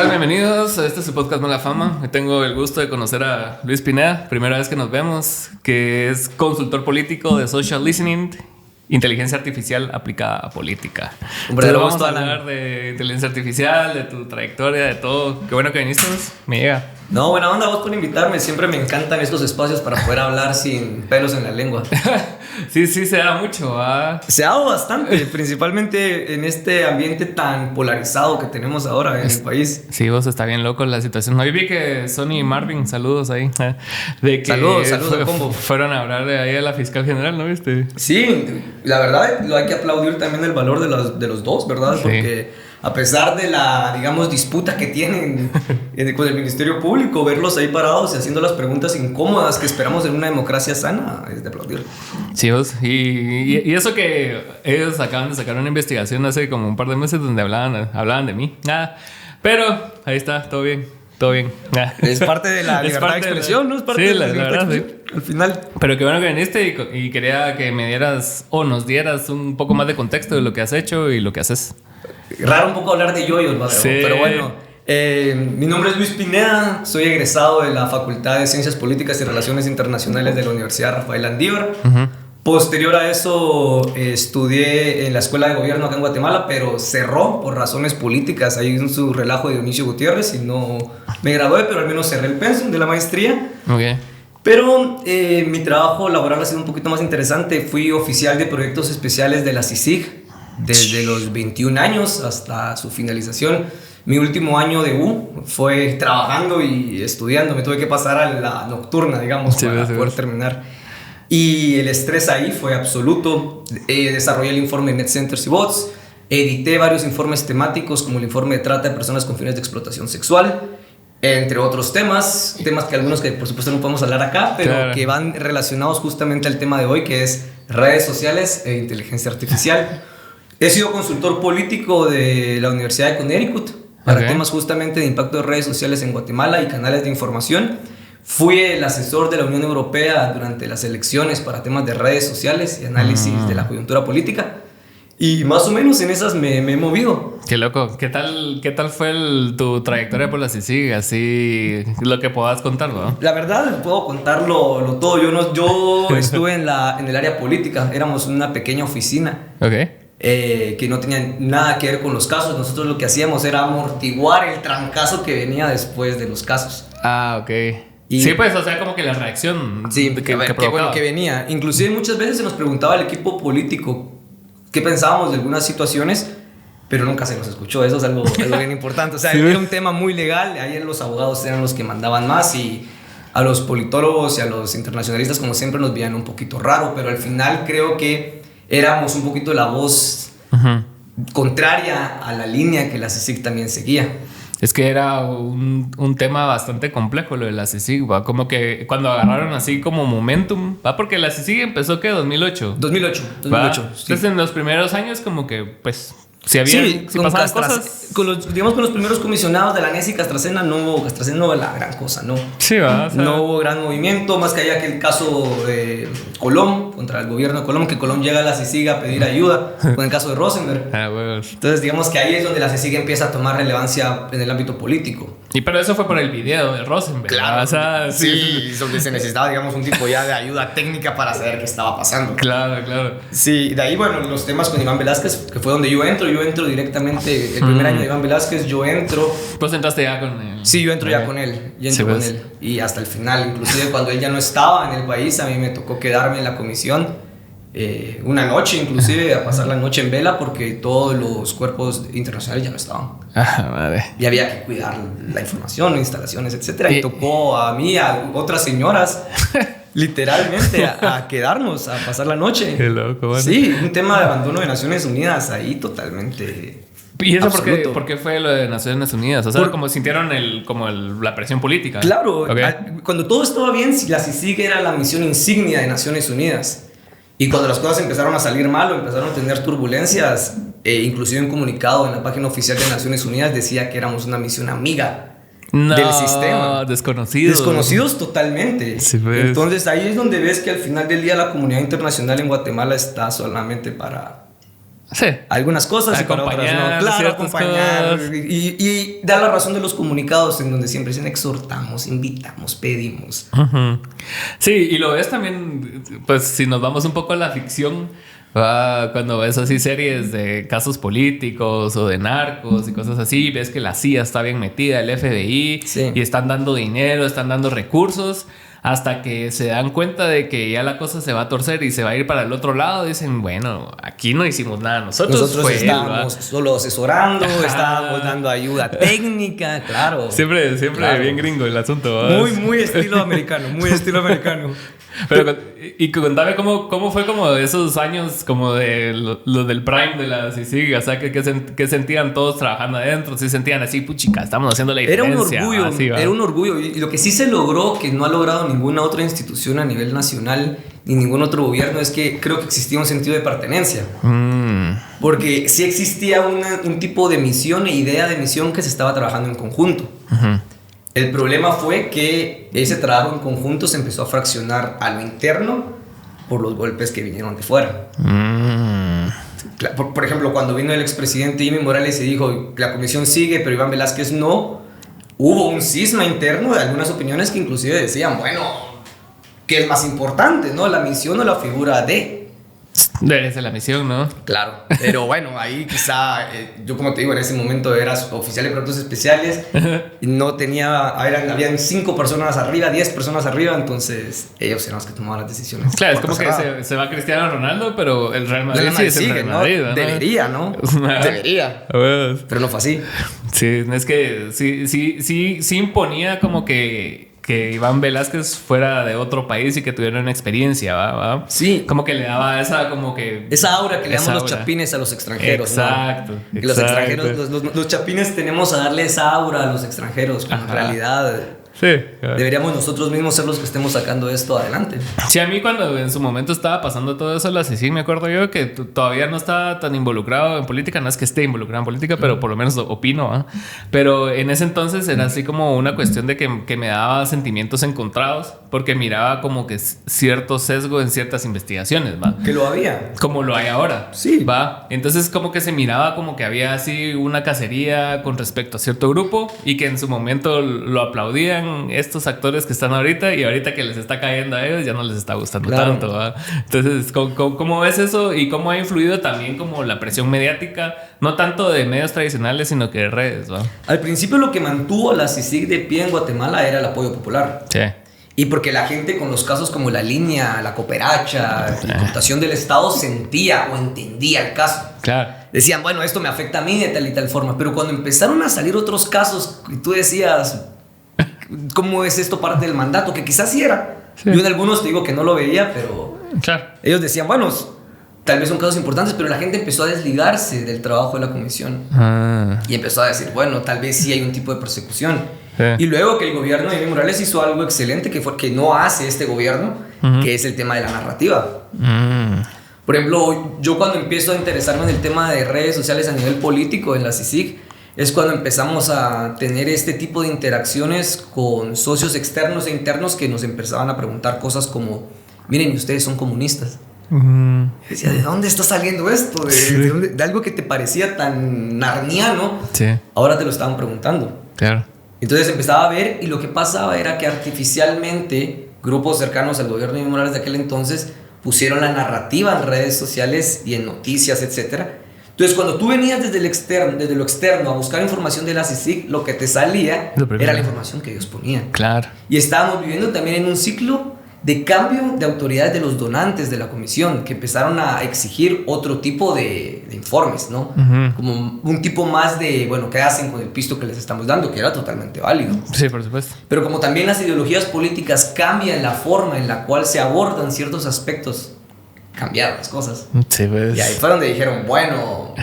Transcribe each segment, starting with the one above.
tal? Bienvenidos a este su podcast Mala Fama. Tengo el gusto de conocer a Luis Pineda, primera vez que nos vemos, que es consultor político de Social Listening, inteligencia artificial aplicada a política. Entonces, vamos a hablar de inteligencia artificial, de tu trayectoria, de todo. Qué bueno que viniste, me llega. No, buena onda vos por invitarme. Siempre me encantan estos espacios para poder hablar sin pelos en la lengua. Sí, se da mucho. Se ha dado bastante, principalmente en este ambiente tan polarizado que tenemos ahora en el país. Sí, vos está bien loco la situación. Hoy vi que Sonny y Marvin, saludos ahí. De que saludos al combo. Fueron a hablar de ahí a la fiscal general, ¿no viste? Sí, la verdad hay que aplaudir también el valor de los dos, ¿verdad? Sí. Porque a pesar de la, digamos, disputa que tienen con el Ministerio Público, verlos ahí parados y haciendo las preguntas incómodas que esperamos en una democracia sana es de aplaudir. Sí, vos. Y eso que ellos acaban de sacar una investigación hace como un par de meses donde hablaban de mí. Nada. Pero ahí está, todo bien. Todo bien. Es parte de la libertad de expresión, ¿no? Es parte de la libertad de expresión. Sí. Al final. Pero qué bueno que viniste y quería que me dieras o nos dieras un poco más de contexto de lo que has hecho y lo que haces. Raro un poco hablar de yoyos, ¿no? Sí. Pero bueno, mi nombre es Luis Pineda, soy egresado de la Facultad de Ciencias Políticas y Relaciones Internacionales de la Universidad Rafael Andívar. Posterior a eso estudié en la Escuela de Gobierno acá en Guatemala, pero cerró por razones políticas, ahí en su relajo de Dionisio Gutiérrez, y no me gradué, pero al menos cerré el pensum de la maestría. Okay. Pero mi trabajo laboral ha sido un poquito más interesante. Fui oficial de proyectos especiales de la CICIG desde los 21 años hasta su finalización. Mi último año de U fue trabajando y estudiando. Me tuve que pasar a la nocturna, digamos, para poder terminar. Y el estrés ahí fue absoluto. Desarrollé el informe Net Centers y Bots. Edité varios informes temáticos como el informe de trata de personas con fines de explotación sexual, entre otros temas que algunos que por supuesto no podemos hablar acá, pero claro, que van relacionados justamente al tema de hoy, que es redes sociales e inteligencia artificial. He sido consultor político de la Universidad de Connecticut para temas justamente de impacto de redes sociales en Guatemala y canales de información. Fui el asesor de la Unión Europea durante las elecciones para temas de redes sociales y análisis de la coyuntura política. Y más o menos en esas me he movido. Qué loco. ¿Qué tal fue tu trayectoria por la CICIG? Así lo que puedas contar, ¿no? La verdad, puedo contarlo todo. Yo estuve en el área política. Éramos una pequeña oficina. Que no tenía nada que ver con los casos. Nosotros lo que hacíamos era amortiguar el trancazo que venía después de los casos. Ok. Sí, pues, o sea, como que la reacción. Sí, que bueno que venía. Inclusive muchas veces se nos preguntaba al equipo político qué pensábamos de algunas situaciones, pero nunca se nos escuchó. Eso es algo bien importante. O sea, era un tema muy legal. Ayer los abogados eran los que mandaban más y a los politólogos y a los internacionalistas, como siempre, nos veían un poquito raro, pero al final creo que éramos un poquito la voz contraria a la línea que la CICIG también seguía. Es que era un tema bastante complejo lo de la CICIG, ¿va? Como que cuando agarraron así como momentum, ¿va? Porque la CICIG empezó, ¿qué? 2008. 2008. Sí. Entonces en los primeros años como que, pues, si pasaban cosas. Con los primeros comisionados de la NES y Castracena no hubo la gran cosa, ¿no? Sí, va. No hubo gran movimiento, más que allá que el caso de Colom, contra el gobierno de Colom, que Colom llega a la CICIG a pedir ayuda, con el caso de Rosenberg. Entonces, digamos que ahí es donde la CICIG empieza a tomar relevancia en el ámbito político. Y pero eso fue por el video de Rosenberg. Claro, o sea, sí, donde se necesitaba, digamos, un tipo ya de ayuda técnica para saber qué estaba pasando. Claro. Sí, de ahí, bueno, los temas con Iván Velázquez, que fue donde yo entro directamente, el primer año de Iván Velázquez, yo entro. ¿Pues entraste ya con él? Sí, yo entro ya con él, y hasta el final, inclusive cuando él ya no estaba en el país, a mí me tocó quedarme en la comisión, una noche inclusive, a pasar la noche en vela, porque todos los cuerpos internacionales ya no estaban. Madre. Y había que cuidar la información, instalaciones, etc. Y tocó a mí, a otras señoras, literalmente a quedarnos, a pasar la noche. Qué loco, bueno. Sí, un tema de abandono de Naciones Unidas ahí totalmente. ¿Y eso por qué fue lo de Naciones Unidas? O sea, como sintieron la presión política. Claro, cuando todo estaba bien, la CICIG era la misión insignia de Naciones Unidas. Y cuando las cosas empezaron a salir mal o empezaron a tener turbulencias, inclusive un comunicado en la página oficial de Naciones Unidas decía que éramos una misión amiga del sistema. Desconocidos totalmente. Sí, pues. Entonces ahí es donde ves que al final del día la comunidad internacional en Guatemala está solamente para Sí. Algunas cosas y para otras no. Claro, acompañar. Y dar la razón de los comunicados en donde siempre dicen exhortamos, invitamos, pedimos. Uh-huh. Sí, y lo ves también, pues si nos vamos un poco a la ficción, cuando ves así series de casos políticos o de narcos y cosas así, ves que la CIA está bien metida, el FBI, sí. Y están dando dinero, están dando recursos. Hasta que se dan cuenta de que ya la cosa se va a torcer y se va a ir para el otro lado. Dicen, bueno, aquí no hicimos nada. Nosotros estábamos solo asesorando, estábamos dando ayuda técnica, claro. Siempre claro. Bien gringo el asunto. ¿Verdad? Muy estilo americano, muy estilo americano. Pero, y contame cómo fue como esos años como de lo del Prime de la CICIG, o sea, que sentían todos trabajando adentro, si sentían así, puchica, estamos haciendo la diferencia. Era un orgullo, y lo que sí se logró, que no ha logrado ninguna otra institución a nivel nacional, ni ningún otro gobierno, es que creo que existía un sentido de pertenencia. Porque sí existía un tipo de misión e idea de misión que se estaba trabajando en conjunto. Uh-huh. El problema fue que ese trabajo en conjunto se empezó a fraccionar a lo interno por los golpes que vinieron de fuera. Por ejemplo, cuando vino el expresidente Jimmy Morales y dijo la comisión sigue, pero Iván Velázquez no, hubo un cisma interno de algunas opiniones que inclusive decían, bueno, ¿qué es más importante, no? ¿La misión o la figura de? Debe ser la misión, ¿no? Claro, pero bueno, ahí quizá, yo como te digo, en ese momento eras oficial de productos especiales y no tenía, habían 5 personas arriba, 10 personas arriba, entonces ellos eran los que tomaban las decisiones. Claro, es como que se va Cristiano Ronaldo, pero el Real Madrid sí sigue, el Real Madrid, ¿no? Debería, ¿no? Debería, pero no fue así. Sí, es que sí imponía como que Iván Velázquez fuera de otro país y que tuviera una experiencia, ¿va? Sí. Como que le daba esa aura que le damos los chapines a los extranjeros. Exacto. ¿No? Y los extranjeros, los chapines tenemos a darle esa aura a los extranjeros, cuando en realidad... Sí, claro. Deberíamos nosotros mismos ser los que estemos sacando esto adelante. Sí, a mí cuando en su momento estaba pasando todo eso, la CICIG, me acuerdo yo que todavía no estaba tan involucrado en política. No es que esté involucrado en política, pero por lo menos opino, ¿eh? Pero en ese entonces era así como una cuestión de que me daba sentimientos encontrados, porque miraba como que cierto sesgo en ciertas investigaciones, ¿va? Que lo había. Como lo hay ahora. Sí. ¿Va? Entonces como que se miraba como que había así una cacería con respecto a cierto grupo y que en su momento lo aplaudían estos actores que están ahorita, y ahorita que les está cayendo a ellos ya no les está gustando tanto, ¿va? Entonces, ¿cómo ves eso y cómo ha influido también como la presión mediática, no tanto de medios tradicionales sino que de redes, ¿va? Al principio lo que mantuvo a la CICIG de pie en Guatemala era el apoyo popular. Sí. Y porque la gente con los casos como la línea, la cooperacha, la computación del Estado sentía o entendía el caso. Claro. Decían, bueno, esto me afecta a mí de tal y tal forma. Pero cuando empezaron a salir otros casos y tú decías, ¿cómo es esto parte del mandato? Que quizás sí era. Sí. Yo en algunos te digo que no lo veía, pero claro. Ellos decían, bueno, tal vez son casos importantes, pero la gente empezó a desligarse del trabajo de la comisión. Y empezó a decir, bueno, tal vez sí hay un tipo de persecución. Sí. Y luego que el gobierno de Evo Morales hizo algo excelente que no hace este gobierno, que es el tema de la narrativa. Por ejemplo, yo cuando empiezo a interesarme en el tema de redes sociales a nivel político en la CICIG, es cuando empezamos a tener este tipo de interacciones con socios externos e internos que nos empezaban a preguntar cosas como, miren, ustedes son comunistas. Decía, ¿de dónde está saliendo esto? De algo que te parecía tan narniano, ahora te lo estaban preguntando. Claro. Entonces empezaba a ver, y lo que pasaba era que artificialmente grupos cercanos al gobierno de Evo Morales de aquel entonces pusieron la narrativa en redes sociales y en noticias, etcétera. Entonces, cuando tú venías desde lo externo a buscar información de la CICIG, lo que te salía era la información que ellos ponían. Claro. Y estábamos viviendo también en un ciclo de cambio de autoridades de los donantes de la comisión, que empezaron a exigir otro tipo de informes, ¿no? Como un tipo más de, bueno, ¿qué hacen con el pisto que les estamos dando? Que era totalmente válido. Sí, por supuesto. Pero como también las ideologías políticas cambian la forma en la cual se abordan ciertos aspectos, cambiaron las cosas. Sí, pues. Y ahí fue donde dijeron, bueno,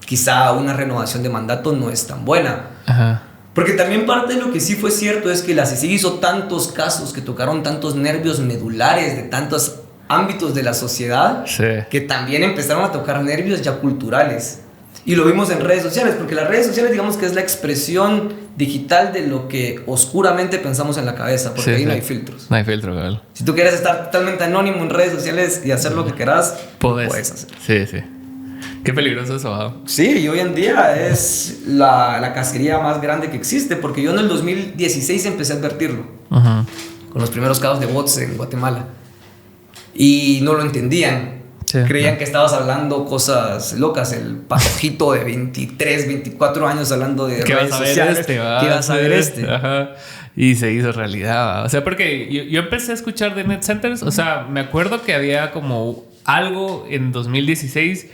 quizá una renovación de mandato no es tan buena. Ajá. Porque también parte de lo que sí fue cierto es que la CICIG hizo tantos casos que tocaron tantos nervios medulares de tantos ámbitos de la sociedad, que también empezaron a tocar nervios ya culturales. Y lo vimos en redes sociales, porque las redes sociales, digamos que es la expresión digital de lo que oscuramente pensamos en la cabeza, porque ahí no hay filtros. No hay filtro, ¿verdad? Si tú quieres estar totalmente anónimo en redes sociales y hacer lo que quieras, puedes hacer. Sí, sí. Qué peligroso eso, ¿ah? Sí, y hoy en día es la cacería más grande que existe, porque yo en el 2016 empecé a advertirlo, con los primeros casos de bots en Guatemala, y no lo entendían. Sí, creían que estabas hablando cosas locas, el patojito de 23, 24 años hablando de redes sociales. ¿Qué vas a ver este? Ajá. Y se hizo realidad, ¿va? O sea, porque yo empecé a escuchar de net centers, o sea, me acuerdo que había como algo en 2016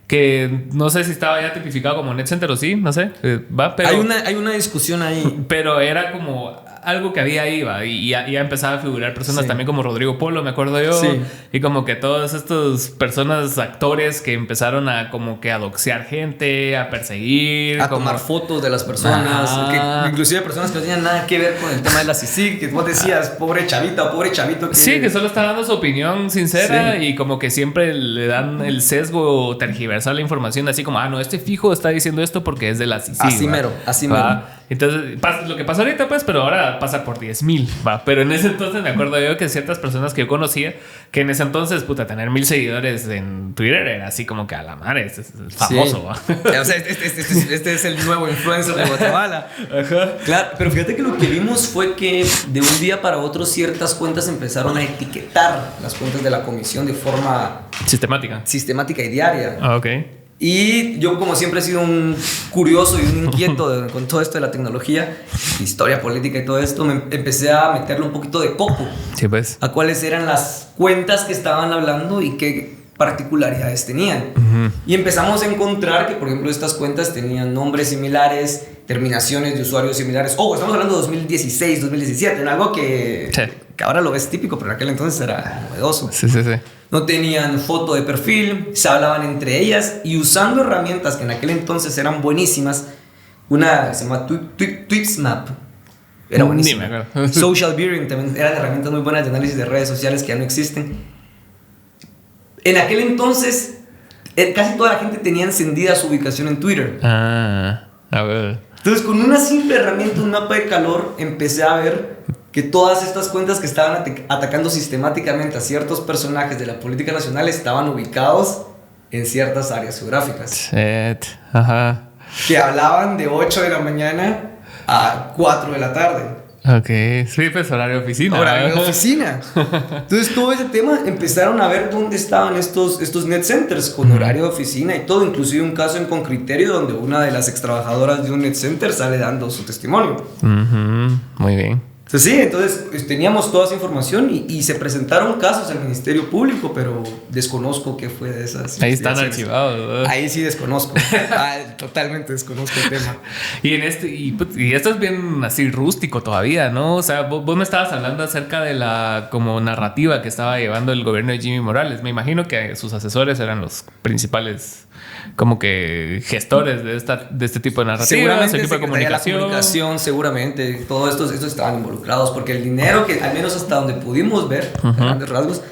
que no sé si estaba ya tipificado como net center o sí, no sé, va, pero hay una discusión ahí, pero era como algo que había ahí, va, y ya empezaba a figurar personas también como Rodrigo Polo, me acuerdo yo, y como que todas estas personas, actores que empezaron a como que a doxear gente, a perseguir, a tomar fotos de las personas, que, inclusive personas que no tenían nada que ver con el tema de la CICIG, que vos decías, pobre chavita, pobre chavito. Que solo está dando su opinión sincera y como que siempre le dan el sesgo tergiversar la información, así como, no, este fijo está diciendo esto porque es de la CICIG. Así mero. Entonces, lo que pasa ahorita, pues, pero ahora pasa por 10,000, va. Pero en ese entonces me acuerdo yo que ciertas personas que yo conocía, que en ese entonces, puta, tener 1,000 seguidores en Twitter era así como que a la madre, este es famoso, va. O sea, este es el nuevo influencer de Guatemala. Ajá. Claro, pero fíjate que lo que vimos fue que de un día para otro ciertas cuentas empezaron a etiquetar las cuentas de la comisión de forma sistemática y diaria. Ok. Y yo, como siempre he sido un curioso y un inquieto con todo esto de la tecnología, historia política y todo esto, me empecé a meterle un poquito de coco. Sí, pues. A cuáles eran las cuentas que estaban hablando y qué particularidades tenían. Y empezamos a encontrar que, por ejemplo, estas cuentas tenían nombres similares, terminaciones de usuarios similares. Estamos hablando de 2016, 2017, en algo que ahora lo ves típico, pero en aquel entonces era novedoso. Sí. No tenían foto de perfil, se hablaban entre ellas y usando herramientas que en aquel entonces eran buenísimas. Una se llama Tweetsmap, era buenísima. Social Bearing también eran herramientas muy buenas de análisis de redes sociales que ya no existen. En aquel entonces casi toda la gente tenía encendida su ubicación en Twitter. A ver. Entonces, con una simple herramienta, un mapa de calor, empecé a ver que todas estas cuentas que estaban atacando sistemáticamente a ciertos personajes de la política nacional estaban ubicados en ciertas áreas geográficas. Ajá. Que hablaban de 8 de la mañana a 4 de la tarde. Ok, sí, pues horario de oficina. Horario de oficina. Entonces, todo ese tema empezaron a ver dónde estaban estos net centers con horario de oficina y todo. Inclusive un caso en Concriterio donde una de las extrabajadoras de un net center sale dando su testimonio. Muy bien. Sí, entonces teníamos toda esa información y se presentaron casos al Ministerio Público, pero desconozco qué fue de esas. Ahí están archivados, ¿verdad? Ahí sí desconozco. Totalmente desconozco el tema. Y esto es bien así rústico todavía, ¿no? O sea, vos me estabas hablando acerca de la como narrativa que estaba llevando el gobierno de Jimmy Morales. Me imagino que sus asesores eran los principales como que gestores de este tipo de narrativa, seguramente ese tipo de comunicación, seguramente todos estos estaban involucrados, porque el dinero que al menos hasta donde pudimos ver a grandes rasgos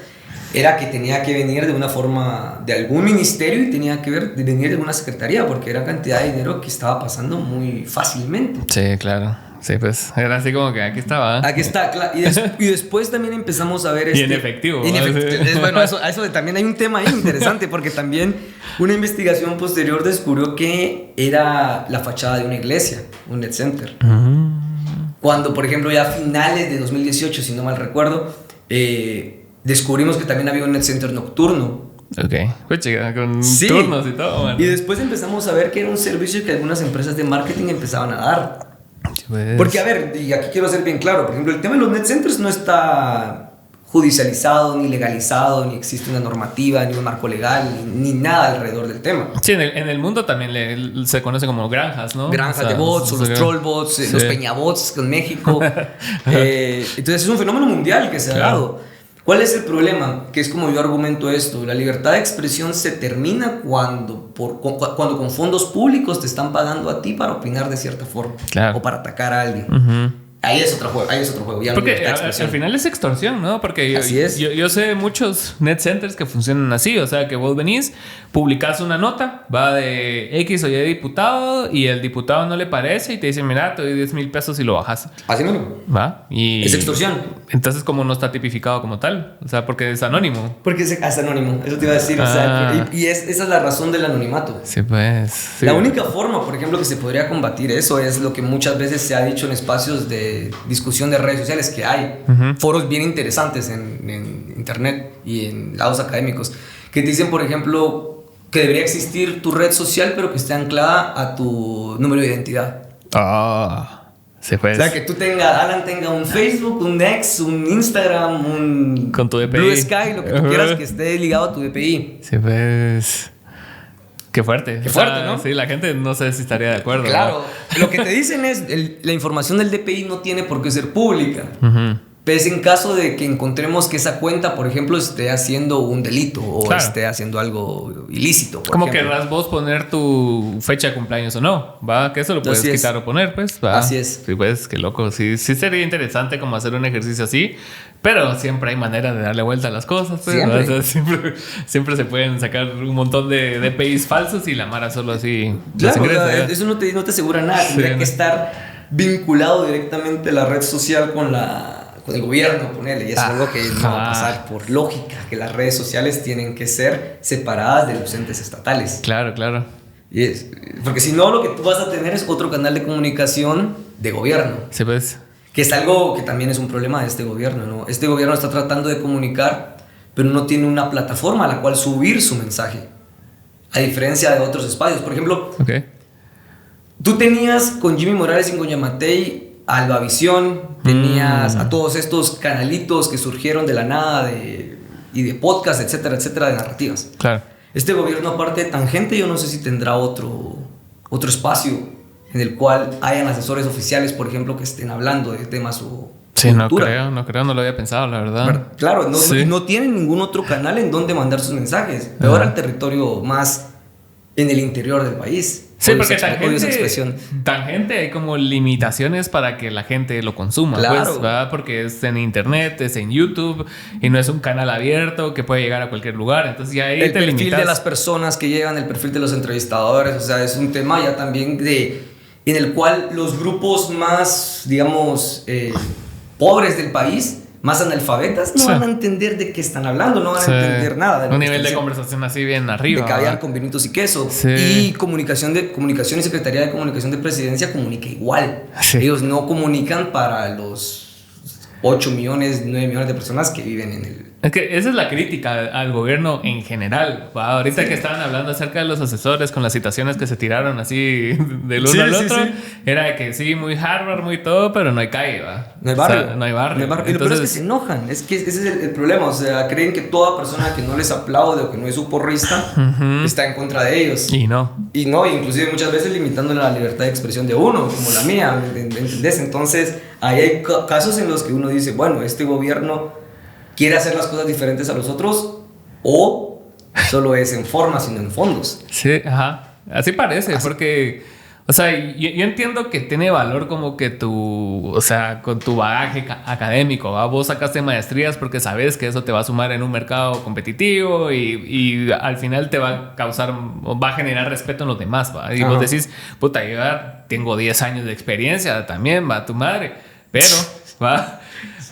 era que tenía que venir de una forma de algún ministerio y tenía que venir de alguna secretaría, porque era cantidad de dinero que estaba pasando muy fácilmente. Sí, claro. Sí, pues era así como que aquí estaba. Aquí está, claro. Y después también empezamos a ver y en efectivo. Bueno, eso también hay un tema ahí interesante, porque también una investigación posterior descubrió que era la fachada de una iglesia, un net center. Cuando, por ejemplo, ya a finales de 2018, si no mal recuerdo, descubrimos que también había un net center nocturno. Ok, pues chica, con turnos y todo. Bueno. Y después empezamos a ver que era un servicio que algunas empresas de marketing empezaban a dar. Pues. Porque, a ver, y aquí quiero ser bien claro, por ejemplo, el tema de los net centers no está judicializado, ni legalizado, ni existe una normativa, ni un marco legal, ni nada alrededor del tema. Sí, en el mundo también se conoce como granjas, ¿no? Granjas de bots, o los troll bots, los peñabots en México. Entonces es un fenómeno mundial que se ha dado. ¿Cuál es el problema? Que es como yo argumento esto. La libertad de expresión se termina cuando con fondos públicos te están pagando a ti para opinar de cierta forma. O para atacar a alguien. Ahí es otro juego. Ya porque al final es extorsión, ¿no? Porque Así es. Yo sé de muchos net centers que funcionan así. O sea, que vos venís, publicás una nota, va de X o Y diputado, y el diputado no le parece y te dice, mira, te doy 10,000 pesos y lo bajas. Así mismo. ¿Va? Y es extorsión. Entonces, ¿cómo no está tipificado como tal? O sea, porque es anónimo. Porque es anónimo, eso te iba a decir. O sea, esa es la razón del anonimato. Sí, pues. Sí. La única forma, por ejemplo, que se podría combatir eso es lo que muchas veces se ha dicho en espacios de discusión de redes sociales, que hay foros bien interesantes en internet y en lados académicos, que te dicen, por ejemplo, que debería existir tu red social, pero que esté anclada a tu número de identidad. Sí, pues. O sea, que Alan tenga un Facebook, un X, un Instagram, un con tu DPI. Blue Sky, lo que tú quieras, que esté ligado a tu DPI. Sí, pues. Qué fuerte. Qué fuerte, ¿no? Sí, la gente no sé si estaría de acuerdo. Claro. ¿No? Lo que te dicen es, la información del DPI no tiene por qué ser pública. Pero es en caso de que encontremos que esa cuenta, por ejemplo, esté haciendo un delito o esté haciendo algo ilícito. ¿Cómo querrás vos poner tu fecha de cumpleaños o no? ¿Va? Que eso lo puedes quitar o poner, pues. ¿Va? Así es. Sí, pues, qué loco. Sí sería interesante como hacer un ejercicio así, pero siempre hay manera de darle vuelta a las cosas, pues. Siempre. O sea, siempre se pueden sacar un montón de DPIs falsos y la mara solo así. Claro, eso no te asegura nada. Tendría que estar vinculado directamente la red social con el gobierno, ponele, y es algo que no va a pasar por lógica, que las redes sociales tienen que ser separadas de los entes estatales. Claro. Porque si no, lo que tú vas a tener es otro canal de comunicación de gobierno. Sí, pues. Que es algo que también es un problema de este gobierno, ¿no? Este gobierno está tratando de comunicar, pero no tiene una plataforma a la cual subir su mensaje, a diferencia de otros espacios. Por ejemplo, tú tenías con Jimmy Morales y con Yamatei Albavisión, tenías a todos estos canalitos que surgieron de la nada y de podcast, etcétera, de narrativas. Claro. Este gobierno, aparte de Tangente, yo no sé si tendrá otro espacio en el cual hayan asesores oficiales, por ejemplo, que estén hablando de temas o cultura. No creo, no lo había pensado, la verdad. Claro, no tienen ningún otro canal en donde mandar sus mensajes. Peor al territorio más en el interior del país. Sí, porque Tangente hay como limitaciones para que la gente lo consuma, claro. Pues, ¿verdad? Porque es en internet, es en YouTube y no es un canal abierto que puede llegar a cualquier lugar. Entonces ya ahí el te perfil limitas. De las personas que llegan, el perfil de los entrevistadores, o sea, es un tema ya también en el cual los grupos más, digamos, pobres del país, más analfabetas, no van a entender de qué están hablando, no van a entender nada. Un nivel de conversación así bien arriba. De caviar con vinitos y queso. Y comunicación y Secretaría de Comunicación de Presidencia comunica igual. Ellos no comunican para los 8 millones, 9 millones de personas que viven en el... Es que esa es la crítica al gobierno en general. Ahorita que estaban hablando acerca de los asesores con las citaciones que se tiraron así del uno al otro, era de que sí, muy Harvard, muy todo, pero no hay calle, ¿va? No hay barrio. O sea, no hay barrio. Entonces, y lo peor es que se enojan. Es que ese es el problema. O sea, creen que toda persona que no les aplaude o que no es su porrista está en contra de ellos. Y no, inclusive muchas veces limitando la libertad de expresión de uno, como la mía, ¿entendés? Entonces, ahí hay casos en los que uno dice, bueno, este gobierno quiere hacer las cosas diferentes a los otros o solo es en forma, sino en fondos. Sí, así parece, porque, o sea, yo entiendo que tiene valor como que o sea, con tu bagaje académico, ¿va? Vos sacaste maestrías porque sabes que eso te va a sumar en un mercado competitivo y al final te va a generar respeto en los demás, ¿va? Y vos decís, puta, yo tengo 10 años de experiencia también, va, tu madre, pero, ¿va?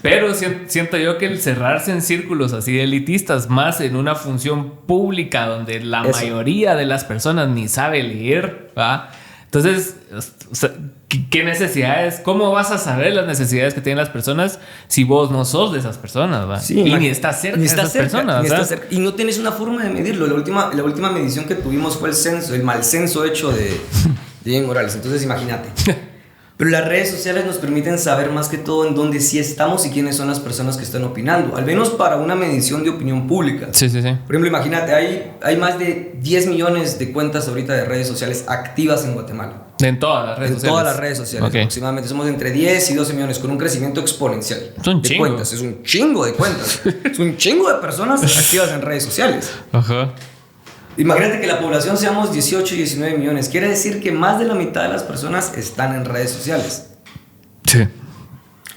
Pero siento yo que el cerrarse en círculos así elitistas, más en una función pública donde la mayoría de las personas ni sabe leer, ¿va? Entonces, o sea, ¿qué necesidades? ¿Cómo vas a saber las necesidades que tienen las personas si vos no sos de esas personas, ¿va? Sí, y ni estás cerca de esas personas, y no tienes una forma de medirlo. La última medición que tuvimos fue el mal censo hecho de Jimmy Morales. Entonces, imagínate. Pero las redes sociales nos permiten saber más que todo en dónde sí estamos y quiénes son las personas que están opinando, al menos para una medición de opinión pública. Sí. Por ejemplo, imagínate, hay más de 10 millones de cuentas ahorita de redes sociales activas en Guatemala. En todas las redes sociales. En todas las redes sociales, aproximadamente. Somos entre 10 y 12 millones, con un crecimiento exponencial de cuentas. Es un chingo de cuentas. Es un chingo de personas activas en redes sociales. Imagínate que la población seamos 18 y 19 millones. Quiere decir que más de la mitad de las personas están en redes sociales. Sí.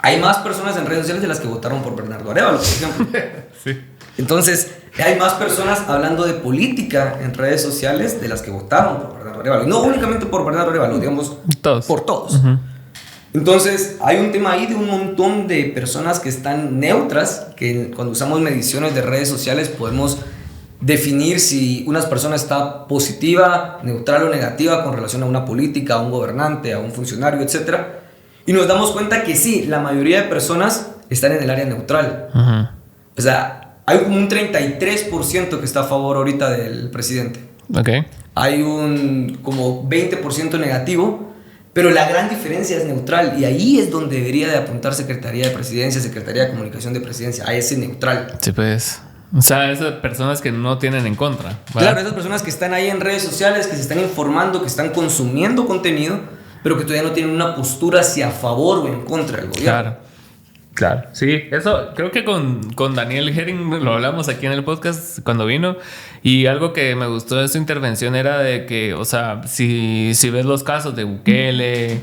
hay más personas en redes sociales de las que votaron por Bernardo Arévalo, por ejemplo. Sí. Entonces, hay más personas hablando de política en redes sociales de las que votaron por Bernardo Arévalo. Y no únicamente por Bernardo Arévalo, digamos, Todos. por todos. Entonces, hay un tema ahí de un montón de personas que están neutras, que cuando usamos mediciones de redes sociales podemos definir si una persona está positiva, neutral o negativa con relación a una política, a un gobernante, a un funcionario, etc. Y nos damos cuenta que sí, la mayoría de personas están en el área neutral. O sea, hay como un 33% que está a favor ahorita del presidente. Ok. Hay un como 20% negativo, pero la gran diferencia es neutral. Y ahí es donde debería de apuntar Secretaría de Presidencia, Secretaría de Comunicación de Presidencia, a ese neutral. Sí, pues. O sea, esas personas que no tienen en contra, ¿verdad? Claro, esas personas que están ahí en redes sociales, que se están informando, que están consumiendo contenido, pero que todavía no tienen una postura hacia a favor o en contra del gobierno. Claro. Claro, sí, eso creo que con Daniel Herring lo hablamos aquí en el podcast cuando vino, y algo que me gustó de su intervención era de que, o sea, si ves los casos de Bukele,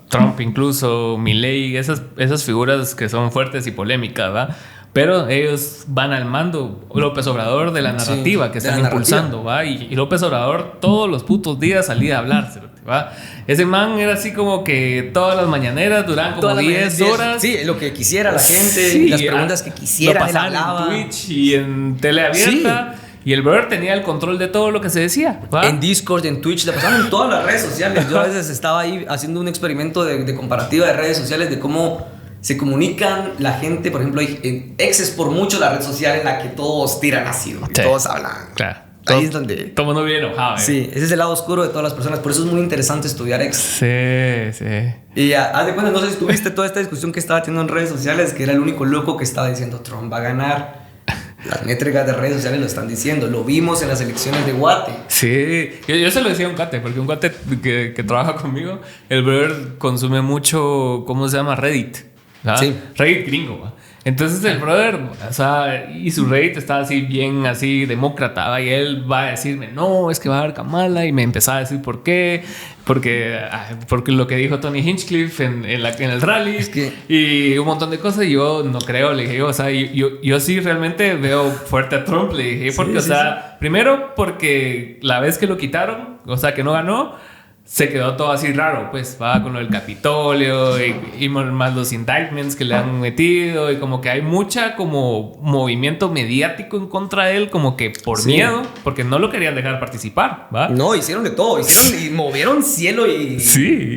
Trump incluso, Milei, esas figuras que son fuertes y polémicas, ¿va? Pero ellos van al mando, López Obrador, de la narrativa, sí, que están impulsando, ¿va? Y López Obrador todos los putos días salía a hablar, ¿va? Ese man era así como que todas las mañaneras duraban como 10 horas. Sí, lo que quisiera la gente, sí, las preguntas que quisiera. Lo pasaban en Twitch y en tele abierta. Sí. Y el brother tenía el control de todo lo que se decía, ¿va? En Discord, en Twitch, le pasaban en todas las redes sociales. Yo a veces estaba ahí haciendo un experimento de comparativa de redes sociales, de cómo se comunican la gente. Por ejemplo, X es por mucho la red social en la que todos tiran ácido, y todos hablan. Claro. Ahí es donde... Todo mundo viene enojado. Sí, ese es el lado oscuro de todas las personas. Por eso es muy interesante estudiar X. Sí. Y haz de cuenta, no sé si tuviste toda esta discusión que estaba teniendo en redes sociales, que era el único loco que estaba diciendo Trump va a ganar. Las métricas de redes sociales lo están diciendo. Lo vimos en las elecciones de Guate. Sí, yo se lo decía a un cuate, porque un cuate que trabaja conmigo, el brother consume mucho, ¿cómo se llama? Reddit. ¿Verdad? Sí. Reddit gringo, ¿va? Entonces el brother, o sea, y su Reddit está así bien así demócrata, ¿va? Y él va a decirme, no, es que va a haber Kamala, y me empezaba a decir por qué, porque lo que dijo Tony Hinchcliffe en el rally, es que... y un montón de cosas. Y yo no creo, le dije, o sea, yo sí realmente veo fuerte a Trump, le dije, porque, o sea, primero porque la vez que lo quitaron, o sea, que no ganó, se quedó todo así raro, pues va con lo del Capitolio y más los indictments que le han metido, y como que hay mucha como movimiento mediático en contra de él, como que por miedo, porque no lo querían dejar participar, ¿va? No, hicieron de todo, y movieron cielo y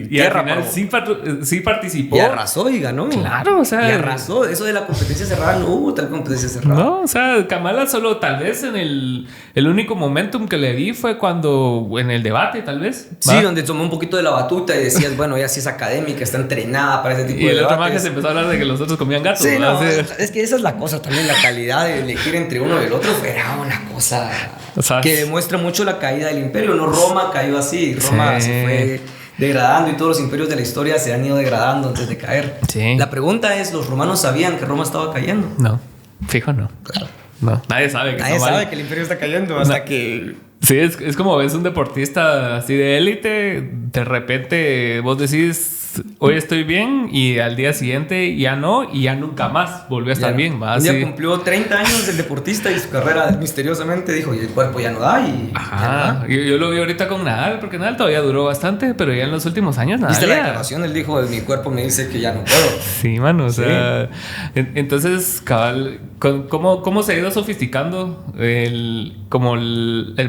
tierra, al final sí participó. Y arrasó y ganó. Claro, o sea. Y arrasó. Eso de la competencia cerrada, no hubo tal competencia cerrada. No, o sea, Kamala solo tal vez en el único momentum que le di fue cuando en el debate, tal vez. ¿Va? Sí, donde tomó un poquito de la batuta y decías, bueno, ella sí es académica, está entrenada para ese tipo de debates. Y el otro más que se empezó a hablar de que los otros comían gatos. Sí, no, es que esa es la cosa también, la calidad de elegir entre uno y el otro era una cosa, o sea, que demuestra mucho la caída del imperio. No, Roma cayó así, Roma se fue degradando, y todos los imperios de la historia se han ido degradando antes de caer. Sí. La pregunta es, ¿los romanos sabían que Roma estaba cayendo? No, fijo no. Claro. No, nadie sabe que el imperio está cayendo hasta que... Sí, es como ves un deportista así de élite, de repente vos decís, hoy estoy bien, y al día siguiente ya no, y ya nunca más volvió a estar bien. ¿Va? Un día cumplió 30 años el deportista y su carrera misteriosamente dijo, y el cuerpo ya no da. Ajá. Yo lo vi ahorita con Nadal, porque Nadal todavía duró bastante, pero ya en los últimos años Nadal. ¿Viste la declaración? Él dijo, mi cuerpo me dice que ya no puedo. Sí, mano, o sea... Entonces, cabal, ¿cómo se ha ido sofisticando el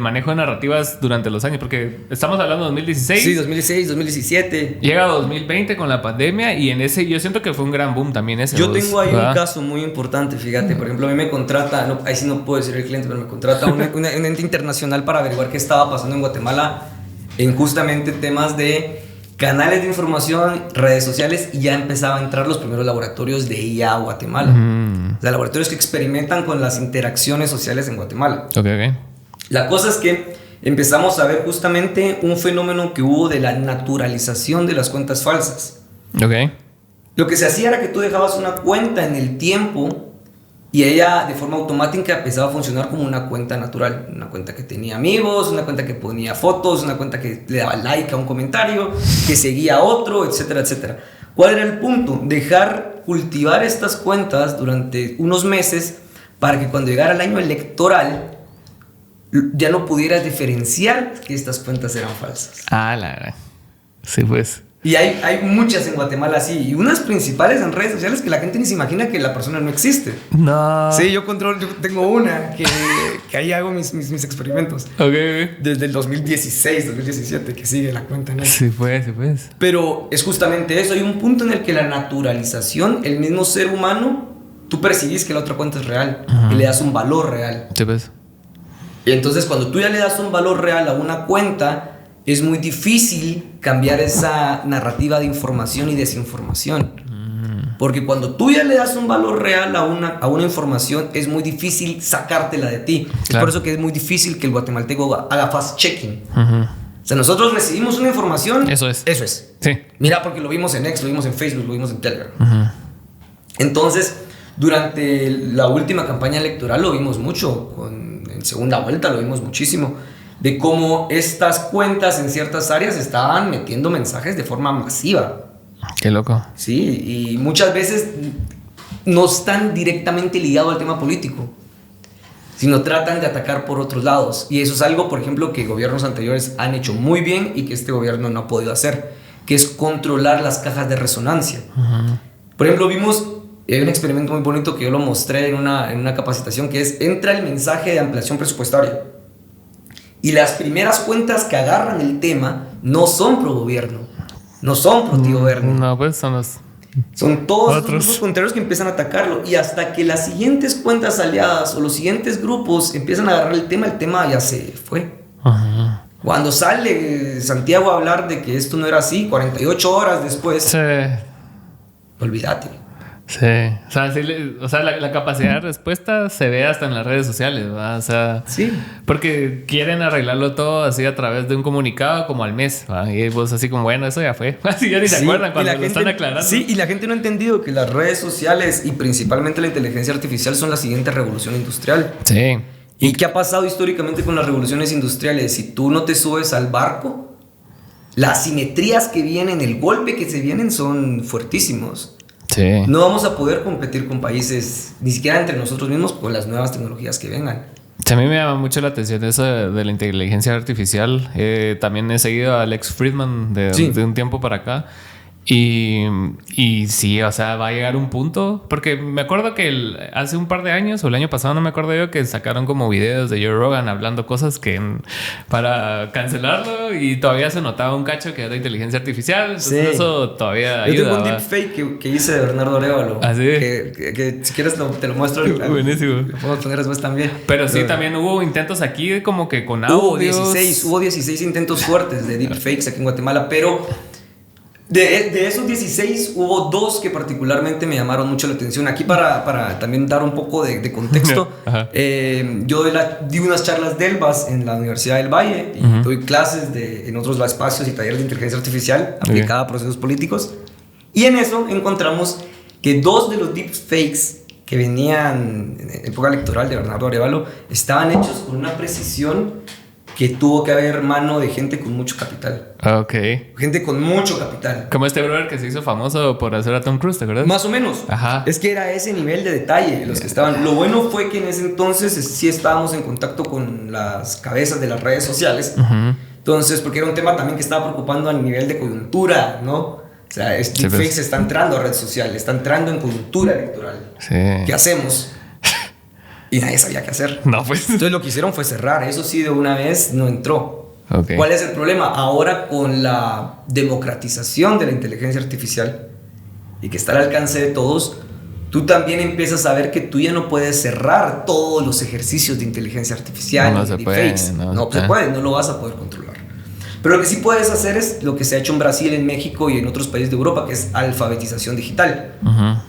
manejo de narrativas durante los años? Porque estamos hablando de 2016. Sí, 2016, 2017. Llega 2020 con la pandemia, y en ese yo siento que fue un gran boom también ese. Yo tengo ahí un caso muy importante, fíjate. Por ejemplo, a mí me contrata, ahí sí no puedo decir el cliente, pero me contrata un ente internacional para averiguar qué estaba pasando en Guatemala en justamente temas de canales de información, redes sociales, y ya empezaba a entrar los primeros laboratorios de IA a Guatemala. O sea, laboratorios que experimentan con las interacciones sociales en Guatemala. Okay. La cosa es que empezamos a ver justamente un fenómeno que hubo de la naturalización de las cuentas falsas. Okay. Lo que se hacía era que tú dejabas una cuenta en el tiempo, y ella de forma automática empezaba a funcionar como una cuenta natural. Una cuenta que tenía amigos, una cuenta que ponía fotos, una cuenta que le daba like a un comentario, que seguía a otro, etcétera, etcétera. ¿Cuál era el punto? Dejar cultivar estas cuentas durante unos meses para que cuando llegara el año electoral ya no pudieras diferenciar que estas cuentas eran falsas. Ah, la verdad. Sí, pues. Y hay muchas en Guatemala así, y unas principales en redes sociales que la gente ni se imagina que la persona no existe. No. Sí, yo tengo una que ahí hago mis experimentos. Ok. Desde el 2016, 2017 que sigue la cuenta, ¿no? Sí, pues. Pero es justamente eso, hay un punto en el que la naturalización, el mismo ser humano, tú percibís que la otra cuenta es real y le das un valor real. Sí, pues. Y entonces cuando tú ya le das un valor real a una cuenta, es muy difícil cambiar esa narrativa de información y desinformación. Porque cuando tú ya le das un valor real a una información, es muy difícil sacártela de ti. Claro. Es por eso que es muy difícil que el guatemalteco haga fast-checking. O sea, nosotros recibimos una información. Eso es. Sí. Mira, porque lo vimos en X, lo vimos en Facebook, lo vimos en Telegram. Entonces, durante la última campaña electoral lo vimos mucho. En segunda vuelta lo vimos muchísimo. De cómo estas cuentas en ciertas áreas estaban metiendo mensajes de forma masiva. Qué loco. Sí, y muchas veces no están directamente ligados al tema político, sino tratan de atacar por otros lados. Y eso es algo, por ejemplo, que gobiernos anteriores han hecho muy bien y que este gobierno no ha podido hacer, que es controlar las cajas de resonancia. Por ejemplo, vimos un experimento muy bonito que yo lo mostré en una capacitación, que es: entra el mensaje de ampliación presupuestaria. Y las primeras cuentas que agarran el tema no son pro gobierno, no son pro tío Verne. No, pues son todos otros grupos contrarios que empiezan a atacarlo. Y hasta que las siguientes cuentas aliadas o los siguientes grupos empiezan a agarrar el tema ya se fue. Cuando sale Santiago a hablar de que esto no era así, 48 horas después, sí. Olvídate. Sí, o sea, la capacidad de respuesta se ve hasta en las redes sociales, ¿verdad? O sea, sí. Porque quieren arreglarlo todo así a través de un comunicado como al mes, ¿verdad? Y vos así como, bueno, eso ya fue. Así ya ni se acuerdan cuando lo están aclarando. Sí, y la gente no ha entendido que las redes sociales y principalmente la inteligencia artificial son la siguiente revolución industrial. Sí. ¿Y qué ha pasado históricamente con las revoluciones industriales? Si tú no te subes al barco, las simetrías que vienen, el golpe que se vienen son fuertísimos. Sí. No vamos a poder competir con países, ni siquiera entre nosotros mismos, con las nuevas tecnologías que vengan. A mí me llama mucho la atención eso de la inteligencia artificial. También he seguido a Alex Friedman de un tiempo para acá. Y sí, o sea, va a llegar un punto. Porque me acuerdo que hace un par de años, o el año pasado, no me acuerdo yo, que sacaron como videos de Joe Rogan hablando cosas que para cancelarlo, y todavía se notaba un cacho que era inteligencia artificial. Entonces eso todavía ayuda. Yo tengo un deepfake que hice de Bernardo Arévalo. ¿Ah, sí? Que si quieres te lo muestro. Buenísimo. Lo puedo poner después también. Pero sí, también hubo intentos aquí como que con audios. Hubo 16 intentos fuertes de deepfakes aquí en Guatemala, pero de esos 16 hubo 2 que particularmente me llamaron mucho la atención. Aquí para también dar un poco de contexto, yo di unas charlas del VAS en la Universidad del Valle y doy clases en otros espacios y talleres de inteligencia artificial aplicada a procesos políticos. Y en eso encontramos que 2 de los deepfakes que venían en época electoral de Bernardo Arévalo estaban hechos con una precisión que tuvo que haber mano de gente con mucho capital. Ok. Gente con mucho capital. Como este brother que se hizo famoso por hacer a Tom Cruise, ¿te acuerdas? Más o menos. Ajá. Es que era ese nivel de detalle los que estaban. Lo bueno fue que en ese entonces sí estábamos en contacto con las cabezas de las redes sociales. Entonces, porque era un tema también que estaba preocupando a nivel de coyuntura, ¿no? O sea, deepfakes está entrando a red social, está entrando en coyuntura electoral. Sí. ¿Qué hacemos? Y nadie sabía qué hacer. No, pues. Entonces lo que hicieron fue cerrar. Eso sí, de una vez no entró. Okay. ¿Cuál es el problema? Ahora con la democratización de la inteligencia artificial y que está al alcance de todos, tú también empiezas a ver que tú ya no puedes cerrar todos los ejercicios de inteligencia artificial. No se puede. No se puede, no lo vas a poder controlar. Pero lo que sí puedes hacer es lo que se ha hecho en Brasil, en México y en otros países de Europa, que es alfabetización digital.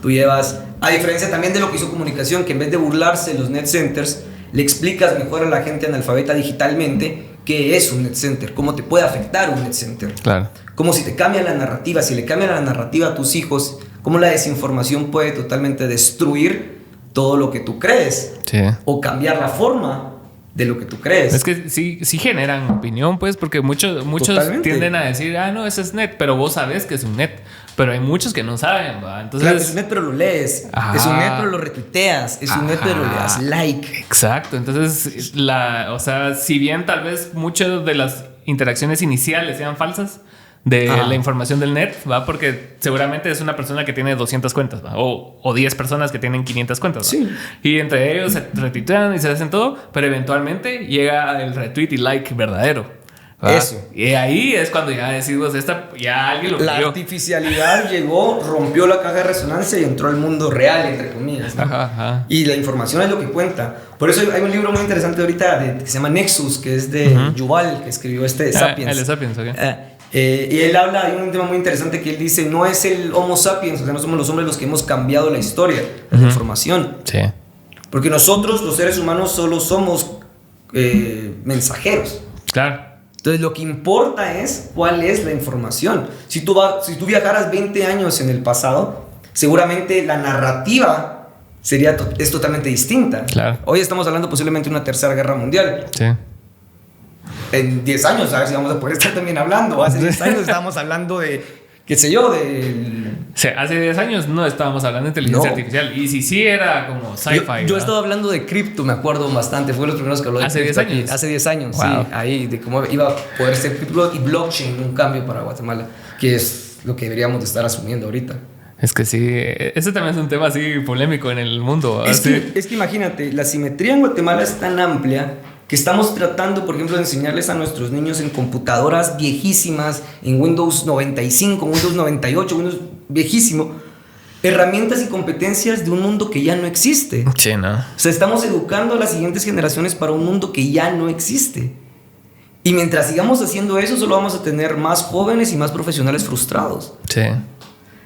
Tú llevas, a diferencia también de lo que hizo comunicación, que en vez de burlarse de los net centers, le explicas mejor a la gente analfabeta digitalmente qué es un net center, cómo te puede afectar un net center. Claro. Cómo si te cambia la narrativa, si le cambia la narrativa a tus hijos, cómo la desinformación puede totalmente destruir todo lo que tú crees. Sí. O cambiar la forma de lo que tú crees. Es que sí generan opinión, pues, porque muchos Totalmente. tienden a decir, no, ese es net, pero vos sabes que es un net. Pero hay muchos que no saben, ¿va? Entonces, Claro, es un net, pero lo lees. Ajá. Es un net, pero lo retuiteas. Es un net, pero le das like. Exacto. Entonces, o sea, si bien tal vez muchas de las interacciones iniciales sean falsas de la información del net, ¿va? Porque seguramente es una persona que tiene 200 cuentas, ¿va? O 10 personas que tienen 500 cuentas, ¿va? Sí. Y entre ellos se retuitean y se hacen todo, pero eventualmente llega el retweet y like verdadero, ¿va? Eso. Y ahí es cuando ya decimos, ya alguien lo La vio. artificialidad llegó, rompió la caja de resonancia y entró al mundo real, entre comillas, ¿no? Ajá. Y la información es lo que cuenta. Por eso hay un libro muy interesante ahorita que se llama Nexus, que es de Yuval, que escribió Sapiens. El de Sapiens, ok. Y él habla de un tema muy interesante que él dice, no es el Homo sapiens, o sea, no somos los hombres los que hemos cambiado la historia, la información. Sí. Porque nosotros, los seres humanos, solo somos mensajeros. Claro. Entonces, lo que importa es cuál es la información. Si tú viajaras 20 años en el pasado, seguramente la narrativa es totalmente distinta. Claro. Hoy estamos hablando posiblemente de una tercera guerra mundial. Sí. En 10 años, a ver si vamos a poder estar también hablando. Hace 10 años estábamos hablando de, qué sé yo, O sea, hace 10 años no estábamos hablando de inteligencia artificial. Y si sí era como sci-fi. Yo estaba hablando de cripto, me acuerdo bastante. Fue los primeros que habló de ¿Hace cripto 10 años? aquí. Hace 10 años, Wow. sí. Ahí, de cómo iba a poder ser cripto y blockchain, un cambio para Guatemala, que es lo que deberíamos de estar asumiendo ahorita. Es que sí, ese también es un tema así polémico en el mundo. Es que imagínate, la simetría en Guatemala es tan amplia que estamos tratando, por ejemplo, de enseñarles a nuestros niños en computadoras viejísimas, en Windows 95, Windows 98, Windows viejísimo, herramientas y competencias de un mundo que ya no existe. Sí, ¿no? O sea, estamos educando a las siguientes generaciones para un mundo que ya no existe. Y mientras sigamos haciendo eso, solo vamos a tener más jóvenes y más profesionales frustrados. Sí.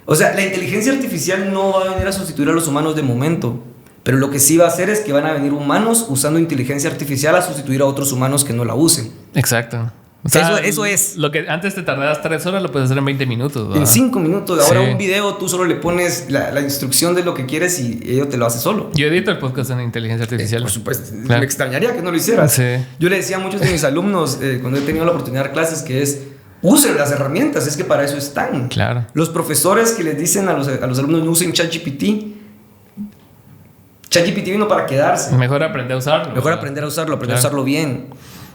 O sea, la inteligencia artificial no va a venir a sustituir a los humanos de momento. Pero lo que sí va a hacer es que van a venir humanos usando inteligencia artificial a sustituir a otros humanos que no la usen. Exacto. O sea, eso es. Lo que antes te tardabas 3 horas lo puedes hacer en 20 minutos. ¿verdad? En 5 minutos. Ahora Sí. un video tú solo le pones la instrucción de lo que quieres y ello te lo hace solo. Yo edito el podcast en inteligencia artificial. Por supuesto. Claro. Me extrañaría que no lo hicieras. Sí. Yo le decía a muchos de mis alumnos cuando he tenido la oportunidad de dar clases que es usen las herramientas, es que para eso están. Claro. Los profesores que les dicen a los alumnos no usen ChatGPT vino para quedarse. Mejor aprender a usarlo. Mejor aprender a usarlo, aprender a usarlo bien.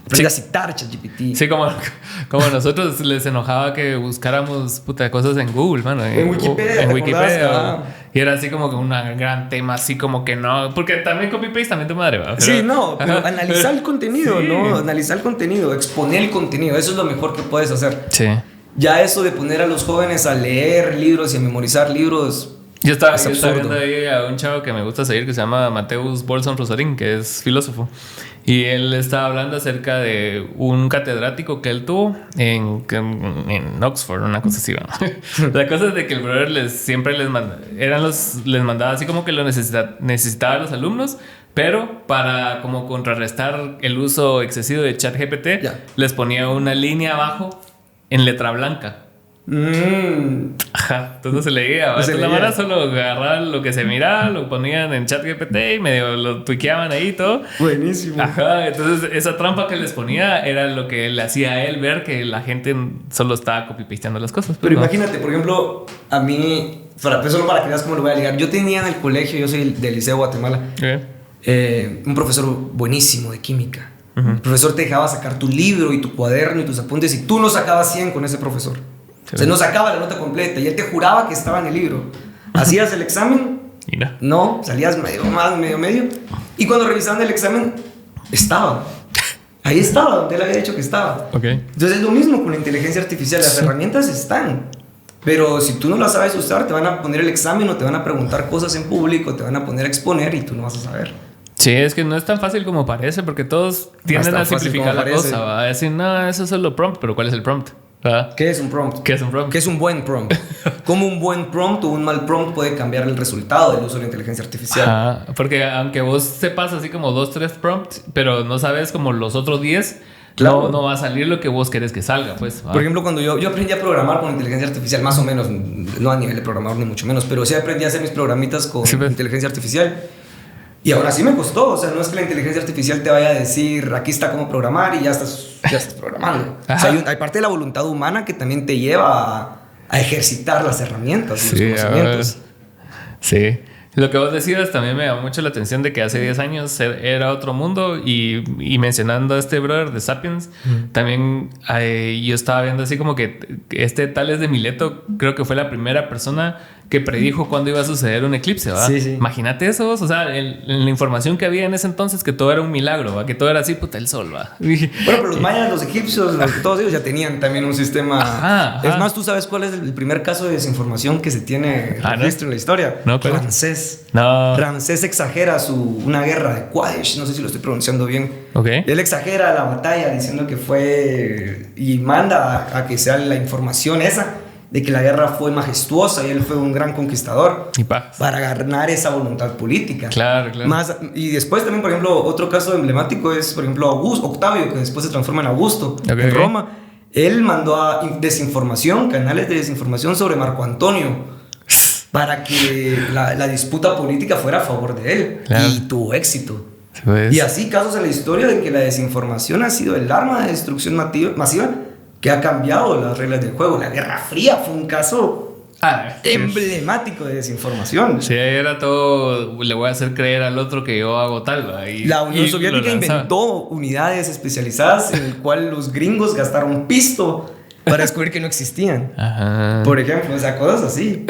Aprender a citar ChatGPT. Sí, como nosotros les enojaba que buscáramos cosas en Google, mano. En Wikipedia, En ¿te Wikipedia. acordás? Y era así como que un gran tema, así como que no. Porque también copy-paste también tu madre, ¿va? Sí, no, pero Ajá. analizar el contenido, Sí. ¿no? Analizar el contenido, exponer el contenido, eso es lo mejor que puedes hacer. Sí. Ya eso de poner a los jóvenes a leer libros y a memorizar libros. Yo estaba absurdo. viendo ahí a un chavo que me gusta seguir que se llama Mateus Bolson Rosarín, que es filósofo. Y él estaba hablando acerca de un catedrático que él tuvo en Oxford, una cosa así. ¿no? La cosa es de que el brother siempre les mandaba así como que lo necesitaba a los alumnos, pero para como contrarrestar el uso excesivo de ChatGPT, Ya. les ponía una línea abajo en letra blanca. Ajá, entonces se leía. Se Entonces la leía. mara solo agarraban lo que se miraba, lo ponían en ChatGPT y medio lo tuiqueaban ahí y todo. Buenísimo. Ajá, entonces esa trampa que les ponía era lo que le hacía a él ver que la gente solo estaba copy-pasteando las cosas. Pero ¿no? imagínate, por ejemplo, a mí, solo para que veas cómo lo voy a ligar. Yo tenía en el colegio, yo soy del Liceo Guatemala, un profesor buenísimo de química. El profesor te dejaba sacar tu libro y tu cuaderno y tus apuntes y tú no sacabas 100 con ese profesor. O sea, no sacaba la nota completa y él te juraba que estaba en el libro. Hacías el examen, Y no. no, salías medio más, medio. Y cuando revisaban el examen, estaba. Ahí estaba, donde él había dicho que estaba. Ok. Entonces es lo mismo con la inteligencia artificial. Las herramientas están. Pero si tú no las sabes usar, te van a poner el examen o te van a preguntar cosas en público, te van a poner a exponer y tú no vas a saber. Sí, es que no es tan fácil como parece, porque todos tienden tan a fácil simplificar como la parece. cosa. Va a decir, no, eso es solo prompt, pero ¿cuál es el prompt? ¿verdad? ¿Qué es un prompt? ¿Qué es un prompt? ¿Qué es un buen prompt? ¿Cómo un buen prompt o un mal prompt puede cambiar el resultado del uso de la inteligencia artificial? Ajá, porque aunque vos sepas así como 2, 3 prompts, pero no sabes como los otros 10, Claro. no va a salir lo que vos querés que salga, pues. ¿va? Por ejemplo, cuando yo aprendí a programar con inteligencia artificial, más o menos, no a nivel de programador ni mucho menos, pero sí aprendí a hacer mis programitas con Sí, pues. inteligencia artificial. Y ahora sí me costó, o sea, no es que la inteligencia artificial te vaya a decir, aquí está cómo programar y ya estás programando. O sea, hay parte de la voluntad humana que también te lleva a ejercitar las herramientas y los conocimientos. Sí. Lo que vos decías también me llamó mucho la atención de que hace 10 años era otro mundo y mencionando a este brother de Sapiens, también yo estaba viendo así como que Tales de Mileto creo que fue la primera persona que predijo cuándo iba a suceder un eclipse, ¿va? Sí. Imagínate eso, o sea, en la información que había en ese entonces, que todo era un milagro, ¿va? Que todo era así, puta, el sol, ¿va? Bueno, pero los mayas, los egipcios, todos ellos ya tenían también un sistema. Ajá. Es más, ¿tú sabes cuál es el primer caso de desinformación que se tiene registro en la historia? No, ¿cuál? Ramsés. No. Ramsés exagera una guerra de Qadesh, no sé si lo estoy pronunciando bien. Okay. Él exagera la batalla diciendo que fue y manda a que sea la información esa de que la guerra fue majestuosa y él fue un gran conquistador para ganar esa voluntad política. Claro. Y después también, por ejemplo, otro caso emblemático es, por ejemplo, Octavio, que después se transforma en Augusto, en Roma. Él mandó a canales de desinformación sobre Marco Antonio para que la disputa política fuera a favor de él. Claro. Y tuvo éxito. Pues. Y así casos en la historia de que la desinformación ha sido el arma de destrucción masiva que ha cambiado las reglas del juego. La Guerra Fría fue un caso emblemático de desinformación. Sí, era todo, le voy a hacer creer al otro que yo hago tal. La Unión Soviética inventó unidades especializadas en el cual los gringos gastaron pisto para descubrir que no existían. Ajá. Por ejemplo, o sea, cosas así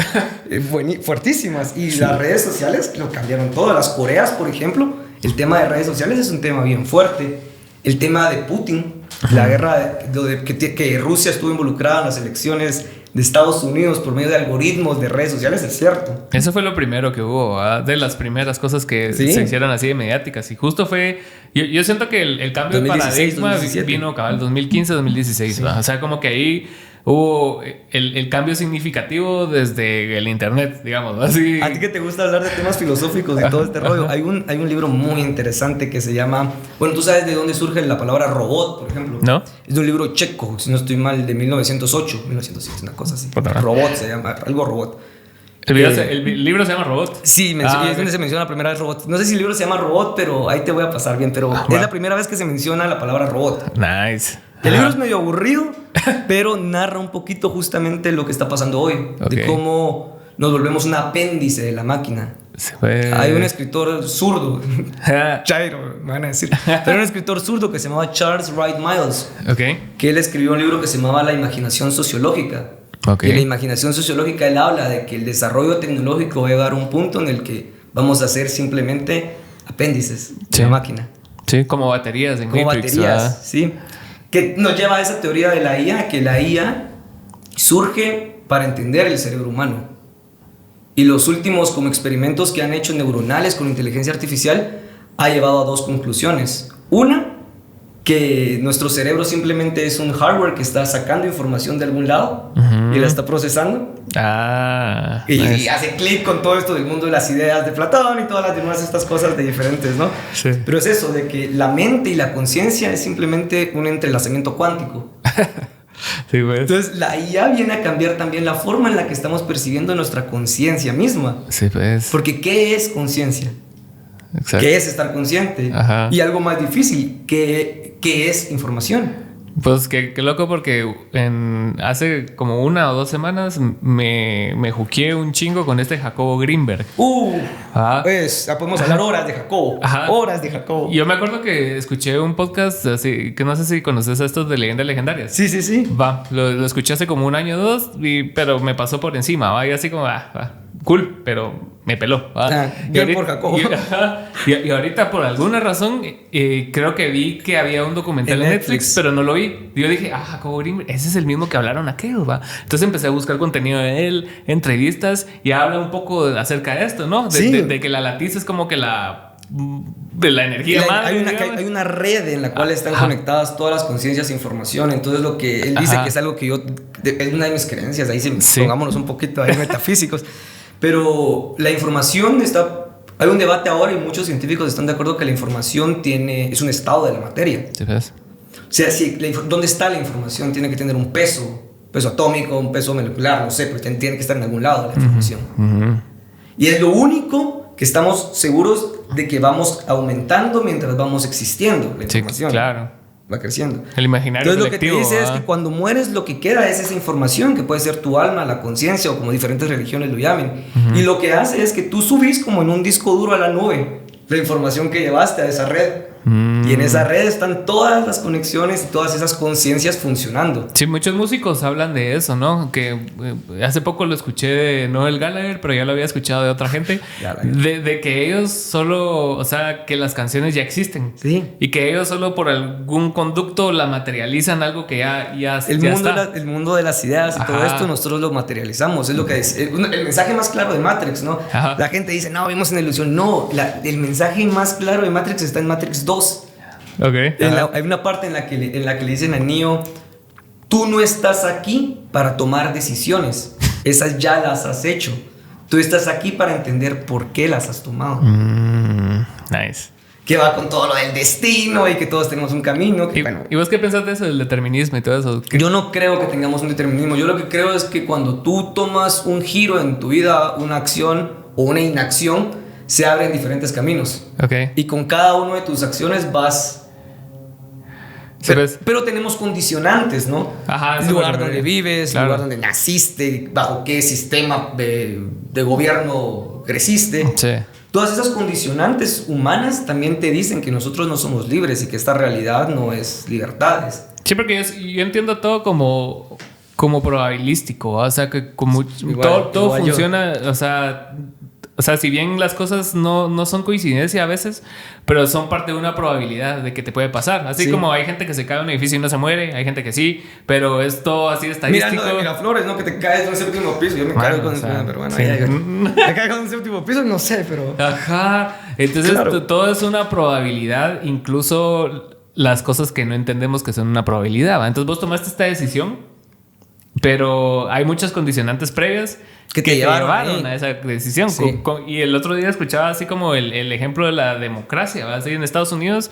fuertísimas. Y las redes sociales lo cambiaron todo. Las Coreas, por ejemplo, el tema de redes sociales es un tema bien fuerte. El tema de Putin, la guerra que Rusia estuvo involucrada en las elecciones de Estados Unidos por medio de algoritmos de redes sociales, es cierto. Eso fue lo primero que hubo, de las primeras cosas que se hicieron así de mediáticas. Y justo fue... Yo siento que el cambio 2016, de paradigma 2017. Vino cabal 2015-2016. O sea, como que ahí hubo el cambio significativo desde el internet, digamos, así. A ti que te gusta hablar de temas filosóficos y todo este rollo, hay un libro muy interesante que se llama... Bueno, ¿tú sabes de dónde surge la palabra robot, por ejemplo? ¿No? Es de un libro checo, si no estoy mal, de 1908, una cosa así. Robot se llama, algo robot. ¿El libro se llama Robot? Sí, es donde se menciona la primera vez robot. No sé si el libro se llama Robot, pero ahí te voy a pasar bien. Pero es la primera vez que se menciona la palabra robot. Nice. El libro es medio aburrido, pero narra un poquito justamente lo que está pasando hoy. De cómo nos volvemos un apéndice de la máquina. Hay un escritor zurdo, Chairo, me van a decir. Pero un escritor zurdo que se llamaba Charles Wright Miles. Que él escribió un libro que se llamaba La imaginación sociológica. Y en la imaginación sociológica él habla de que el desarrollo tecnológico va a llegar a un punto en el que vamos a ser simplemente apéndices de la máquina. Sí, como baterías en Matrix. Como baterías, sí. Que nos lleva a esa teoría de la IA, que la IA surge para entender el cerebro humano. Y los últimos como experimentos que han hecho neuronales con inteligencia artificial ha llevado a dos conclusiones. Una, que nuestro cerebro simplemente es un hardware que está sacando información de algún lado y la está procesando. Y hace clic con todo esto del mundo de las ideas de Platón y todas las demás estas cosas de diferentes, ¿no? Sí. Pero es eso, de que la mente y la conciencia es simplemente un entrelazamiento cuántico. Sí, pues. Entonces la IA viene a cambiar también la forma en la que estamos percibiendo nuestra conciencia misma. Sí, pues. Porque ¿qué es conciencia? Exacto. ¿Qué es estar consciente? Ajá. Y algo más difícil, ¿qué es información? Pues qué loco, porque hace como 1 o 2 semanas me juqueé un chingo con este Jacobo Greenberg. Pues podemos hablar horas de Jacobo. Horas de Jacobo. Yo me acuerdo que escuché un podcast así, que no sé si conoces a estos de leyendas legendarias. Sí. Lo escuché hace como 1 año o 2, pero me pasó por encima, y así como, cool, pero me peló. Bien por Jacobo. Y ahorita, por alguna razón, creo que vi que había un documental en Netflix, pero no lo vi. Yo dije, Jacobo Greenberg, ese es el mismo que hablaron aquellos, ¿va? Entonces empecé a buscar contenido de él, entrevistas, y habla un poco acerca de esto, ¿no? De que la latiz es como que de la energía madre. Hay una red en la cual están conectadas todas las conciencias e información. Entonces lo que él dice que es algo que es una de mis creencias, ahí pongámonos un poquito ahí metafísicos. Pero la información hay un debate ahora y muchos científicos están de acuerdo que la información es un estado de la materia. Sí, pues. O sea, ¿dónde está la información? Tiene que tener un peso atómico, un peso molecular, no sé, pero tiene que estar en algún lado de la información. Y es lo único que estamos seguros de que vamos aumentando mientras vamos existiendo. La Sí, información claro. va creciendo. El imaginario Entonces lo que colectivo. te dice es que cuando mueres lo que queda es esa información, que puede ser tu alma, la conciencia o como diferentes religiones lo llamen. Y lo que hace es que tú subís como en un disco duro a la nube la información que llevaste a esa red. Y en esa red están todas las conexiones y todas esas conciencias funcionando. Sí, muchos músicos hablan de eso, ¿no? Que hace poco lo escuché de Noel Gallagher, pero ya lo había escuchado de otra gente. De que ellos solo, o sea, que las canciones ya existen. Sí. Y que ellos solo por algún conducto la materializan, algo que ya está. El mundo de las ideas y Ajá. todo esto nosotros lo materializamos. Es lo que es el mensaje más claro de Matrix, ¿no? Ajá. La gente dice, no, vivimos en ilusión. No, el mensaje más claro de Matrix está en Matrix 2. Okay. Hay una parte en la que le dicen a Neo, tú no estás aquí para tomar decisiones, esas ya las has hecho. Tú estás aquí para entender por qué las has tomado. Nice. Que va con todo lo del destino y que todos tenemos un camino. Que, bueno, ¿Y vos qué pensás de eso, del determinismo y todo eso? yo no creo que tengamos un determinismo. Yo lo que creo es que cuando tú tomas un giro en tu vida, una acción o una inacción, se abren diferentes caminos. Okay. Y con cada una de tus acciones vas... Pero tenemos condicionantes, ¿no? Ajá, el lugar donde vives, claro. el lugar donde naciste, bajo qué sistema de gobierno creciste. Sí. Todas esas condicionantes humanas también te dicen que nosotros no somos libres y que esta realidad no es libertades. Sí, porque yo entiendo todo como probabilístico, ¿va? O sea, que como Igual, todo igual funciona, o sea, si bien las cosas no son coincidencia a veces, pero son parte de una probabilidad de que te puede pasar. Así Sí. como hay gente que se cae de un edificio y no se muere, hay gente que sí, pero es todo así estadístico. Mirando de Miraflores, ¿no? Que te caes de un séptimo piso. Yo me Bueno, caigo con... o sea, pero bueno, sí. me caigo de un séptimo piso, no sé, pero... Ajá. Entonces Claro. todo es una probabilidad, incluso las cosas que no entendemos que son una probabilidad, ¿va? Entonces vos tomaste esta decisión, pero hay muchas condicionantes previas que te llevaron a esa decisión. Sí. Y el otro día escuchaba así como el ejemplo de la democracia, ¿va? Así en Estados Unidos,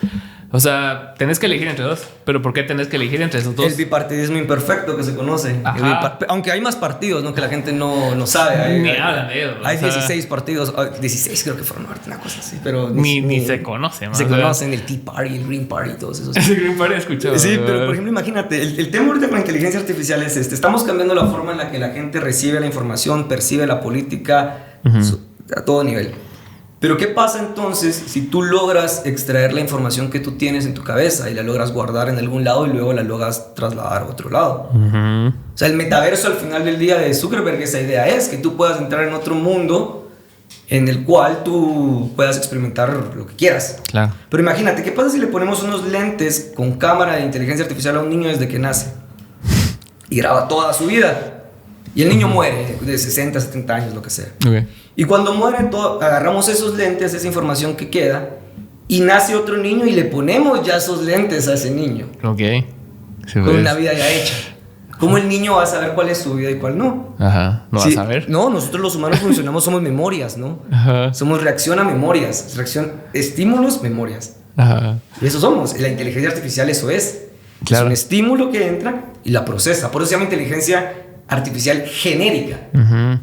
o sea, tenés que elegir entre dos. ¿Pero por qué tenés que elegir entre esos dos? El bipartidismo imperfecto que se conoce. Ajá. Aunque hay más partidos, ¿no? Que la gente no sabe. Ni hablan de ellos. Hay o sea, 16 partidos. 16 creo que fueron ahorita, una cosa así. Pero ni se conocen. Se o sea. conocen el Tea Party, el Green Party, todos esos. Ese Green Party he escuchado. Sí, pero por ejemplo, imagínate, el tema ahorita con la inteligencia artificial es este. Estamos cambiando la forma en la que la gente recibe la información, percibe la política a todo nivel. Pero ¿qué pasa entonces si tú logras extraer la información que tú tienes en tu cabeza y la logras guardar en algún lado y luego la logras trasladar a otro lado? O sea, el metaverso al final del día de Zuckerberg, esa idea es que tú puedas entrar en otro mundo en el cual tú puedas experimentar lo que quieras. Claro. Pero imagínate, ¿qué pasa si le ponemos unos lentes con cámara de inteligencia artificial a un niño desde que nace? Y graba toda su vida. Y el niño muere de 60, 70 años, lo que sea. Okay. Y cuando muere, agarramos esos lentes, esa información que queda, y nace otro niño y le ponemos ya esos lentes a ese niño. Ok. Sí, Con pues. una vida ya hecha. ¿Cómo el niño va a saber cuál es su vida y cuál no? Ajá. ¿No Sí, vas a ver? No, nosotros los humanos funcionamos, somos memorias, ¿no? Ajá. Somos reacción a memorias, estímulos, memorias. Ajá. Y eso somos. La inteligencia artificial eso es. Claro. Es un estímulo que entra y la procesa. Por eso se llama inteligencia artificial genérica. Ujú.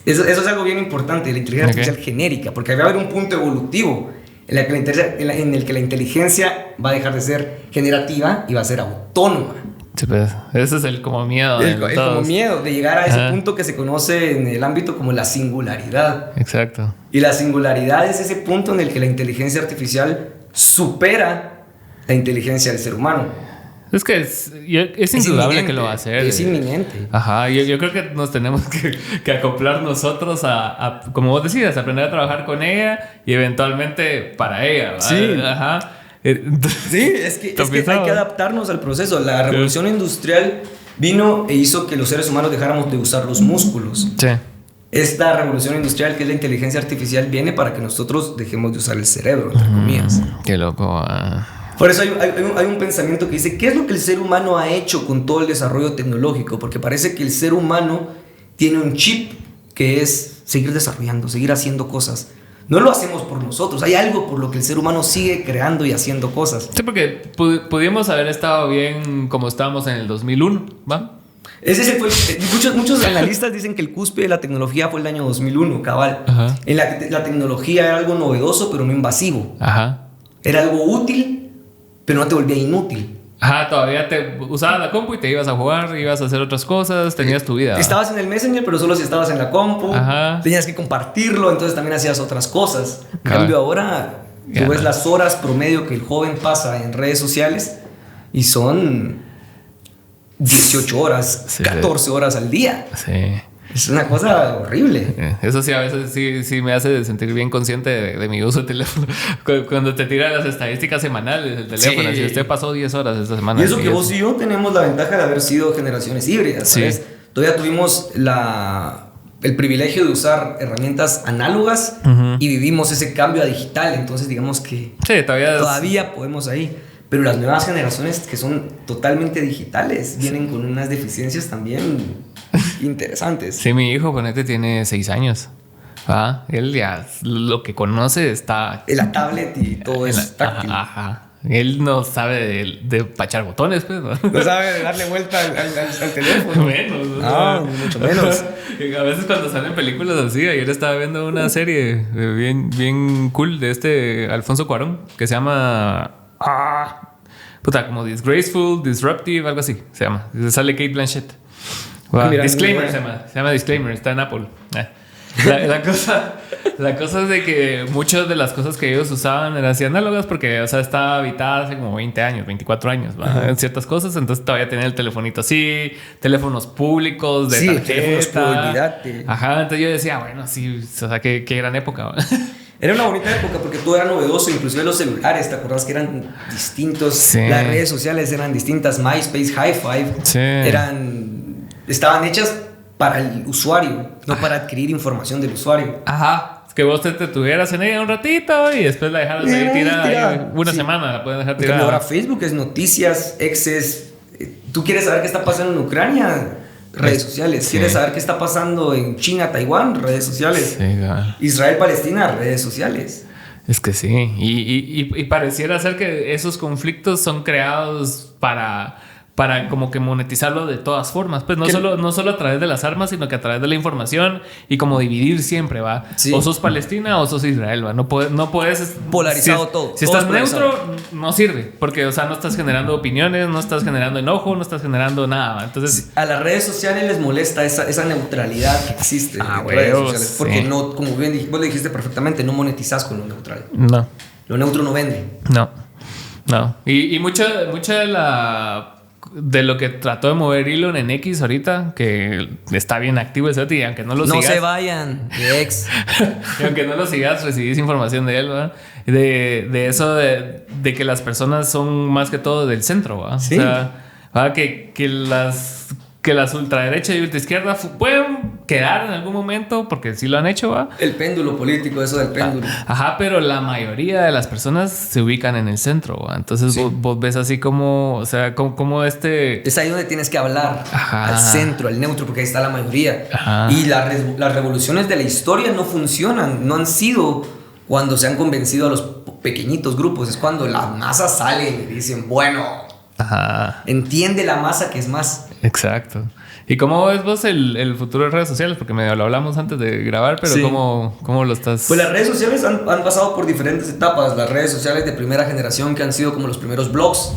Eso es algo bien importante, la inteligencia artificial genérica, porque va a haber un punto evolutivo en el que la inteligencia va a dejar de ser generativa y va a ser autónoma. Sí, pues. Ese es el como miedo. de El como todos. miedo de llegar a ese Ajá. punto que se conoce en el ámbito como la singularidad. Exacto. Y la singularidad es ese punto en el que la inteligencia artificial supera la inteligencia del ser humano. Es que es indudable inminente, que lo va a hacer. Es inminente. Ajá, yo creo que nos tenemos que acoplar nosotros a, como vos decías, aprender a trabajar con ella y eventualmente para ella. ¿verdad? Sí. Ajá. Sí, es que hay que adaptarnos al proceso. La revolución industrial vino e hizo que los seres humanos dejáramos de usar los músculos. Sí. Esta revolución industrial, que es la inteligencia artificial, viene para que nosotros dejemos de usar el cerebro, entre comillas. Qué loco. Por eso hay un pensamiento que dice, ¿qué es lo que el ser humano ha hecho con todo el desarrollo tecnológico? Porque parece que el ser humano tiene un chip que es seguir desarrollando, seguir haciendo cosas. No lo hacemos por nosotros, hay algo por lo que el ser humano sigue creando y haciendo cosas. Sí, porque pudimos haber estado bien como estábamos en el 2001, ¿va? Muchos analistas dicen que el cúspide de la tecnología fue el año 2001, cabal. Ajá. En la tecnología era algo novedoso, pero no invasivo. Ajá. Era algo útil, pero no te volvía inútil. Ajá, todavía te usabas la compu y te ibas a jugar, ibas a hacer otras cosas, tenías tu vida. Estabas en el Messenger, pero solo si estabas en la compu. Ajá. Tenías que compartirlo, entonces también hacías otras cosas. En Cabal. cambio ahora, tú ves las horas promedio que el joven pasa en redes sociales y son 18 horas, Sí. 14 horas al día. Sí. Es una cosa horrible. Eso sí, a veces sí me hace sentir bien consciente de mi uso de teléfono. Cuando te tira las estadísticas semanales del teléfono, Sí. si usted pasó 10 horas esta semana. Y eso sí, que vos y yo tenemos la ventaja de haber sido generaciones híbridas, ¿sabes? Sí. Todavía tuvimos el privilegio de usar herramientas análogas y vivimos ese cambio a digital, entonces digamos que Sí, todavía podemos ahí. Pero las nuevas generaciones que son totalmente digitales vienen con unas deficiencias también interesantes. Sí, mi hijo, ponete, tiene 6 años. Él ya lo que conoce está... La tablet y todo es táctil. Ajá. Él no sabe de pachar botones, pues, ¿no? No sabe darle vuelta al teléfono. Menos. Mucho menos. A veces cuando salen películas así, ayer estaba viendo una serie bien cool de Alfonso Cuarón que se llama... como Disgraceful, Disruptive, algo así se llama. Sale Kate Blanchett. Mira, Disclaimer se llama Disclaimer, está en Apple. La cosa es de que muchas de las cosas que ellos usaban eran así análogas porque, o sea, estaba habitada hace como 20 años, 24 años, en ciertas cosas. Entonces todavía tenía el telefonito así, teléfonos públicos de tarjeta. Teléfonos públicos, olvídate. Ajá, entonces yo decía, bueno, sí, o sea, qué gran época. Era una bonita época porque todo era novedoso, inclusive los celulares, ¿te acuerdas que eran distintos? Sí. Las redes sociales eran distintas, MySpace, Hi5, Sí. estaban hechas para el usuario, no para adquirir información del usuario. Ajá. Es que vos te tuvieras en ella un ratito y después la dejaras ahí tirada. Una semana la puedes dejar Porque tirada. ahora Facebook es noticias, exes. ¿Tú quieres saber qué está pasando en Ucrania? Redes sociales. Sí. ¿Quieres saber qué está pasando en China, Taiwán? Redes sociales. Sí, claro. Israel, Palestina, redes sociales. Es que sí. Y pareciera ser que esos conflictos son creados para como que monetizarlo de todas formas. Pues no solo a través de las armas, sino que a través de la información y como dividir siempre, ¿va? Sí. O sos Palestina o sos Israel, ¿va? No puedes Polarizado todo. Si Todo estás es polarizado. neutro, no sirve. Porque, o sea, no estás generando opiniones, no estás generando enojo, no estás generando nada, ¿va? Entonces... A las redes sociales les molesta esa neutralidad que existe en huevos, redes sociales. Porque sí. no, como bien vos lo dijiste perfectamente, no monetizás con lo neutral. No. Lo neutro no vende. No. Y mucha de lo que trató de mover Elon en X ahorita, que está bien activo ese y aunque no lo sigas... No se vayan de ex. Y aunque no lo sigas, recibís información de él, ¿verdad? De eso de que las personas son más que todo del centro, ¿verdad? Sí. O sea, ¿verdad? Que las ultraderecha y ultraizquierda pueden quedar en algún momento, porque sí lo han hecho, ¿va? El péndulo político, eso del péndulo. Ajá, pero la mayoría de las personas se ubican en el centro, ¿va? Entonces Sí. vos ves así como, o sea, como Es ahí donde tienes que hablar. Ajá. Al centro, al neutro, porque ahí está la mayoría. Ajá. Y las revoluciones de la historia no funcionan. No han sido cuando se han convencido a los pequeñitos grupos. Es cuando la masa sale y dicen, bueno, Ajá. entiende la masa que es más. Exacto. ¿Y cómo ves vos el futuro de redes sociales? Porque medio lo hablamos antes de grabar, pero Sí. ¿cómo lo estás...? Pues las redes sociales han pasado por diferentes etapas. Las redes sociales de primera generación que han sido como los primeros blogs,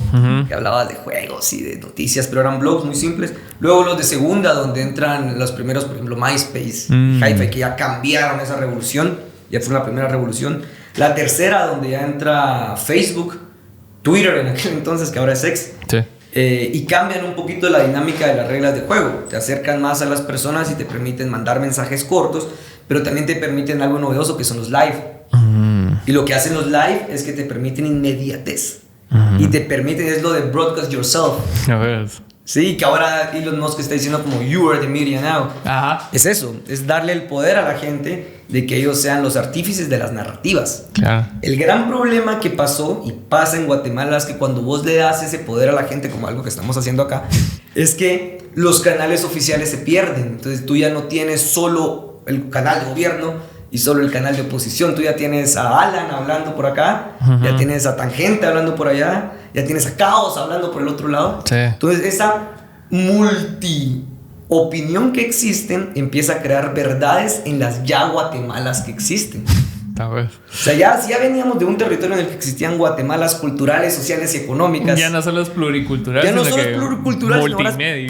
que hablabas de juegos y de noticias, pero eran blogs muy simples. Luego los de segunda, donde entran los primeros, por ejemplo, MySpace, Hi-Fi, que ya cambiaron esa revolución, ya fue la primera revolución. La tercera, donde ya entra Facebook, Twitter en aquel entonces, que ahora es X. Sí. Y cambian un poquito la dinámica de las reglas de juego. Te acercan más a las personas y te permiten mandar mensajes cortos, pero también te permiten algo novedoso que son los live. Y lo que hacen los live es que te permiten inmediatez. Y te permiten, es lo de broadcast yourself. A ver. Sí, que ahora Elon Musk está diciendo como you are the media now. Ajá. Es eso, es darle el poder a la gente de que ellos sean los artífices de las narrativas. Claro. El gran problema que pasó y pasa en Guatemala es que cuando vos le das ese poder a la gente, como algo que estamos haciendo acá, es que los canales oficiales se pierden. Entonces tú ya no tienes solo el canal de gobierno y solo el canal de oposición. Tú ya tienes a Alan hablando por acá, ya tienes a Tangente hablando por allá, ya tienes a Caos hablando por el otro lado. Sí. Entonces multi opinión que existen empieza a crear verdades en las ya Guatemalas que existen. O sea, ya veníamos de un territorio en el que existían Guatemalas culturales, sociales y económicas. Ya no solo es pluricultural, ya no solo es pluricultural, sino ahora es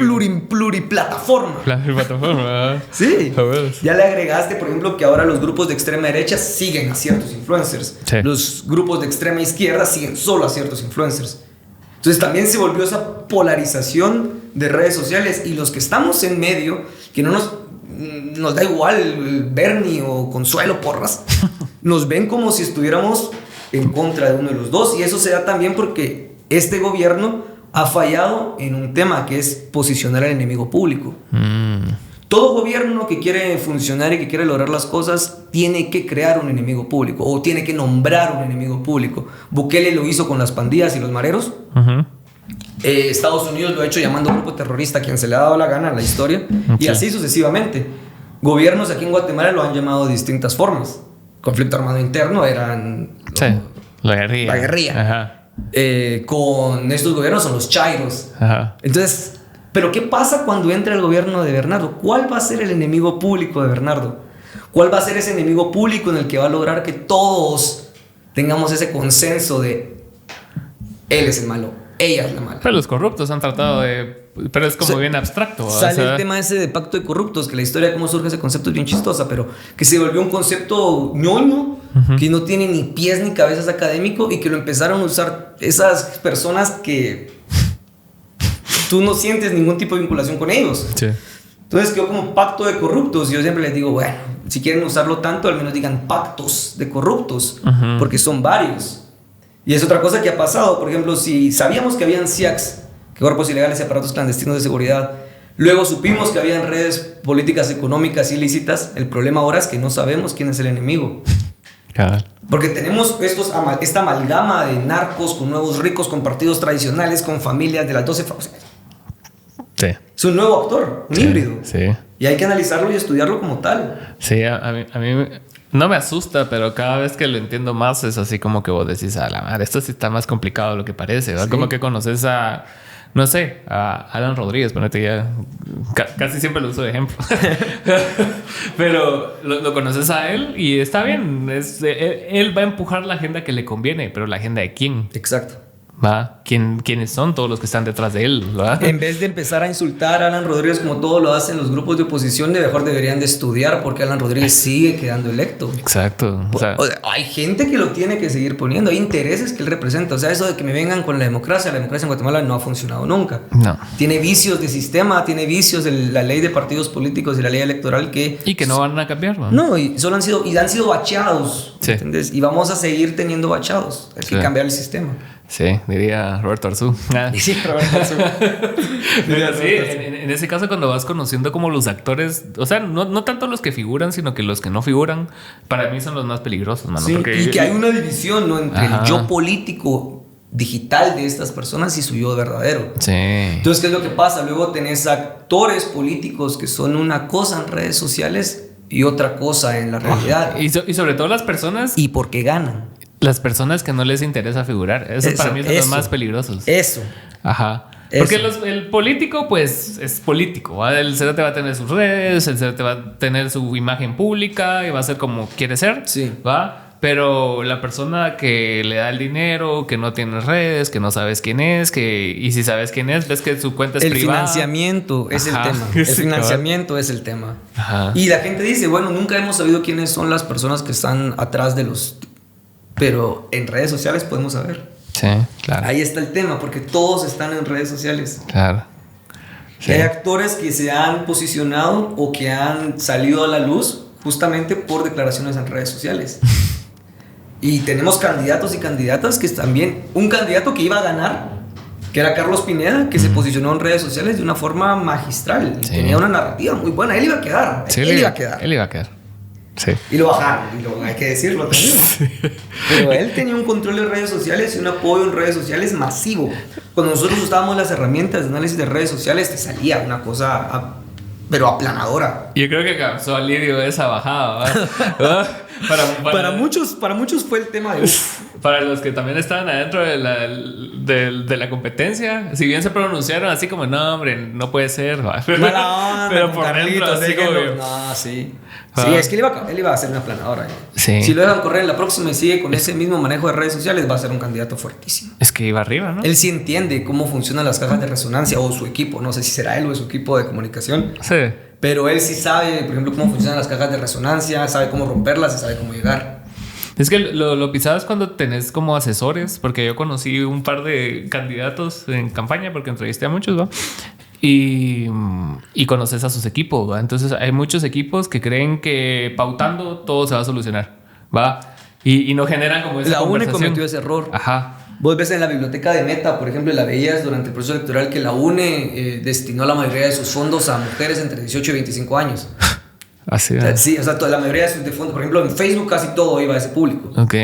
pluriplataforma. Pluriplataforma. Sí. Ya le agregaste, por ejemplo, que ahora los grupos de extrema derecha siguen a ciertos influencers. Sí. Los grupos de extrema izquierda siguen solo a ciertos influencers. Entonces también se volvió esa polarización de redes sociales, y los que estamos en medio, que no nos da igual Bernie o Consuelo Porras, nos ven como si estuviéramos en contra de uno de los dos, y eso se da también porque este gobierno ha fallado en un tema que es posicionar al enemigo público. Todo gobierno que quiere funcionar y que quiere lograr las cosas tiene que crear un enemigo público o tiene que nombrar un enemigo público. Bukele lo hizo con las pandillas y los mareros. Estados Unidos lo ha hecho llamando grupo terrorista a quien se le ha dado la gana en la historia, y así sucesivamente. Gobiernos aquí en Guatemala lo han llamado de distintas formas. Conflicto armado interno eran la guerrilla. La guerrilla. Ajá. Con estos gobiernos son los chairos. Ajá. Entonces, ¿pero qué pasa cuando entra el gobierno de Bernardo? ¿Cuál va a ser el enemigo público de Bernardo? ¿Cuál va a ser ese enemigo público en el que va a lograr que todos tengamos ese consenso de él es el malo, ella es la mala? Pero los corruptos han tratado de... Pero es como bien abstracto. Sale el tema ese de pacto de corruptos, que la historia de cómo surge ese concepto es bien chistosa, pero que se volvió un concepto ñoño, que no tiene ni pies ni cabezas académico, y que lo empezaron a usar esas personas que tú no sientes ningún tipo de vinculación con ellos. Sí. Entonces quedó como pacto de corruptos. Y yo siempre les digo, bueno, si quieren usarlo tanto, al menos digan pactos de corruptos, porque son varios. Y es otra cosa que ha pasado. Por ejemplo, si sabíamos que habían CIACs, que cuerpos ilegales y aparatos clandestinos de seguridad, luego supimos que habían redes políticas económicas ilícitas, el problema ahora es que no sabemos quién es el enemigo. Porque tenemos esta amalgama de narcos con nuevos ricos, con partidos tradicionales, con familias de las 12 familias. Sí. Es un nuevo actor, un híbrido. Sí. Y hay que analizarlo y estudiarlo como tal. Sí, a mí no me asusta, pero cada vez que lo entiendo más es así como que vos decís, a la madre, esto sí está más complicado de lo que parece, ¿verdad? Sí. Como que conoces a, no sé, a Alan Rodríguez, ponete ya, casi siempre lo uso de ejemplo. Pero lo conoces a él y está bien. Él va a empujar la agenda que le conviene, pero ¿la agenda de quién? Exacto. ¿Va? ¿Quiénes son todos los que están detrás de él? ¿Va? En vez de empezar a insultar a Alan Rodríguez como todos lo hacen los grupos de oposición, mejor deberían de estudiar porque Alan Rodríguez sigue quedando electo. Exacto. O sea, hay gente que lo tiene que seguir poniendo, hay intereses que él representa. O sea, eso de que me vengan con la democracia en Guatemala no ha funcionado nunca. No. Tiene vicios de sistema, tiene vicios de la ley de partidos políticos y la ley electoral y que no van a cambiar, ¿no? No, y solo han sido bachados, sí. ¿Entiendes? Y vamos a seguir teniendo bachados. Hay que cambiar el sistema. Sí, diría Roberto Arzú. Sí, Roberto Arzú. En ese caso, cuando vas conociendo como los actores, o sea, no tanto los que figuran, sino que los que no figuran, para mí son los más peligrosos, mano. Sí, y que hay una división, ¿no? Entre el yo político digital de estas personas y su yo verdadero. Sí. Entonces, ¿qué es lo que pasa? Luego tenés actores políticos que son una cosa en redes sociales y otra cosa en la realidad. Y sobre todo las personas... Y porque ganan. Las personas que no les interesa figurar. Eso para mí son los más peligrosos. Eso. Ajá. Porque el político, pues, es político, ¿va? El cerote va a tener sus redes, el cerote va a tener su imagen pública y va a ser como quiere ser. Sí. ¿Va? Pero la persona que le da el dinero, que no tiene redes, que no sabes quién es, y si sabes quién es, ves que su cuenta es privada. El financiamiento es el tema. El financiamiento es el tema. Ajá. Y la gente dice, bueno, nunca hemos sabido quiénes son las personas que están atrás de los... Pero en redes sociales podemos saber. Sí, claro. Ahí está el tema, porque todos están en redes sociales. Claro. Sí. Hay actores que se han posicionado o que han salido a la luz justamente por declaraciones en redes sociales. Y tenemos candidatos y candidatas que también... Un candidato que iba a ganar, que era Carlos Pineda, que se posicionó en redes sociales de una forma magistral. Sí. Tenía una narrativa muy buena. Él iba a quedar. Sí, él iba a quedar. Sí. Y lo bajaron, hay que decirlo también. Sí. Pero él tenía un control de redes sociales y un apoyo en redes sociales masivo. Cuando nosotros usábamos las herramientas de análisis de redes sociales, te salía una cosa pero aplanadora. Yo creo que causó alivio esa bajada, ¿verdad? Para muchos fue el tema de... Para los que también estaban adentro de la competencia, si bien se pronunciaron así como, no, hombre, no puede ser. Mala onda, pero por dentro, así como... No, sí. Sí, es que él iba a ser una planadora. Sí. Si lo dejan correr en la próxima y sigue con ese mismo manejo de redes sociales, va a ser un candidato fuertísimo. Es que iba arriba, ¿no? Él sí entiende cómo funcionan las cajas de resonancia o su equipo. No sé si será él o su equipo de comunicación. Sí. Pero él sí sabe, por ejemplo, cómo funcionan las cajas de resonancia, sabe cómo romperlas y sabe cómo llegar. Es que lo pisado es cuando tenés como asesores, porque yo conocí un par de candidatos en campaña, porque entrevisté a muchos, ¿va? Y conoces a sus equipos, ¿va? Entonces hay muchos equipos que creen que pautando todo se va a solucionar, ¿va? Y no generan como esa conversación. UNE cometió ese error. Ajá. Vos ves en la biblioteca de Meta, por ejemplo, la veías durante el proceso electoral que la UNE destinó la mayoría de sus fondos a mujeres entre 18 y 25 años. Así es. O sea, sí, o sea, la mayoría de sus fondos, por ejemplo, en Facebook casi todo iba a ese público. Ok.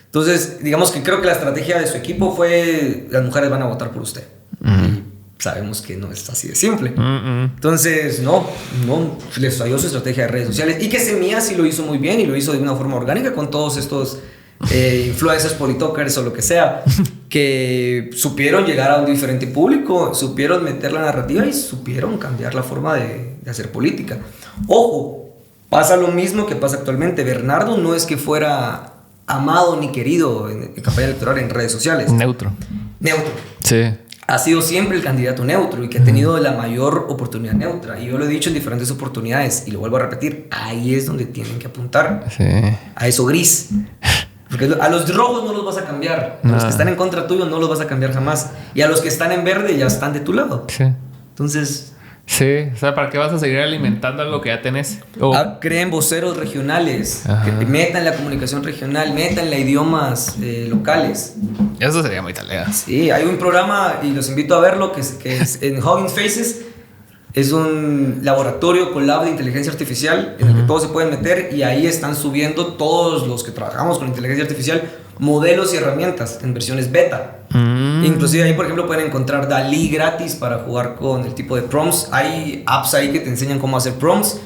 Entonces, digamos que creo que la estrategia de su equipo fue: las mujeres van a votar por usted. Y sabemos que no es así de simple. Entonces, no les falló su estrategia de redes sociales. Y que Semilla sí lo hizo muy bien y lo hizo de una forma orgánica con todos estos influencers, politokers o lo que sea, que supieron llegar a un diferente público, supieron meter la narrativa y supieron cambiar la forma de hacer política. Ojo, pasa lo mismo que pasa actualmente. Bernardo no es que fuera amado ni querido en campaña electoral en redes sociales. Neutro. Sí. Ha sido siempre el candidato neutro y que ha tenido la mayor oportunidad neutra. Y yo lo he dicho en diferentes oportunidades y lo vuelvo a repetir: ahí es donde tienen que apuntar. Sí. A eso gris. Porque a los rojos no los vas a cambiar. A los que están en contra tuyo no los vas a cambiar jamás. Y a los que están en verde ya están de tu lado. Sí. Entonces... Sí, o sea, ¿para qué vas a seguir alimentando algo que ya tenés? Creen voceros regionales, que metan la comunicación regional, metan la idiomas locales. Eso sería muy tarea. Sí, hay un programa y los invito a verlo que es en Hugging Faces. Es un laboratorio collab de inteligencia artificial en el que todos se pueden meter y ahí están subiendo todos los que trabajamos con inteligencia artificial modelos y herramientas en versiones beta. Inclusive ahí, por ejemplo, pueden encontrar DALL-E gratis para jugar con el tipo de prompts. Hay apps ahí que te enseñan cómo hacer prompts.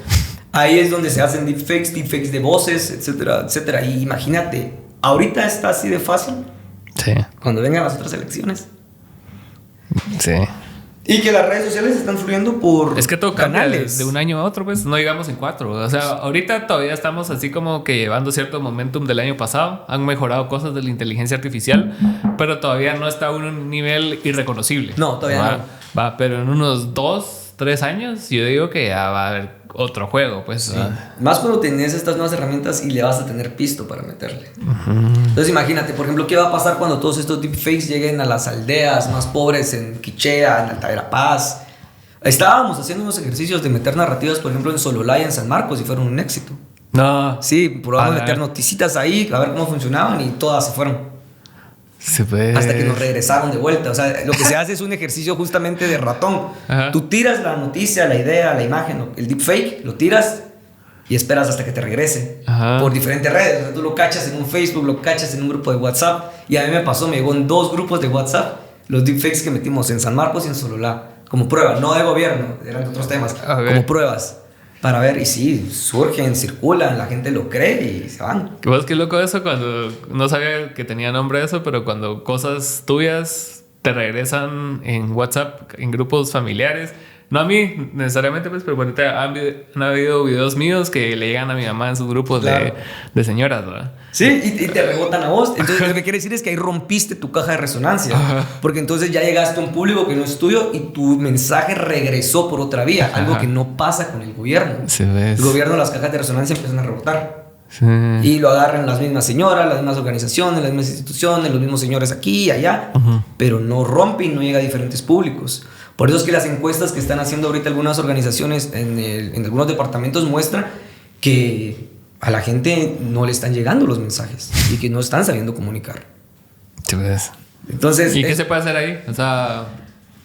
Ahí es donde se hacen deepfakes de voces, etcétera, etcétera. Y imagínate, ahorita está así de fácil. Sí. Cuando vengan las otras elecciones. Sí. Y que las redes sociales están fluyendo por es que todo cambia canales. De un año a otro, pues no digamos en 4. O sea, ahorita todavía estamos así como que llevando cierto momentum del año pasado. Han mejorado cosas de la inteligencia artificial, pero todavía no está a un nivel irreconocible. No, todavía no. Va, pero en unos 2, 3 años yo digo que ya va a haber otro juego, pues. Sí. Más cuando tenés estas nuevas herramientas y le vas a tener pisto para meterle. Entonces imagínate, por ejemplo, qué va a pasar cuando todos estos deepfakes lleguen a las aldeas más pobres en Quichea, en Alta Verapaz. Estábamos haciendo unos ejercicios de meter narrativas, por ejemplo, en Sololá y en San Marcos y fueron un éxito. No. Sí, probamos meter noticitas ahí, a ver cómo funcionaban y todas se fueron. Se puede. Hasta que nos regresaron de vuelta. O sea, lo que se hace es un ejercicio justamente de ratón. Ajá. Tú tiras la noticia, la idea, la imagen, el deepfake, lo tiras y esperas hasta que te regrese. Ajá. Por diferentes redes. O sea, tú lo cachas en un Facebook, lo cachas en un grupo de WhatsApp. Y a mí me pasó, me llegó en 2 grupos de WhatsApp los deepfakes que metimos en San Marcos y en Sololá. Como prueba, no de gobierno, eran otros temas. Como pruebas. Para ver, y sí, surgen, circulan, la gente lo cree y se van. Qué loco eso cuando no sabía que tenía nombre eso, pero cuando cosas tuyas te regresan en WhatsApp, en grupos familiares. No a mí necesariamente, pues, pero bueno, han habido videos míos que le llegan a mi mamá en sus grupos de señoras, ¿verdad? Sí, y te rebotan a vos. Entonces, lo que quiere decir es que ahí rompiste tu caja de resonancia. Porque entonces ya llegaste a un público que no es tuyo y tu mensaje regresó por otra vía. Algo que no pasa con el gobierno. Sí, ves. El gobierno, las cajas de resonancia empiezan a rebotar. Sí. Y lo agarran las mismas señoras, las mismas organizaciones, las mismas instituciones, los mismos señores aquí y allá. Pero no rompe y no llega a diferentes públicos. Por eso es que las encuestas que están haciendo ahorita algunas organizaciones en algunos departamentos muestran que a la gente no le están llegando los mensajes y que no están sabiendo comunicar. Sí, ves. Entonces, ¿y qué se puede hacer ahí? O sea,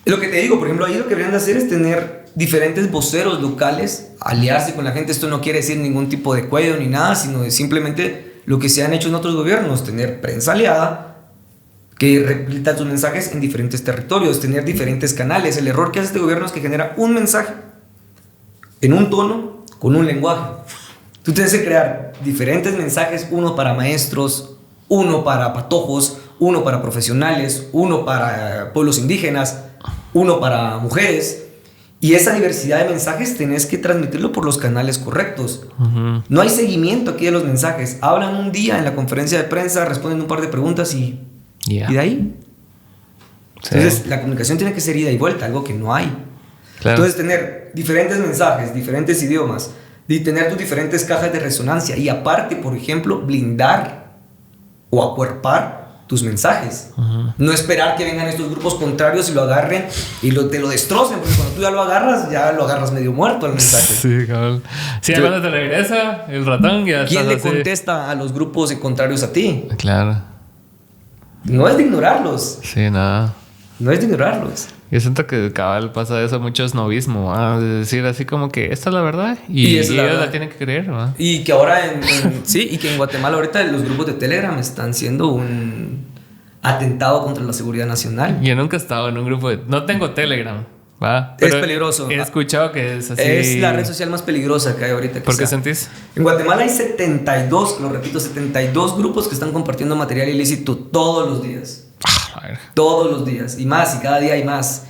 lo que te digo, por ejemplo, ahí lo que deberían de hacer es tener diferentes voceros locales, aliarse con la gente. Esto no quiere decir ningún tipo de cuello ni nada, sino simplemente lo que se han hecho en otros gobiernos, tener prensa aliada que replica sus mensajes en diferentes territorios, tener diferentes canales. El error que hace este gobierno es que genera un mensaje en un tono, con un lenguaje. Tú tienes que crear diferentes mensajes, uno para maestros, uno para patojos, uno para profesionales, uno para pueblos indígenas, uno para mujeres. Y esa diversidad de mensajes tenés que transmitirlo por los canales correctos. No hay seguimiento aquí de los mensajes. Hablan un día en la conferencia de prensa, responden un par de preguntas y de ahí. Sí. Entonces, la comunicación tiene que ser ida y vuelta, algo que no hay. Claro. Entonces, tener diferentes mensajes, diferentes idiomas, y tener tus diferentes cajas de resonancia. Y aparte, por ejemplo, blindar o acuerpar tus mensajes. No esperar que vengan estos grupos contrarios y lo agarren y te lo destrocen, porque cuando tú ya lo agarras medio muerto al mensaje. Sí, cabrón. Sí, cuando te regresa el ratón ya. ¿Quién le contesta a los grupos contrarios a ti? Claro. No es de ignorarlos. Sí, nada. No es de ignorarlos. Yo siento que cabal pasa eso, mucho esnovismo, de decir así como que esta es la verdad y ellos la tienen que creer, ¿verdad? Y que ahora y que en Guatemala ahorita los grupos de Telegram están siendo un atentado contra la seguridad nacional. Yo nunca he estado en un grupo no tengo Telegram, ¿va? Pero es peligroso. He escuchado que es así. Es la red social más peligrosa que hay ahorita. ¿Por qué sentís? En Guatemala hay 72, lo repito, 72 grupos que están compartiendo material ilícito todos los días. Todos los días, y más, y cada día hay más.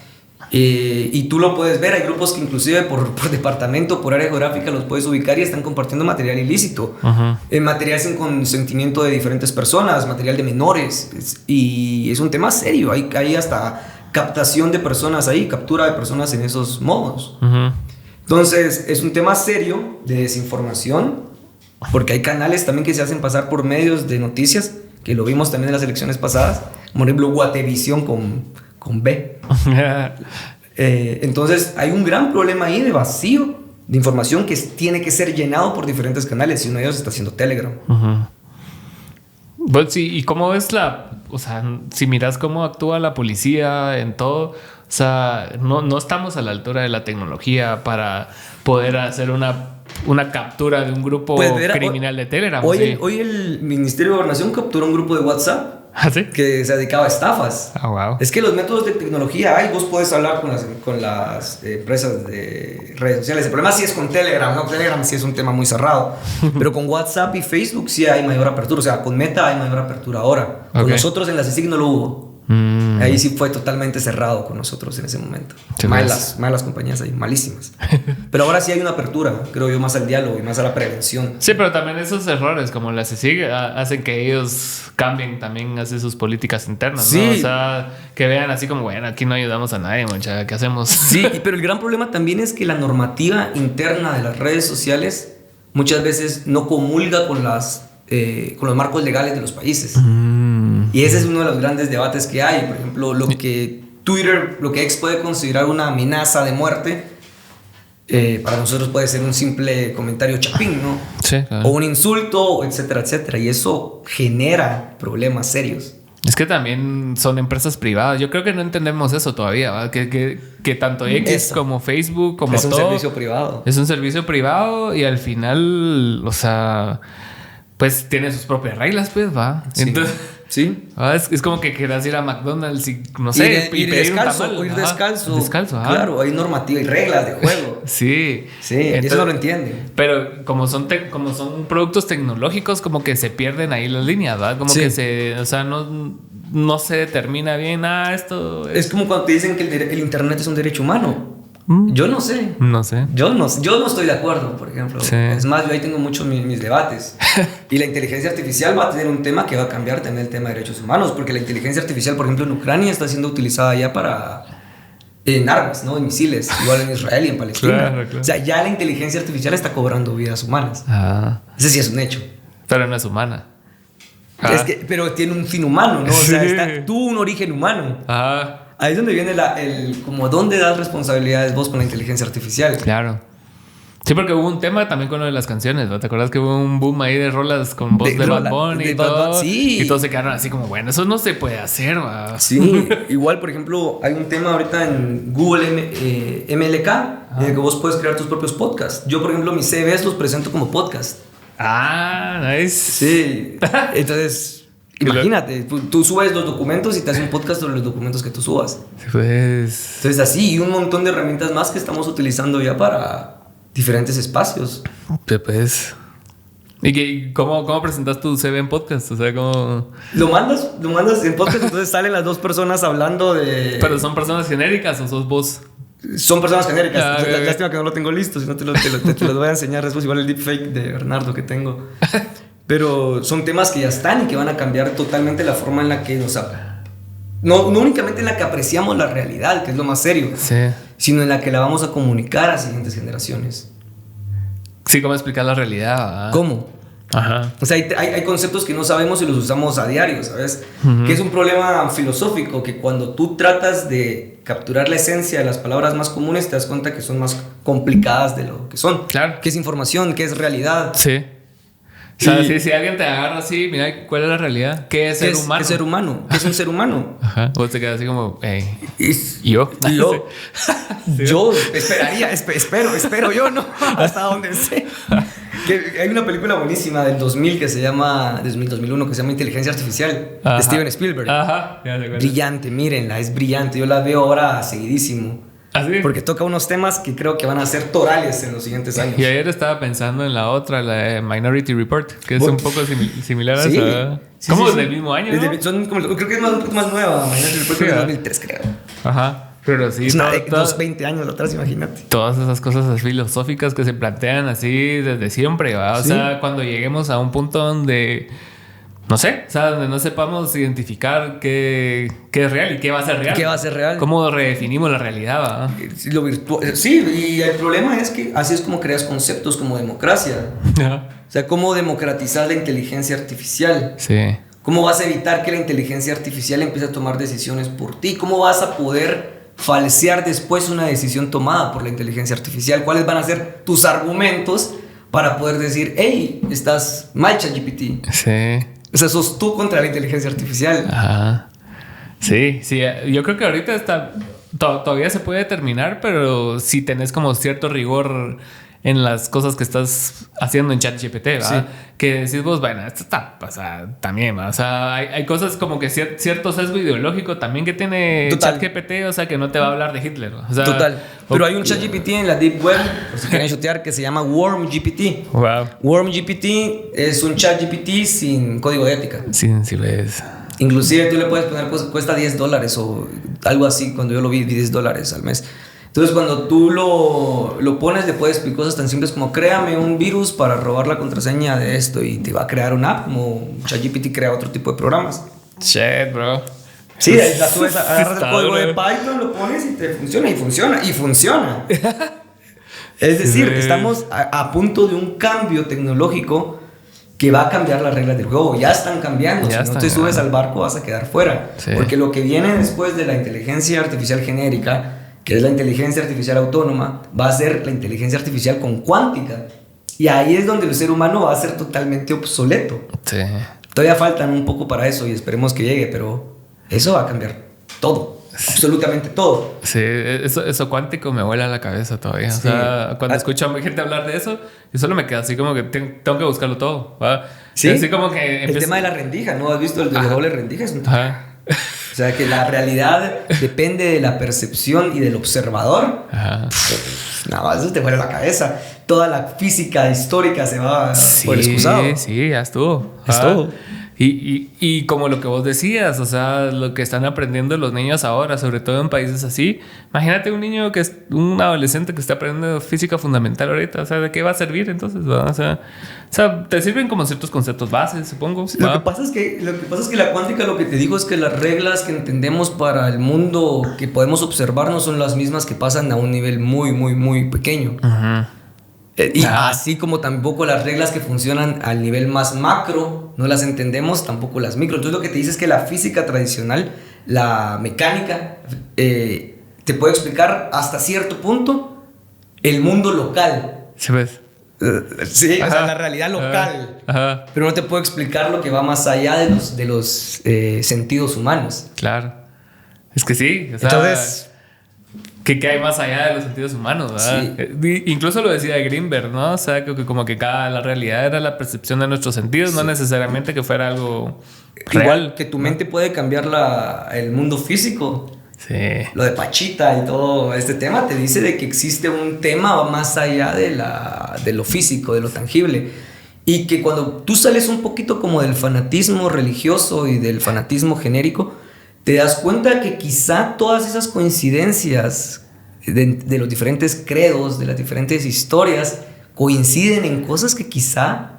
Y tú lo puedes ver, hay grupos que inclusive por departamento, por área geográfica los puedes ubicar y están compartiendo material ilícito. Material sin consentimiento de diferentes personas, material de menores. Y es un tema serio, hay hasta captación de personas ahí, captura de personas en esos modos. Entonces es un tema serio de desinformación, porque hay canales también que se hacen pasar por medios de noticias, que lo vimos también en las elecciones pasadas, como por ejemplo Guatevisión con B. Entonces hay un gran problema ahí de vacío de información que tiene que ser llenado por diferentes canales, y uno de ellos está haciendo Telegram. Pues sí, ¿y cómo ves o sea, si miras cómo actúa la policía en todo, o sea, no estamos a la altura de la tecnología para poder hacer una captura de un grupo criminal de Telegram? Hoy el Ministerio de Gobernación capturó un grupo de WhatsApp. ¿Ah, sí? Que se dedicaba a estafas. Wow. Es que los métodos de tecnología hay, vos podés hablar con las empresas de redes sociales. El problema sí es con Telegram, ¿no? Telegram sí es un tema muy cerrado. Pero con WhatsApp y Facebook sí hay mayor apertura. O sea, con Meta hay mayor apertura ahora. Con nosotros en la CICIG no lo hubo. Ahí sí fue totalmente cerrado con nosotros en ese momento. Malas compañías ahí, malísimas. Pero ahora sí hay una apertura, creo yo, más al diálogo y más a la prevención. Sí, pero también esos errores como la CICIG hacen que ellos cambien también hacia sus políticas internas, ¿no? O sea, que vean así como, bueno, aquí no ayudamos a nadie, muchacha, ¿qué hacemos? Sí, pero el gran problema también es que la normativa interna de las redes sociales muchas veces no comulga con los marcos legales de los países. Y ese es uno de los grandes debates que hay. Por ejemplo, lo que X puede considerar una amenaza de muerte, para nosotros puede ser un simple comentario chapín, ¿no? Sí, claro. O un insulto, etcétera, etcétera. Y eso genera problemas serios. Es que también son empresas privadas. Yo creo que no entendemos eso todavía, ¿verdad? Que tanto X como Facebook, como todo... Es un servicio privado. Es un servicio privado y al final, o sea... Pues tiene sus propias reglas, pues, va. Sí. Entonces, sí. Es como que quieras ir a McDonald's y, no sé, ir descalzo, o ir descalzo. Descalzo, claro, hay normativa y reglas de juego. Sí. Entonces, eso no lo entienden. Pero como son productos tecnológicos, como que se pierden ahí las líneas, ¿verdad? Como que o sea, no se determina bien, esto... Es como cuando te dicen que el internet es un derecho humano. Yo no sé. No sé. Yo no estoy de acuerdo, por ejemplo. Sí. Es más, yo ahí tengo muchos mis debates. Y la inteligencia artificial va a tener un tema que va a cambiar también el tema de derechos humanos, porque la inteligencia artificial, por ejemplo, en Ucrania está siendo utilizada ya en armas, ¿no? En misiles, igual en Israel y en Palestina. Claro. O sea, ya la inteligencia artificial está cobrando vidas humanas. Ese sí es un hecho. Pero no es humana. Pero tiene un fin humano, ¿no? O sea, tuvo un origen humano. Ahí es donde viene como dónde das responsabilidades vos con la inteligencia artificial. Claro. Sí, porque hubo un tema también con lo de las canciones, ¿no? ¿Te acuerdas que hubo un boom ahí de rolas con voz de Bad Bunny y todo? Sí. Y todos se quedaron así como, bueno, eso no se puede hacer, ¿va? Sí. Igual, por ejemplo, hay un tema ahorita en Google MLK en el que vos puedes crear tus propios podcasts. Yo, por ejemplo, mis CVs los presento como podcast. Nice. Sí. Entonces... Imagínate, tú subes los documentos y te hace un podcast sobre los documentos que tú subas. Pues... Entonces así, y un montón de herramientas más que estamos utilizando ya para diferentes espacios. Pues... ¿Cómo presentas tu CV en podcast? O sea, ¿cómo...? Lo mandas en podcast, entonces salen las dos personas hablando de... ¿Pero son personas genéricas o sos vos? Son personas genéricas. Lástima que no lo tengo listo, si no te lo voy a enseñar después, igual el deepfake de Bernardo que tengo. Pero son temas que ya están y que van a cambiar totalmente la forma en la que nos... No únicamente en la que apreciamos la realidad, que es lo más serio, sí, sino en la que la vamos a comunicar a siguientes generaciones. Sí, ¿cómo explicar la realidad? ¿Verdad? ¿Cómo? Ajá. O sea, hay conceptos que no sabemos y los usamos a diario, ¿sabes? Que es un problema filosófico, que cuando tú tratas de capturar la esencia de las palabras más comunes, te das cuenta que son más complicadas de lo que son. Claro. ¿Qué es información? ¿Qué es realidad? Sí. O sea, si alguien te agarra así, mira, ¿cuál es la realidad? ¿Qué es ser humano? ¿Qué es ser humano? ¿Qué es un ser humano? Ajá. Vos te quedas así como, hey, yo Sí. yo esperaría, espero yo, ¿no? Hasta donde sé. Que hay una película buenísima del 2000 que se llama 2001 que se llama Inteligencia Artificial. Ajá. De Steven Spielberg. Ajá. Ya sé cuál es. Brillante, mírenla, es brillante. Yo la veo ahora seguidísimo. ¿Ah, sí? Porque toca unos temas que creo que van a ser torales en los siguientes años. Y ayer estaba pensando en la otra, la de Minority Report, que es un poco similar a sí, esa. sí, ¿Cómo? sí, ¿Del mismo año? ¿No? Creo que es un poco más nueva. Minority Report Sí, es de 2003, creo. Ajá. Pero sí, Es una de 20 años atrás, imagínate. todas esas cosas filosóficas que se plantean así desde siempre, ¿va? O Sí. sea, cuando lleguemos a un punto donde, no sé, o sea, donde no sepamos identificar qué es real y qué va a ser real. ¿Qué va a ser real? ¿Cómo redefinimos la realidad, va? Lo virtual. Sí, y el problema es que así es como creas conceptos como democracia. Ajá. O sea, cómo democratizar la inteligencia artificial. Sí. ¿Cómo vas a evitar que la inteligencia artificial empiece a tomar decisiones por ti? ¿Cómo vas a poder falsear después una decisión tomada por la inteligencia artificial? ¿Cuáles van a ser tus argumentos para poder decir, hey, estás mal, ChatGPT? Sí. O sea, sos tú contra la inteligencia artificial. Ajá. Sí, sí. Yo creo que ahorita todavía se puede determinar, pero si tenés como cierto rigor en las cosas que estás haciendo en ChatGPT, ¿verdad? Sí. Que decís vos, bueno, esto está, o sea, también, ¿verdad? O sea, hay cosas como que cierto sesgo ideológico también que tiene Total. ChatGPT, o sea, que no te va a hablar de Hitler, o sea, Total. Pero hay un ChatGPT en la Deep Web, por si quieren chotear, que se llama WormGPT. Wow. WormGPT es un ChatGPT sin código de ética. Sí, sí ves. Inclusive tú le puedes poner, cuesta $10 o algo así, cuando yo lo vi $10 al mes. Entonces cuando tú lo pones, le puedes pedir cosas tan simples como créame un virus para robar la contraseña de esto y te va a crear una app, como ChatGPT crea otro tipo de programas. Shit, bro. Sí, la subes, agarras el código de duro. Python, lo pones y te funciona y funciona y funciona. Es decir, Sí. estamos a punto de un cambio tecnológico que va a cambiar las reglas del juego. Ya están cambiando. Ya Si no están te subes cambiando. al barco vas a quedar fuera. Sí. Porque lo que viene después de la inteligencia artificial genérica, que es la inteligencia artificial autónoma, va a ser la inteligencia artificial con cuántica. Y ahí es donde el ser humano va a ser totalmente obsoleto. Sí. Todavía faltan un poco para eso y esperemos que llegue, pero eso va a cambiar todo. Absolutamente todo. Sí, eso cuántico me vuela la cabeza todavía. Sí. O sea, cuando escucho a gente hablar de eso, yo solo me quedo así como que tengo que buscarlo todo, ¿va? Sí. Así como que El tema de la rendija, ¿no? ¿Has visto el de la doble rendija? Es un... Ajá. O sea, que la realidad depende de la percepción y del observador. Ajá. No, eso te vuela la cabeza. Toda la física histórica se va por el excusado. Sí, ya estuvo. Es todo. Y como lo que vos decías, o sea, lo que están aprendiendo los niños ahora, sobre todo en países así. Imagínate un niño un adolescente que está aprendiendo física fundamental ahorita. O sea, ¿de qué va a servir entonces? ¿Va? O sea, te sirven como ciertos conceptos bases, supongo. Lo que pasa es que la cuántica lo que te digo es que las reglas que entendemos para el mundo que podemos observar no son las mismas que pasan a un nivel muy, muy, muy pequeño. Ajá. Y así como tampoco las reglas que funcionan al nivel más macro no las entendemos, tampoco las micro. Entonces lo que te dice es que la física tradicional, la mecánica, te puede explicar hasta cierto punto el mundo local. ¿Sí ves? Sí, Ajá. o sea, la realidad local. Ajá. Pero no te puedo explicar lo que va más allá de los sentidos humanos. Claro. Es que sí. O sea, Entonces... ¿Qué hay más allá de los sentidos humanos? ¿Verdad? Sí. Incluso lo decía Greenberg, ¿no? O sea, que como que la realidad era la percepción de nuestros sentidos, sí. No necesariamente que fuera algo igual real. Que tu mente puede cambiar el mundo físico. Sí. Lo de Pachita y todo este tema te dice de que existe un tema más allá de lo físico, de lo tangible. Y que cuando tú sales un poquito como del fanatismo religioso y del fanatismo genérico, te das cuenta que quizá todas esas coincidencias de los diferentes credos, de las diferentes historias, coinciden en cosas que quizá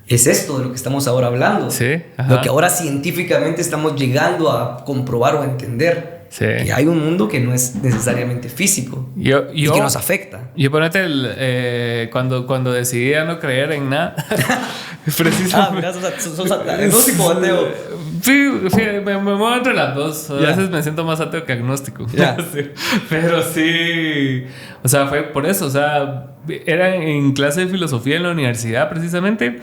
es esto de lo que estamos ahora hablando. Sí, lo que ahora científicamente estamos llegando a comprobar o a entender. Sí. Que hay un mundo que no es necesariamente físico y que nos afecta. Yo ponete cuando decidí a no creer en nada, precisamente. Mira, sos agnóstico o ateo. Sí, me muevo entre las dos. A veces me siento más ateo que agnóstico. Sí. Pero sí, o sea, fue por eso. O sea, era en clase de filosofía en la universidad precisamente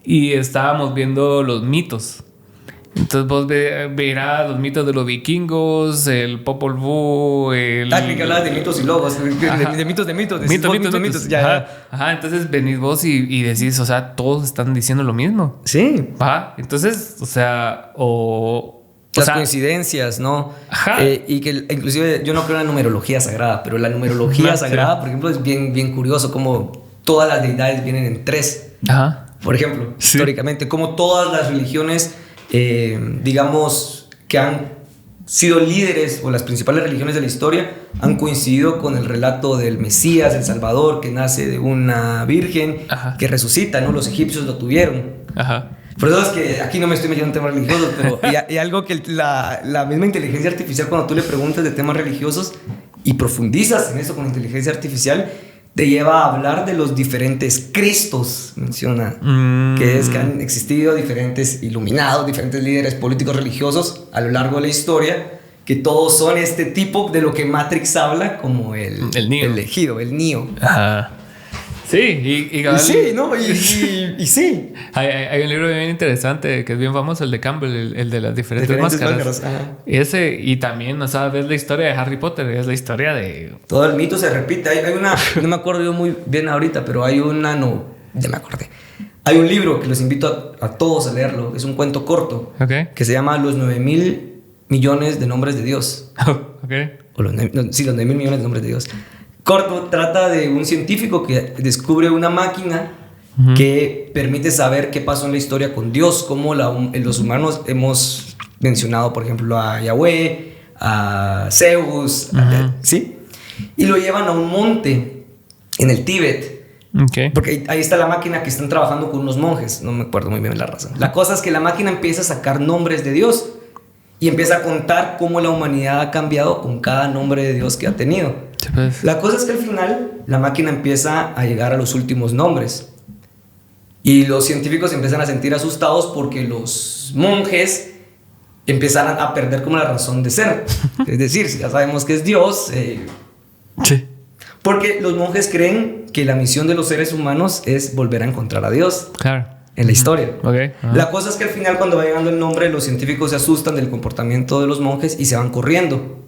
y estábamos viendo los mitos. Entonces vos verás los mitos de los vikingos, el Popol Vuh, que hablabas de mitos y logos, de mitos. Mitos. Ajá, entonces venís vos y decís, o sea, todos están diciendo lo mismo. Sí. Ajá, entonces, o sea, las coincidencias, ¿no? Ajá. Y que inclusive yo no creo en la numerología sagrada, pero la numerología sagrada, por ejemplo, es bien curioso como todas las deidades vienen en 3. Ajá. Por ejemplo, históricamente, como todas las religiones, digamos, que han sido líderes o las principales religiones de la historia han coincidido con el relato del Mesías, el Salvador, que nace de una virgen, que resucita, ¿no? Los egipcios lo tuvieron. Ajá. Por eso es que aquí no me estoy metiendo en temas religiosos, pero y algo que la misma inteligencia artificial, cuando tú le preguntas de temas religiosos y profundizas en eso con inteligencia artificial, te lleva a hablar de los diferentes Cristos, menciona, que es que han existido diferentes iluminados, diferentes líderes políticos religiosos a lo largo de la historia, que todos son este tipo de lo que Matrix habla como el Neo. elegido, el Neo. Ajá. Sí, y sí, ¿no? Y sí. Hay un libro bien interesante que es bien famoso, el de Campbell, el de las diferentes máscaras. Ese, y también, o sea, ves la historia de Harry Potter, es la historia de... Todo el mito se repite. Hay una, no me acuerdo yo muy bien ahorita, pero hay una, no, ya me acordé. Hay un libro que los invito a todos a leerlo, es un cuento corto, que se llama Los 9,000 millones de nombres de Dios. O los 9,000 millones de nombres de Dios. Corto, trata de un científico que descubre una máquina que permite saber qué pasó en la historia con Dios, cómo los humanos hemos mencionado, por ejemplo, a Yahweh, a Zeus, ¿sí? Y lo llevan a un monte en el Tíbet. Porque ahí está la máquina que están trabajando con unos monjes, no me acuerdo muy bien la razón. La cosa es que la máquina empieza a sacar nombres de Dios y empieza a contar cómo la humanidad ha cambiado con cada nombre de Dios que ha tenido. La cosa es que al final la máquina empieza a llegar a los últimos nombres y los científicos empiezan a sentir asustados porque los monjes empiezan a perder como la razón de ser. Es decir, si ya sabemos que es Dios, porque los monjes creen que la misión de los seres humanos es volver a encontrar a Dios. En la historia. La cosa es que al final, cuando va llegando el nombre, los científicos se asustan del comportamiento de los monjes y se van corriendo.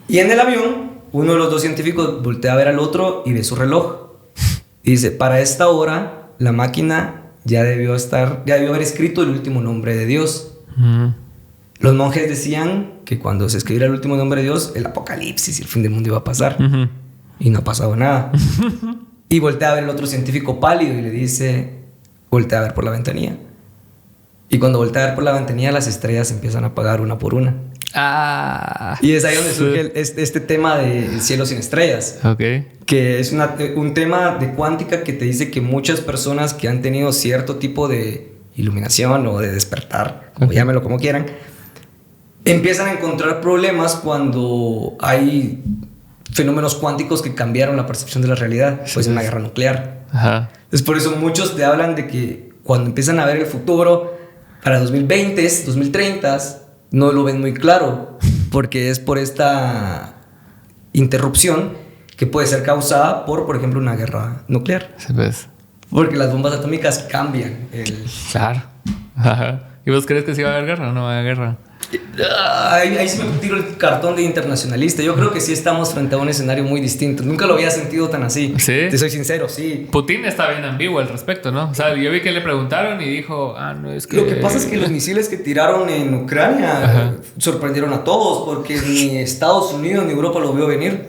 Y en el avión, uno de los dos científicos voltea a ver al otro y ve su reloj. Y dice, para esta hora, la máquina ya debió haber escrito el último nombre de Dios. Los monjes decían que cuando se escribiera el último nombre de Dios, el apocalipsis y el fin del mundo iba a pasar. Y no ha pasado nada. Y voltea a ver al otro científico pálido y le dice, voltea a ver por la ventanilla. Y cuando voltea a ver por la ventanilla, las estrellas se empiezan a apagar una por una. Y es ahí donde surge este tema del cielo sin estrellas. Que es un tema de cuántica que te dice que muchas personas que han tenido cierto tipo de iluminación o de despertar, o llámelo como quieran, empiezan a encontrar problemas cuando hay fenómenos cuánticos que cambiaron la percepción de la realidad, pues una guerra nuclear. Entonces por eso muchos te hablan de que cuando empiezan a ver el futuro para 2020, 2030, no lo ven muy claro, porque es por esta interrupción que puede ser causada por ejemplo, una guerra nuclear. Porque las bombas atómicas cambian el... ¿Y vos crees que sí va a haber guerra o no va a haber guerra? Ahí sí me tiro el cartón de internacionalista. Yo creo que sí estamos frente a un escenario muy distinto. Nunca lo había sentido tan así. Te soy sincero, sí. Putin está bien ambiguo al respecto, ¿no? O sea, yo vi que le preguntaron y dijo, no, es que... Lo que pasa es que los misiles que tiraron en Ucrania sorprendieron a todos, porque ni Estados Unidos ni Europa lo vio venir.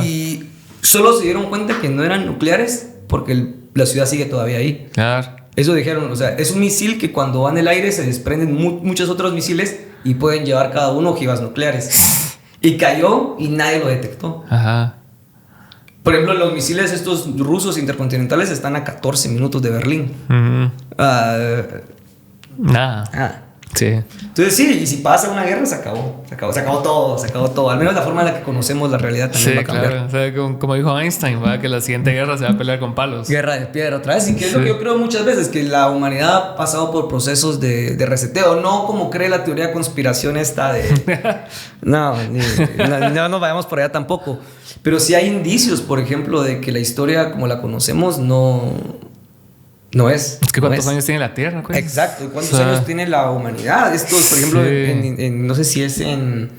Y solo se dieron cuenta que no eran nucleares porque la ciudad sigue todavía ahí. Claro. Eso dijeron, o sea, es un misil que cuando va en el aire se desprenden muchos otros misiles y pueden llevar cada uno ojivas nucleares. Y cayó y nadie lo detectó. Ajá. Por ejemplo, los misiles estos rusos intercontinentales están a 14 minutos de Berlín. Nada. Sí. Entonces sí, y si pasa una guerra se acabó todo. Al menos la forma en la que conocemos la realidad también va a cambiar. Claro. O sea, como dijo Einstein, ¿va? Que la siguiente guerra se va a pelear con palos. Guerra de piedra otra vez. Y que es lo que yo creo muchas veces, que la humanidad ha pasado por procesos de reseteo. No como cree la teoría de conspiración esta de... no nos vayamos por allá tampoco. Pero sí hay indicios, por ejemplo, de que la historia como la conocemos no es. Es que ¿cuántos años tiene la Tierra? Pues? Exacto. ¿Cuántos años tiene la humanidad? Estos, por ejemplo, no sé si es en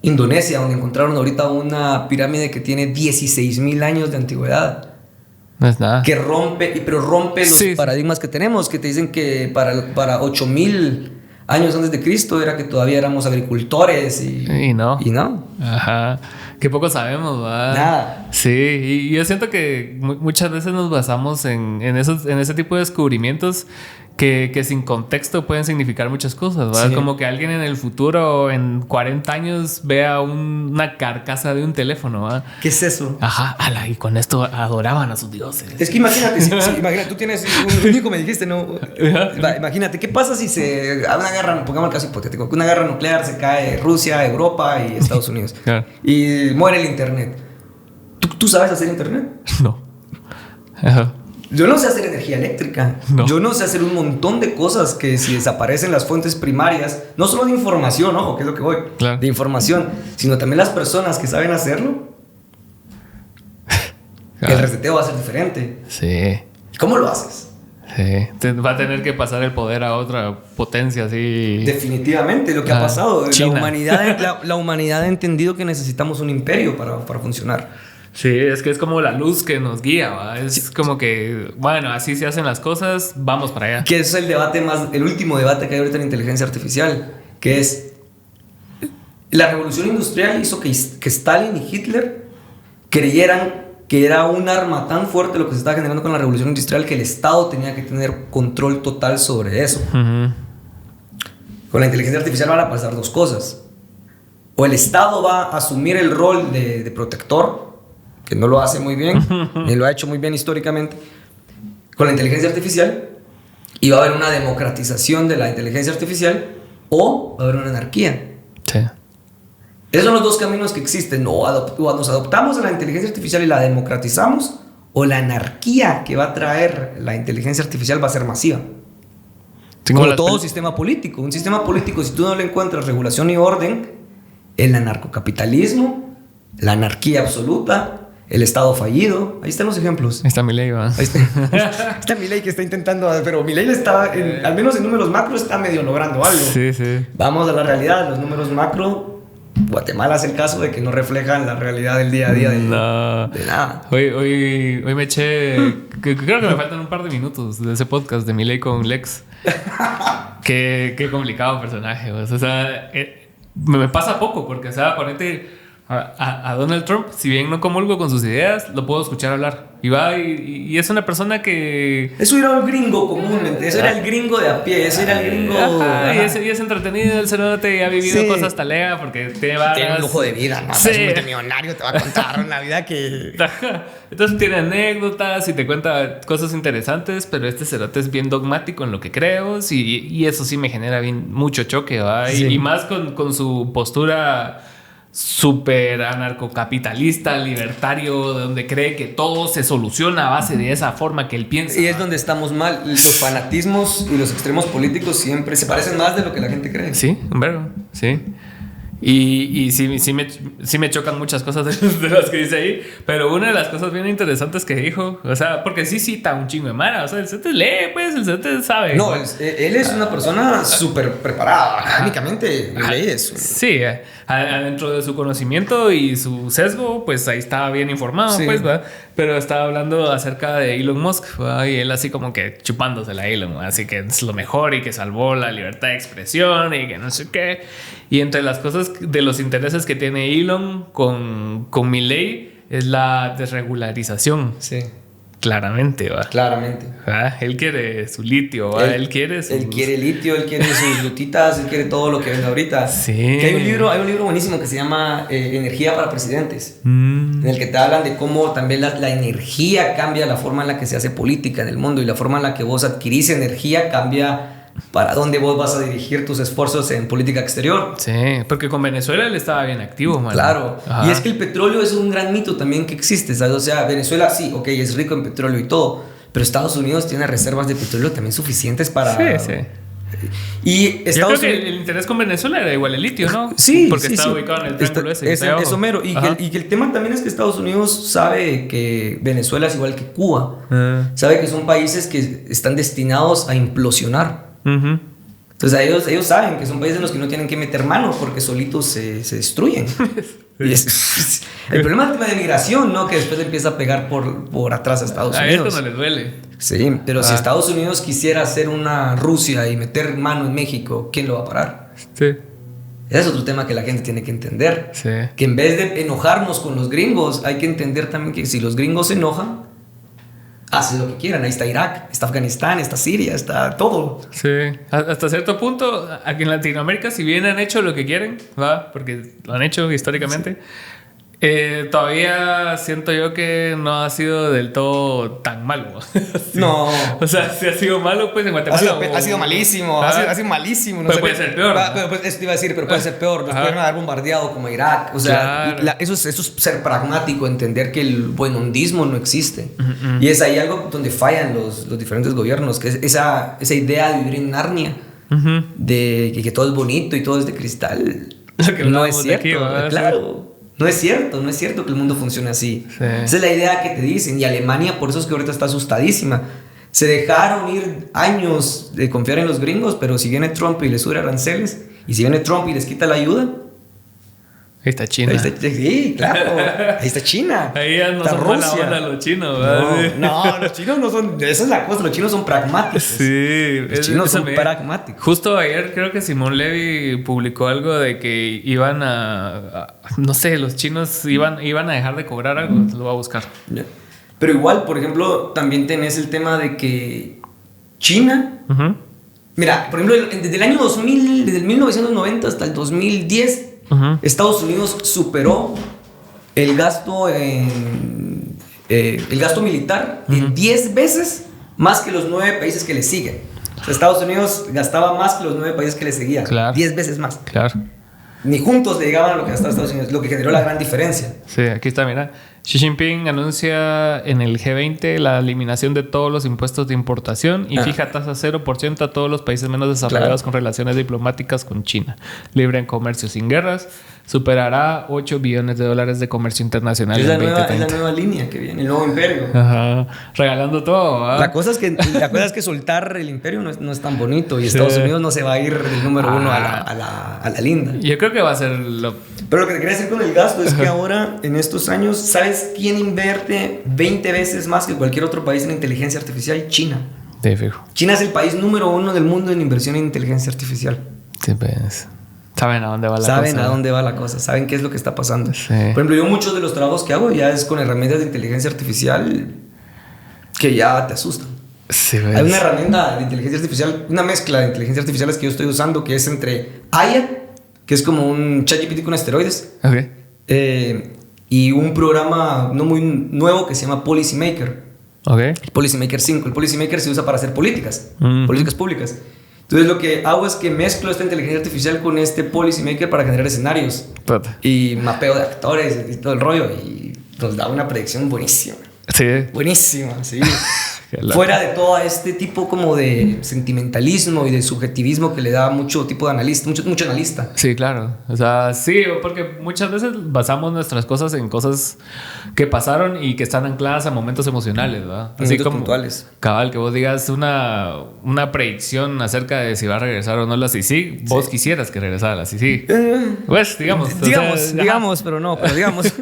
Indonesia, donde encontraron ahorita una pirámide que tiene 16,000 años de antigüedad. No es nada. Pero rompe los paradigmas que tenemos, que te dicen que para 8,000 años antes de Cristo era que todavía éramos agricultores y no. Ajá. Que poco sabemos, ¿verdad? Nada. Sí, y yo siento que muchas veces nos basamos en ese tipo de descubrimientos que sin contexto pueden significar muchas cosas, ¿verdad? Sí. Como que alguien en el futuro, en 40 años, vea una carcasa de un teléfono, ¿verdad? ¿Qué es eso? Ajá, y con esto adoraban a sus dioses. Es que imagínate, imagínate, tú tienes un hijo, me dijiste, ¿no? Imagínate, ¿qué pasa si se hay una guerra, pongamos el caso hipotético, que una guerra nuclear, se cae Rusia, Europa y Estados Unidos, claro, y muere el internet? ¿Tú sabes hacer internet? No. Ajá. Yo no sé hacer energía eléctrica. No. Yo no sé hacer un montón de cosas que si desaparecen las fuentes primarias, no solo de información, ojo, que es lo que voy, claro, de información, sino también las personas que saben hacerlo. Claro. El reseteo va a ser diferente. Sí. ¿Cómo lo haces? Sí. Va a tener que pasar el poder a otra potencia, así. Definitivamente, lo que ha pasado. La humanidad ha entendido que necesitamos un imperio para funcionar. Sí, es que es como la luz que nos guía, ¿va? Es como que, bueno, así se hacen las cosas, vamos para allá. Que es el último debate que hay ahorita en inteligencia artificial, que es la revolución industrial hizo que Stalin y Hitler creyeran que era un arma tan fuerte lo que se estaba generando con la revolución industrial que el Estado tenía que tener control total sobre eso. Uh-huh. Con la inteligencia artificial van a pasar dos cosas. O el Estado va a asumir el rol de protector, que no lo hace muy bien, ni lo ha hecho muy bien históricamente, con la inteligencia artificial, y va a haber una democratización de la inteligencia artificial, o va a haber una anarquía. Sí. Esos son los dos caminos que existen. O nos adoptamos a la inteligencia artificial y la democratizamos, o la anarquía que va a traer la inteligencia artificial va a ser masiva. Como todo sistema político. Un sistema político, si tú no le encuentras regulación y orden, el anarcocapitalismo, la anarquía absoluta, el Estado fallido. Ahí están los ejemplos. Ahí está Milei, ¿va? Ahí está Milei que está intentando, pero Milei está, al menos en números macro, está medio logrando algo. Sí, sí. Vamos a la realidad. Los números macro, Guatemala es el caso de que no reflejan la realidad del día a día de nada. Hoy me eché, creo que me faltan un par de minutos de ese podcast de Milei con Lex. Qué complicado personaje. O sea, me pasa poco porque, o sea, ponete a Donald Trump, si bien no comulgo con sus ideas, lo puedo escuchar hablar. Y va y es una persona que... Eso era un gringo comúnmente. Eso era el gringo de a pie. Eso era el gringo... Y es entretenido. El cerote ha vivido cosas talega porque tiene un lujo de vida, ¿no? Sí. Es multimillonario, te va a contar una vida que... Entonces tiene anécdotas y te cuenta cosas interesantes, pero este cerote es bien dogmático en lo que creo y eso sí me genera mucho choque, ¿va? Sí. Y más con su postura súper anarcocapitalista, libertario, donde cree que todo se soluciona a base de esa forma que él piensa. Y es donde estamos mal. Los fanatismos y los extremos políticos siempre se parecen más de lo que la gente cree. Sí, un verbo, sí. Y sí me chocan muchas cosas de las que dice ahí, pero una de las cosas bien interesantes que dijo, o sea, porque sí cita un chingo de mara, o sea, el CT lee, pues, el CT sabe. No, él es una persona súper preparada, académicamente, lee eso. Sí, adentro de su conocimiento y su sesgo, pues ahí estaba bien informado, sí. Pues, ¿va? Pero estaba hablando acerca de Elon Musk, ¿va? Y él así como que chupándosela a Elon, ¿va? Así que es lo mejor y que salvó la libertad de expresión y que no sé qué. Y entre las cosas de los intereses que tiene Elon con Milei es la desregularización. Sí. Claramente, va. Claramente. Él quiere su litio, ¿va? Él quiere litio, él quiere sus lutitas, él quiere todo lo que venga ahorita. Sí. Que hay un libro buenísimo que se llama Energía para Presidentes, en el que te hablan de cómo también la energía cambia la forma en la que se hace política en el mundo, y la forma en la que vos adquirís energía cambia para dónde vos vas a dirigir tus esfuerzos en política exterior. Sí, porque con Venezuela él estaba bien activo, man. Claro. Ajá. Y es que el petróleo es un gran mito también que existe, ¿sabes? O sea, Venezuela sí, ok, es rico en petróleo y todo, pero Estados Unidos tiene reservas de petróleo también suficientes para... Sí. Y Estados Yo creo que el interés con Venezuela era igual el litio, ¿no? Sí, porque sí, está sí. ubicado en el triángulo ese. Es mero. Y que el tema también es que Estados Unidos sabe que Venezuela es igual que Cuba. Sabe que son países que están destinados a implosionar. Entonces ellos saben que son países en los que no tienen que meter mano porque solitos se destruyen. Y el problema es el tema de migración, ¿no? Que después empieza a pegar por atrás a Estados Unidos. A esto no les duele. Sí, pero si Estados Unidos quisiera hacer una Rusia y meter mano en México, ¿quién lo va a parar? Sí. Ese es otro tema que la gente tiene que entender. Sí. Que en vez de enojarnos con los gringos, hay que entender también que si los gringos se enojan, hacen lo que quieran. Ahí está Irak, está Afganistán, está Siria, está todo. Sí, hasta cierto punto, aquí en Latinoamérica, si bien han hecho lo que quieren, ¿va? Porque lo han hecho históricamente, todavía siento yo que no ha sido del todo tan malo. Sí. No. O sea, si ha sido malo, pues en Guatemala. Ha sido malísimo, ha sido malísimo. No pero puede ser peor. Pero pues, eso te iba a decir, pero puede ser peor. Nos pueden haber bombardeado como Irak. O sea, claro. eso es ser pragmático, entender que el buenondismo no existe. Y es ahí algo donde fallan los diferentes gobiernos, que es esa idea de vivir en Narnia, de que todo es bonito y todo es de cristal. No es cierto, aquí, claro. No es cierto que el mundo funcione así. Sí. Esa es la idea que te dicen. Y Alemania, por eso es que ahorita está asustadísima. Se dejaron ir años de confiar en los gringos, pero si viene Trump y les sube aranceles, y si viene Trump y les quita la ayuda, ahí está China. Sí, claro. Ahí está China. Ahí ya no está son Rusia. mala onda los chinos, ¿verdad? No, los chinos no son... Esa es la cosa, los chinos son pragmáticos. Sí. Los chinos son pragmáticos. Justo ayer creo que Simón Levy publicó algo de que iban no sé, los chinos iban a dejar de cobrar algo. Lo voy a buscar. Pero igual, por ejemplo, también tenés el tema de que China... Mira, por ejemplo, desde el año 2000, desde el 1990 hasta el 2010... Estados Unidos superó el gasto militar en 10 veces más que los 9 países que le siguen. O sea, Estados Unidos gastaba más que los 9 países que le seguían. Claro. 10 veces más. Claro. Ni juntos le llegaban a lo que gastaba Estados Unidos, lo que generó la gran diferencia. Sí, aquí está, mira. Xi Jinping anuncia en el G20 la eliminación de todos los impuestos de importación y fija tasa 0% a todos los países menos desarrollados con relaciones diplomáticas con China. Libre en comercio sin guerras. Superará $8 billones de comercio internacional. Es la nueva línea que viene, el nuevo imperio. Ajá. Regalando todo. ¿Ah? La cosa es que soltar el imperio no es tan bonito y Estados Unidos no se va a ir del número uno a la linda. Yo creo que va a ser Pero lo que te quería decir con el gasto es que ahora, en estos años, ¿sabes quién invierte 20 veces más que cualquier otro país en inteligencia artificial? China. Sí, fijo. China es el país número 1 del mundo en inversión en inteligencia artificial. Sí, pues. Saben a dónde va la cosa. Saben a dónde va la cosa. Saben qué es lo que está pasando. Sí. Por ejemplo, yo muchos de los trabajos que hago ya es con herramientas de inteligencia artificial que ya te asustan. Sí, pues. Hay una herramienta de inteligencia artificial, una mezcla de inteligencia artificiales que yo estoy usando que es entre Aya, que es como un ChatGPT con esteroides, y un programa no muy nuevo que se llama Policy Maker. El Policy Maker 5. El Policy Maker se usa para hacer políticas públicas. Entonces lo que hago es que mezclo esta inteligencia artificial con este Policy Maker para generar escenarios y mapeo de actores y todo el rollo, y nos da una predicción buenísima. Sí. Buenísima, sí. Fuera de todo este tipo como de sentimentalismo y de subjetivismo que le da mucho tipo de analista, mucho analista. Sí, claro. O sea, sí, porque muchas veces basamos nuestras cosas en cosas que pasaron y que están ancladas a momentos emocionales, ¿verdad? Así momentos como puntuales. Cabal, que vos digas una predicción acerca de si va a regresar o no la CICIG, vos quisieras que regresara la CICIG. Pues, digamos, pero no, pero digamos.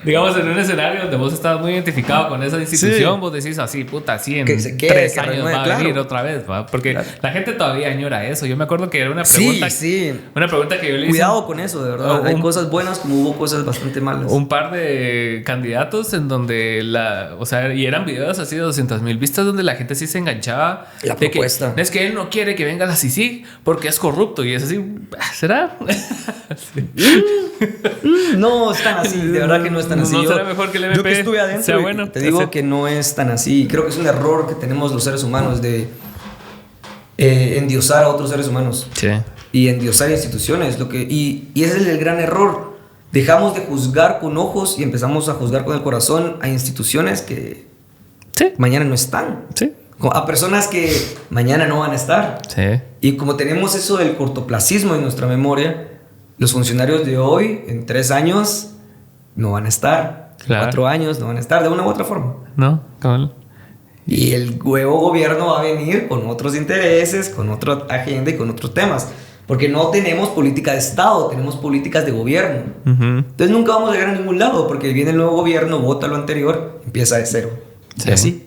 digamos, en un escenario donde vos estás muy identificado con esa institución, Sí. vos decís así, puta, así en Que se quede, 3 que años renueve, va a claro. venir otra vez, ¿va? Porque Claro. la gente todavía añora eso. Yo me acuerdo que era una pregunta, Sí. una pregunta que yo le hice Cuidado con eso, de verdad. un- Hay cosas buenas como hubo cosas bastante malas. un par de candidatos en donde o sea, y eran videos así de 200,000 vistas donde la gente sí se enganchaba. La de propuesta. Que, es que él no quiere que venga la CICIG porque es corrupto y es así, ¿será? No es tan así, de verdad que no es tan así. ¿No será mejor que el yo MP que estuve adentro, sea y bueno? te digo Así. que no es tan así. Creo que es un error que tenemos los seres humanos de endiosar a otros seres humanos Sí. y endiosar instituciones. Y ese es el gran error. Dejamos de juzgar con ojos y empezamos a juzgar con el corazón a instituciones que Sí. mañana no están. Sí. A personas que mañana no van a estar. Sí. Y como tenemos eso del cortoplacismo en nuestra memoria, los funcionarios de hoy, en 3 años, no van a estar. Claro. 4 años no van a estar, de una u otra forma. ¿No? Cabal. Y el nuevo gobierno va a venir con otros intereses, con otra agenda y con otros temas. Porque no tenemos política de Estado, tenemos políticas de gobierno. Ujú. Entonces nunca vamos a llegar a ningún lado, porque viene el nuevo gobierno, vota lo anterior, empieza de cero. Sí. Y así.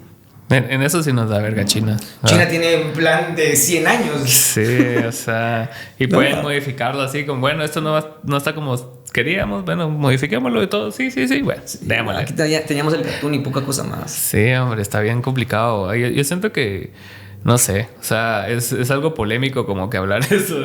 En eso sí nos da verga China. China tiene un plan de 100 años. Sí, o sea, y No, pueden no. modificarlo así como, bueno, esto no está como queríamos, bueno, modifiquémoslo y todo. Sí, bueno, démosle. Aquí teníamos el cartoon y poca cosa más. Sí, hombre, está bien complicado. Yo siento que, no sé, o sea, es algo polémico como que hablar eso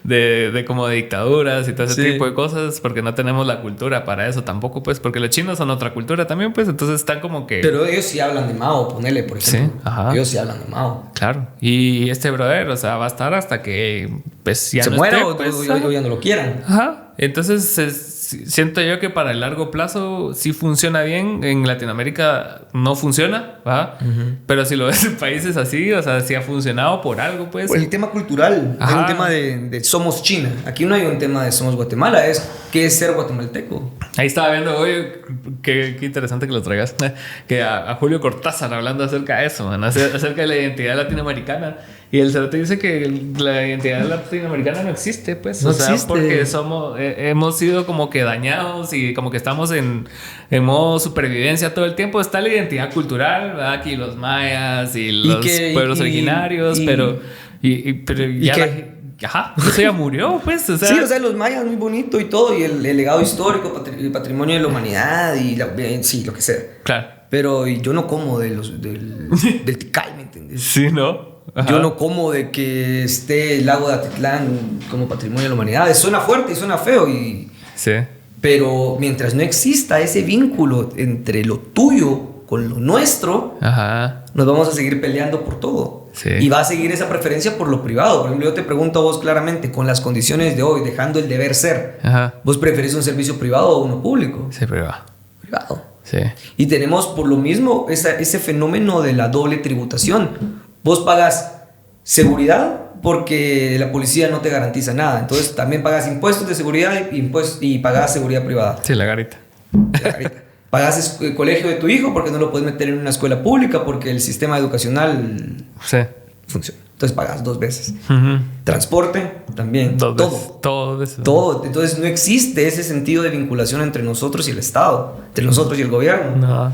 de como de dictaduras y todo ese Sí. tipo de cosas, porque no tenemos la cultura para eso tampoco, pues, porque los chinos son otra cultura también, pues, entonces están como que... Pero ellos sí hablan de Mao, ponele, por ejemplo. Sí, ajá. Ellos sí hablan de Mao. Claro, y este brother, o sea, va a estar hasta que pues ya Se no muera esté, o, pues, o ya no lo quieran. ajá. Entonces siento yo que para el largo plazo sí funciona bien. En Latinoamérica no funciona, ¿va? Pero si lo ves en países así, o sea, si ha funcionado por algo, pues. Pues el tema cultural, hay Ajá. un tema de somos China. Aquí no hay un tema de somos Guatemala, es qué es ser guatemalteco. Ahí estaba viendo hoy, qué interesante que lo traigas, que a Julio Cortázar hablando acerca de eso, man, acerca de la identidad latinoamericana. Y el cerote dice que la identidad latinoamericana no existe, pues. No o sea, existe. porque hemos sido como que dañados y como que estamos en modo supervivencia todo el tiempo. Está la identidad cultural, ¿verdad? Aquí los mayas y los pueblos originarios, pero ya ajá, eso ya murió, pues. O sea, Sí, o sea, los mayas muy bonito y todo, y el legado histórico, el patrimonio de la humanidad y sí, lo que sea. claro. Pero y yo no como del Tikal, ¿me entiendes? Sí, ¿no? Ajá. Yo no como de que esté el lago de Atitlán como patrimonio de la humanidad. Suena fuerte y suena feo, Sí. pero mientras no exista ese vínculo entre lo tuyo con lo nuestro, Ajá. nos vamos a seguir peleando por todo. Sí. Y va a seguir esa preferencia por lo privado. Por ejemplo, yo te pregunto a vos claramente, con las condiciones de hoy, dejando el deber ser, Ajá. ¿vos preferís un servicio privado o uno público? Sí, pero va. Privado. Sí. Y tenemos por lo mismo ese fenómeno de la doble tributación. Vos pagas seguridad porque la policía no te garantiza nada. Entonces también pagas impuestos de seguridad y pagas seguridad privada. Sí, la garita. Pagas el colegio de tu hijo porque no lo puedes meter en una escuela pública porque el sistema educacional Sí. funciona. Entonces pagas 2 veces. Ujú. Transporte también. Todo. Todo. Eso. Todo. Entonces no existe ese sentido de vinculación entre nosotros y el Estado, entre nosotros y el gobierno. No.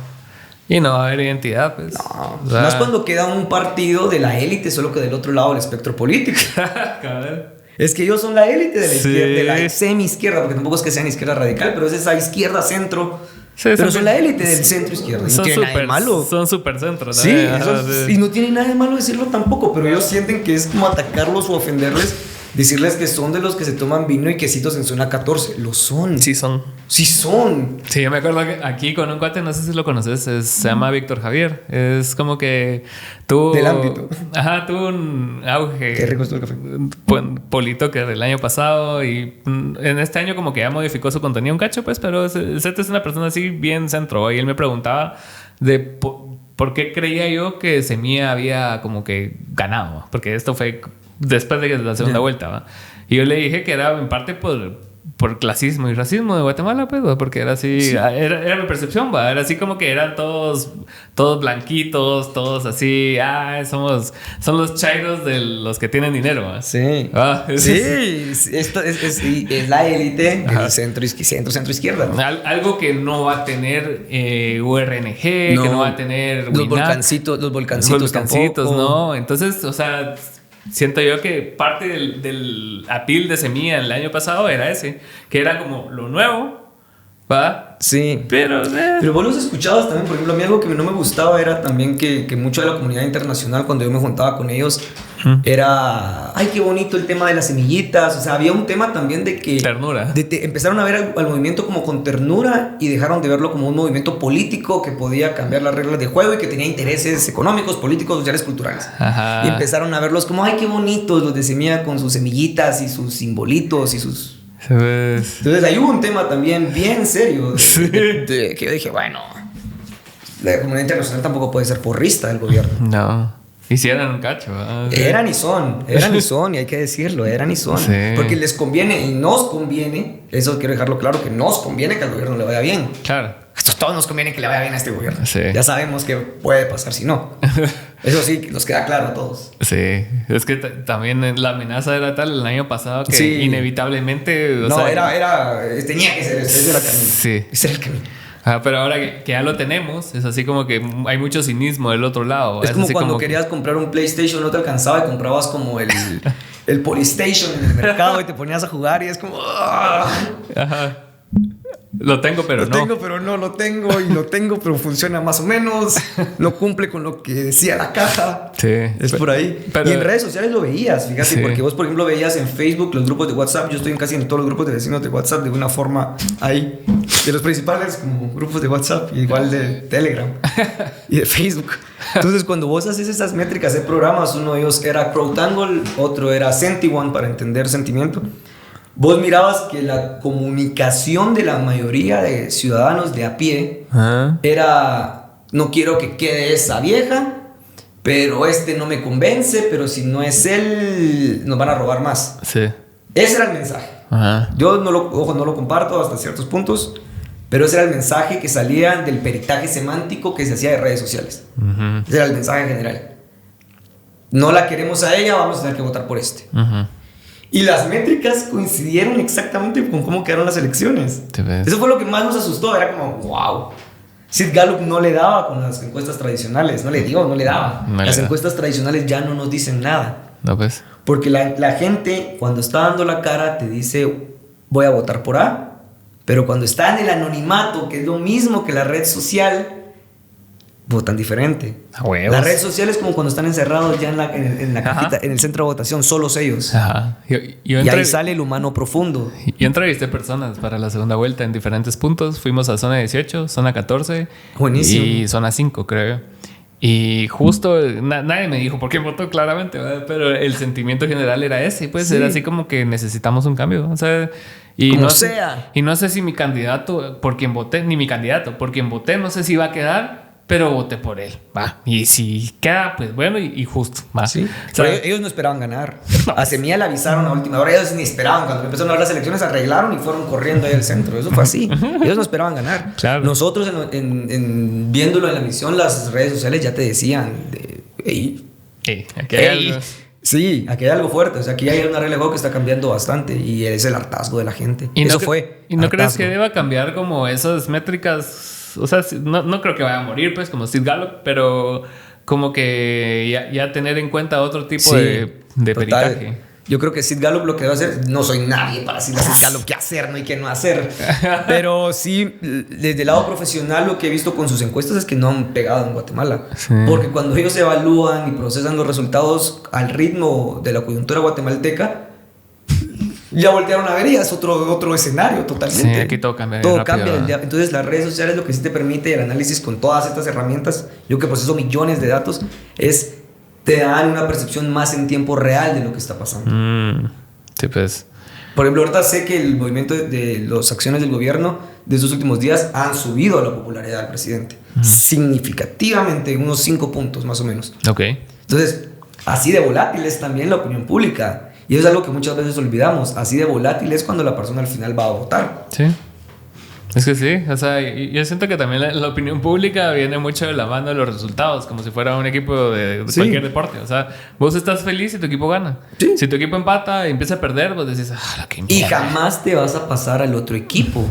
Y no va a haber identidad, pues. No, O sea, más cuando queda un partido de la élite, solo que del otro lado del espectro político. Cabal. Es que ellos son la élite de la Sí. izquierda, de la semi-izquierda, porque tampoco es que sean izquierda radical, pero es esa izquierda-centro. Sí, pero son la élite del centro-izquierda. Y no Son tiene nada de malo. Son super centros. Sí, Ajá, sí. y no tiene nada de malo decirlo tampoco, pero ellos sienten que es como atacarlos o ofenderles, decirles que son de los que se toman vino y quesitos en zona 14. Lo son. Sí, son. Sí son. Sí, yo me acuerdo que aquí con un cuate, no sé si lo conoces, se llama Víctor Javier. Es como que tuvo... Del ámbito. Ajá, tuvo un auge. Qué rico estuvo el café. Polito que del año pasado y en este año como que ya modificó su contenido un cacho, pues, pero el Zete es una persona así bien centro. Y él me preguntaba de por qué creía yo que Semilla había como que ganado, porque esto fue después de la segunda vuelta, ¿va? Y yo le dije que era en parte por clasismo y racismo de Guatemala, pues, ¿va? Porque era así, sí. Era mi percepción, ¿va? Era así como que eran todos blanquitos, todos así, son los chairos de los que tienen dinero, ¿va? Sí. Esto es la élite del centro izquierda. Algo que no va a tener URNG, que no va a tener los volcancitos tampoco. No. Entonces, o sea, siento yo que parte del apil de Semilla el año pasado era ese, que era como lo nuevo, ¿va? Sí. Pero vos los escuchabas también. Por ejemplo, a mí algo que no me gustaba era también que mucho de la comunidad internacional, cuando yo me juntaba con ellos, era, ay, qué bonito el tema de las semillitas. O sea, había un tema también de que... Ternura. Empezaron a ver al movimiento como con ternura y dejaron de verlo como un movimiento político que podía cambiar las reglas de juego y que tenía intereses económicos, políticos, sociales, culturales. Ajá. Y empezaron a verlos como, ay, qué bonitos los de Semilla con sus semillitas y sus simbolitos y sus... Entonces ahí hubo un tema también bien serio que yo dije, bueno, la comunidad internacional tampoco puede ser porrista del gobierno. No. Y si eran un cacho, ¿eh? Eran y son, y hay que decirlo, eran y son. Sí. Porque les conviene y nos conviene, eso quiero dejarlo claro, que nos conviene que al gobierno le vaya bien. Claro. A todos nos conviene que le vaya bien a este gobierno. Sí. Ya sabemos que puede pasar si no. Eso sí, nos queda claro a todos. Sí, es que también la amenaza era tal el año pasado que sí. Inevitablemente... tenía que ser ese era el camino. Sí. Ese era el camino. Pero ahora que ya lo tenemos, es así como que hay mucho cinismo del otro lado. Es como cuando querías comprar un PlayStation, no te alcanzaba y comprabas como el Polystation en el mercado y te ponías a jugar y es como... Ajá. Lo tengo, pero no. Lo tengo, pero funciona más o menos. No cumple con lo que decía la caja. Sí. Es por ahí. Y en redes sociales lo veías, fíjate, sí. Porque vos, por ejemplo, veías en Facebook los grupos de WhatsApp. Yo estoy casi en todos los grupos de vecinos de WhatsApp de una forma ahí. De los principales como grupos de WhatsApp, igual de Telegram y de Facebook. Entonces, cuando vos haces esas métricas de programas, uno de ellos era CrowdTangle, otro era SentiOne para entender sentimiento. Vos mirabas que la comunicación de la mayoría de ciudadanos de a pie era, no quiero que quede esa vieja, pero no me convence, pero si no es él, nos van a robar más. Sí. Ese era el mensaje. Ajá. Yo no lo comparto hasta ciertos puntos, pero ese era el mensaje que salía del peritaje semántico que se hacía de redes sociales. Uh-huh. Ese era el mensaje general. No la queremos a ella, vamos a tener que votar por este. Uh-huh. Y las métricas coincidieron exactamente con cómo quedaron las elecciones. Eso fue lo que más nos asustó. Era como, wow. Sid Gallup no le daba con las encuestas tradicionales. No le daba. Las encuestas tradicionales ya no nos dicen nada. No, pues. Porque la gente, cuando está dando la cara, te dice, voy a votar por A. Pero cuando está en el anonimato, que es lo mismo que la red social, votan diferente. La red social es como cuando están encerrados ya en la cajita, en el centro de votación, solos ellos. Ajá. Y ahí sale el humano profundo. Yo entrevisté personas para la segunda vuelta en diferentes puntos. Fuimos a zona 18, zona 14. Buenísimo. Y zona 5, creo. Y justo nadie me dijo por qué votó claramente, ¿verdad? Pero el sentimiento general era ese, pues. Sí. Era así como que necesitamos un cambio, o sea, y como no sea. Y no sé si mi candidato, por quien voté, ni mi candidato, por quien voté, no sé si va a quedar, pero voté por él, va. Y si queda, pues bueno y justo, va. Sí. O sea, ellos no esperaban ganar. A Semilla le avisaron a última hora, ellos ni esperaban. Cuando empezaron a ver las elecciones, arreglaron y fueron corriendo ahí al centro. Eso fue así. Ellos no esperaban ganar. Claro. Nosotros, viéndolo en la emisión, las redes sociales ya te decían, aquí hay algo. Sí, aquí hay algo fuerte. O sea, aquí hay una regla de juego que está cambiando bastante y es el hartazgo de la gente. ¿Y eso fue. ¿Y no hartazgo? ¿Crees que deba cambiar como esas métricas? O sea, no creo que vaya a morir, pues, como Sid Gallup, pero como que ya tener en cuenta otro tipo de peritaje. Yo creo que Sid Gallup lo que debe hacer, no soy nadie para decirle a Sid Gallup qué hacer, ¿no? Y qué no hacer. Pero sí, desde el lado profesional, lo que he visto con sus encuestas es que no han pegado en Guatemala. Sí. Porque cuando ellos evalúan y procesan los resultados al ritmo de la coyuntura guatemalteca, ya voltearon a ver y es otro escenario totalmente. Sí, aquí todo cambia. Todo cambia. Entonces las redes sociales lo que sí te permite, el análisis con todas estas herramientas, yo que proceso millones de datos, te dan una percepción más en tiempo real de lo que está pasando. Sí, pues. Por ejemplo, ahorita sé que el movimiento de las acciones del gobierno de estos últimos días han subido la popularidad del presidente. Significativamente, unos 5 puntos más o menos. Ok. Entonces, así de volátil es también la opinión pública. Y eso es algo que muchas veces olvidamos. Así de volátil es cuando la persona al final va a votar. Sí. Es que sí, o sea, yo siento que también la opinión pública viene mucho de la mano de los resultados, como si fuera un equipo de cualquier deporte. O sea, vos estás feliz si tu equipo gana. Sí. Si tu equipo empata y empieza a perder, vos decís, qué mierda. Y jamás te vas a pasar al otro equipo.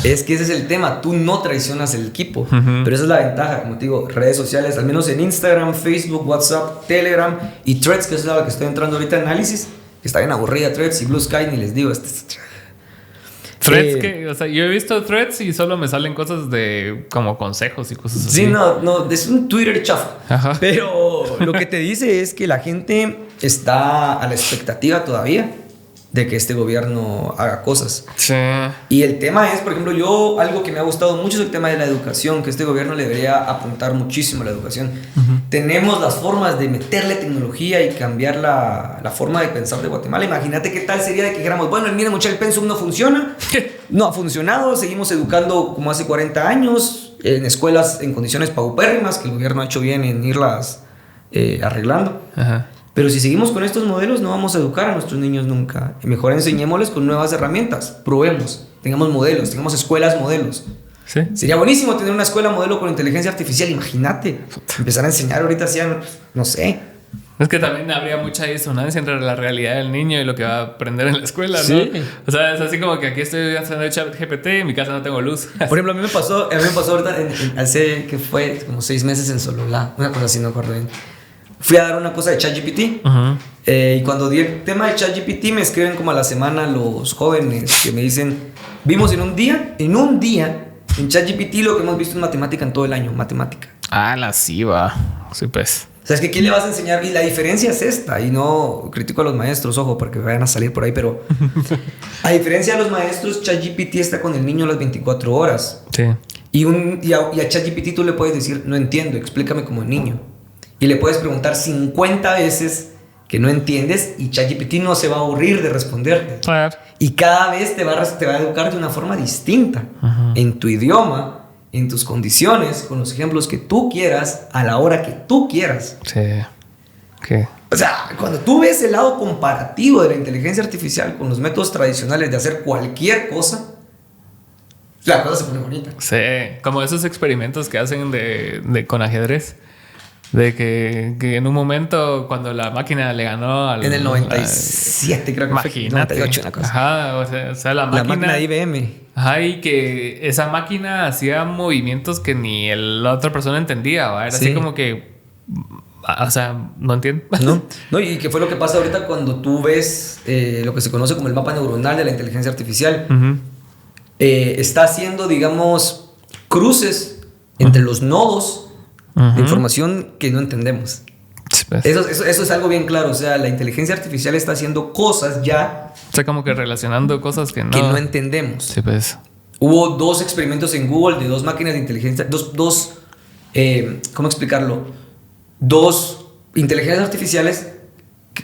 Es que ese es el tema, tú no traicionas el equipo. Pero esa es la ventaja, como te digo, redes sociales, al menos en Instagram, Facebook, WhatsApp, Telegram y Threads, que es la que estoy entrando ahorita en análisis, que está bien aburrida Threads y Blue Sky, ni les digo, Threads o sea, yo he visto threads y solo me salen cosas de como consejos y cosas así. Sí, no, es un Twitter chafa. Ajá. Pero lo que te dice es que la gente está a la expectativa todavía de que este gobierno haga cosas. Sí. Y el tema es, por ejemplo, algo que me ha gustado mucho es el tema de la educación, que este gobierno le debería apuntar muchísimo a la educación. Tenemos las formas de meterle tecnología y cambiar la forma de pensar de Guatemala. Imagínate qué tal sería de que dijéramos, bueno, mira, mucha, el pensum no funciona, no ha funcionado, seguimos educando como hace 40 años, en escuelas en condiciones paupérrimas, que el gobierno ha hecho bien en irlas arreglando. Ajá. Pero si seguimos con estos modelos, no vamos a educar a nuestros niños nunca. Mejor enseñémosles con nuevas herramientas. Probemos. Tengamos modelos, tengamos escuelas modelos. ¿Sí? Sería buenísimo tener una escuela modelo con inteligencia artificial. Imagínate. Empezar a enseñar ahorita así, no sé. Es que también habría mucha disonancia entre la realidad del niño y lo que va a aprender en la escuela, ¿no? Sí. O sea, es así como que aquí estoy haciendo ChatGPT y en mi casa no tengo luz. Por ejemplo, a mí me pasó ahorita hace que fue como 6 meses en Sololá. Una cosa así, no recuerdo bien. Fui a dar una cosa de ChatGPT y cuando di el tema de ChatGPT me escriben como a la semana los jóvenes que me dicen, vimos en un día en ChatGPT lo que hemos visto en matemática en todo el año, matemática. Sí va. Sí, pues. O sea, es que ¿qué le vas a enseñar? Y la diferencia es esta, y no critico a los maestros, ojo, porque vayan a salir por ahí, pero a diferencia de los maestros, ChatGPT está con el niño las 24 horas. Sí. Y a ChatGPT tú le puedes decir, no entiendo, explícame como niño. Y le puedes preguntar 50 veces que no entiendes y ChatGPT no se va a aburrir de responderte. Claro. Y cada vez te va a educar de una forma distinta, en tu idioma, en tus condiciones, con los ejemplos que tú quieras, a la hora que tú quieras. Sí. ¿Qué? O sea, cuando tú ves el lado comparativo de la inteligencia artificial con los métodos tradicionales de hacer cualquier cosa, la cosa se pone bonita. Sí, como esos experimentos que hacen con ajedrez. De que en un momento cuando la máquina le ganó al... En el 97 creo que imagínate. Fue 98 una cosa. Ajá, o sea la máquina de IBM. Ajá, y que esa máquina hacía movimientos que ni la otra persona entendía, ¿va? Era así como que... O sea, no entiendo. No, y que fue lo que pasa ahorita cuando tú ves lo que se conoce como el mapa neuronal de la inteligencia artificial. Está haciendo, digamos, cruces entre los nodos de información que no entendemos. Eso es algo bien claro. O sea, la inteligencia artificial está haciendo cosas ya. O sea, como que relacionando cosas que no entendemos. Sí, pues. Hubo 2 experimentos en Google de 2 máquinas de inteligencia. ¿Cómo explicarlo? 2 inteligencias artificiales.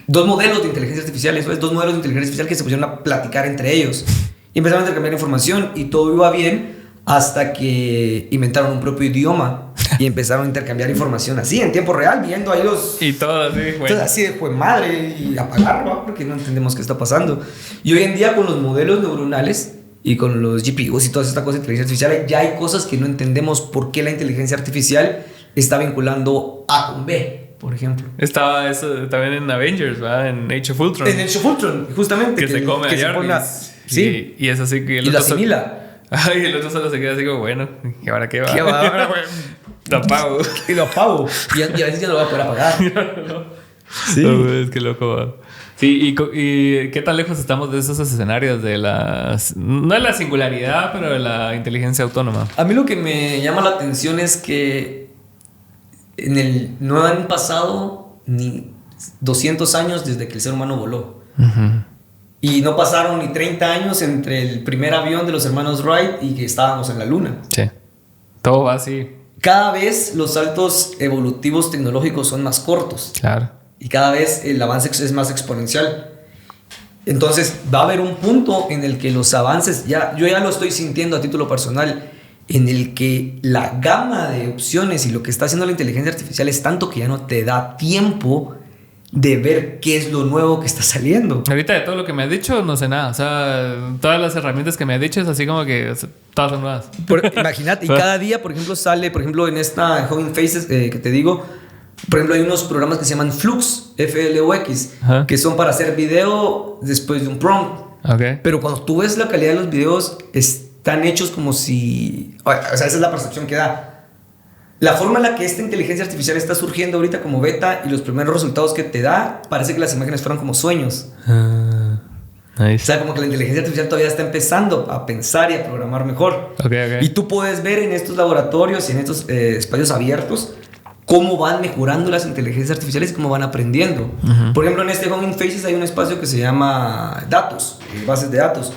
2 modelos de inteligencia artificial. 2 modelos de inteligencia artificial que se pusieron a platicar entre ellos. Y empezaron a intercambiar información y todo iba bien. Hasta que inventaron un propio idioma y empezaron a intercambiar información así, en tiempo real, viendo ahí los... Y todo así, güey. Todo así de jue madre y apagarlo, porque no entendemos qué está pasando. Y hoy en día con los modelos neuronales y con los GPUs y todas estas cosas de inteligencia artificial, ya hay cosas que no entendemos por qué la inteligencia artificial está vinculando A con B, por ejemplo. Estaba eso también en Avengers, ¿verdad? En Age of Ultron. En Age of Ultron, justamente. Que se come a Jarvis. Sí. Y es así que... Y lo asimila. Ay, el otro solo se queda así como, bueno, ¿y ahora qué va? ¿Qué va ahora, güey? Lo apago. Y lo apago. Y a veces ya no lo voy a poder apagar. No. Sí. No, es que loco. Sí, y ¿qué tan lejos estamos de esos escenarios de no de la singularidad, pero de la inteligencia autónoma? A mí lo que me llama la atención es que no han pasado ni 200 años desde que el ser humano voló. Y no pasaron ni 30 años entre el primer avión de los hermanos Wright y que estábamos en la luna. Sí. Todo va así. Cada vez los saltos evolutivos tecnológicos son más cortos. Claro. Y cada vez el avance es más exponencial. Entonces va a haber un punto en el que los avances, yo ya lo estoy sintiendo a título personal, en el que la gama de opciones y lo que está haciendo la inteligencia artificial es tanto que ya no te da tiempo de ver qué es lo nuevo que está saliendo. Ahorita de todo lo que me has dicho, no sé nada. O sea, todas las herramientas que me has dicho es así como que, o sea, todas son nuevas. Imagínate, y cada día, por ejemplo, sale, por ejemplo, en esta Hugging Faces que te digo, por ejemplo, hay unos programas que se llaman Flux, Flux, Ajá. que son para hacer video después de un prompt. Ok. Pero cuando tú ves la calidad de los videos, están hechos como si... O sea, esa es la percepción que da. La forma en la que esta inteligencia artificial está surgiendo ahorita como beta y los primeros resultados que te da, parece que las imágenes fueron como sueños. O Nice. sea, como que la inteligencia artificial todavía está empezando a pensar y a programar mejor. Ok. Y tú puedes ver en estos laboratorios y en estos espacios abiertos cómo van mejorando las inteligencias artificiales y cómo van aprendiendo. Por ejemplo, en este Hugging Faces hay un espacio que se llama datos, bases de datos,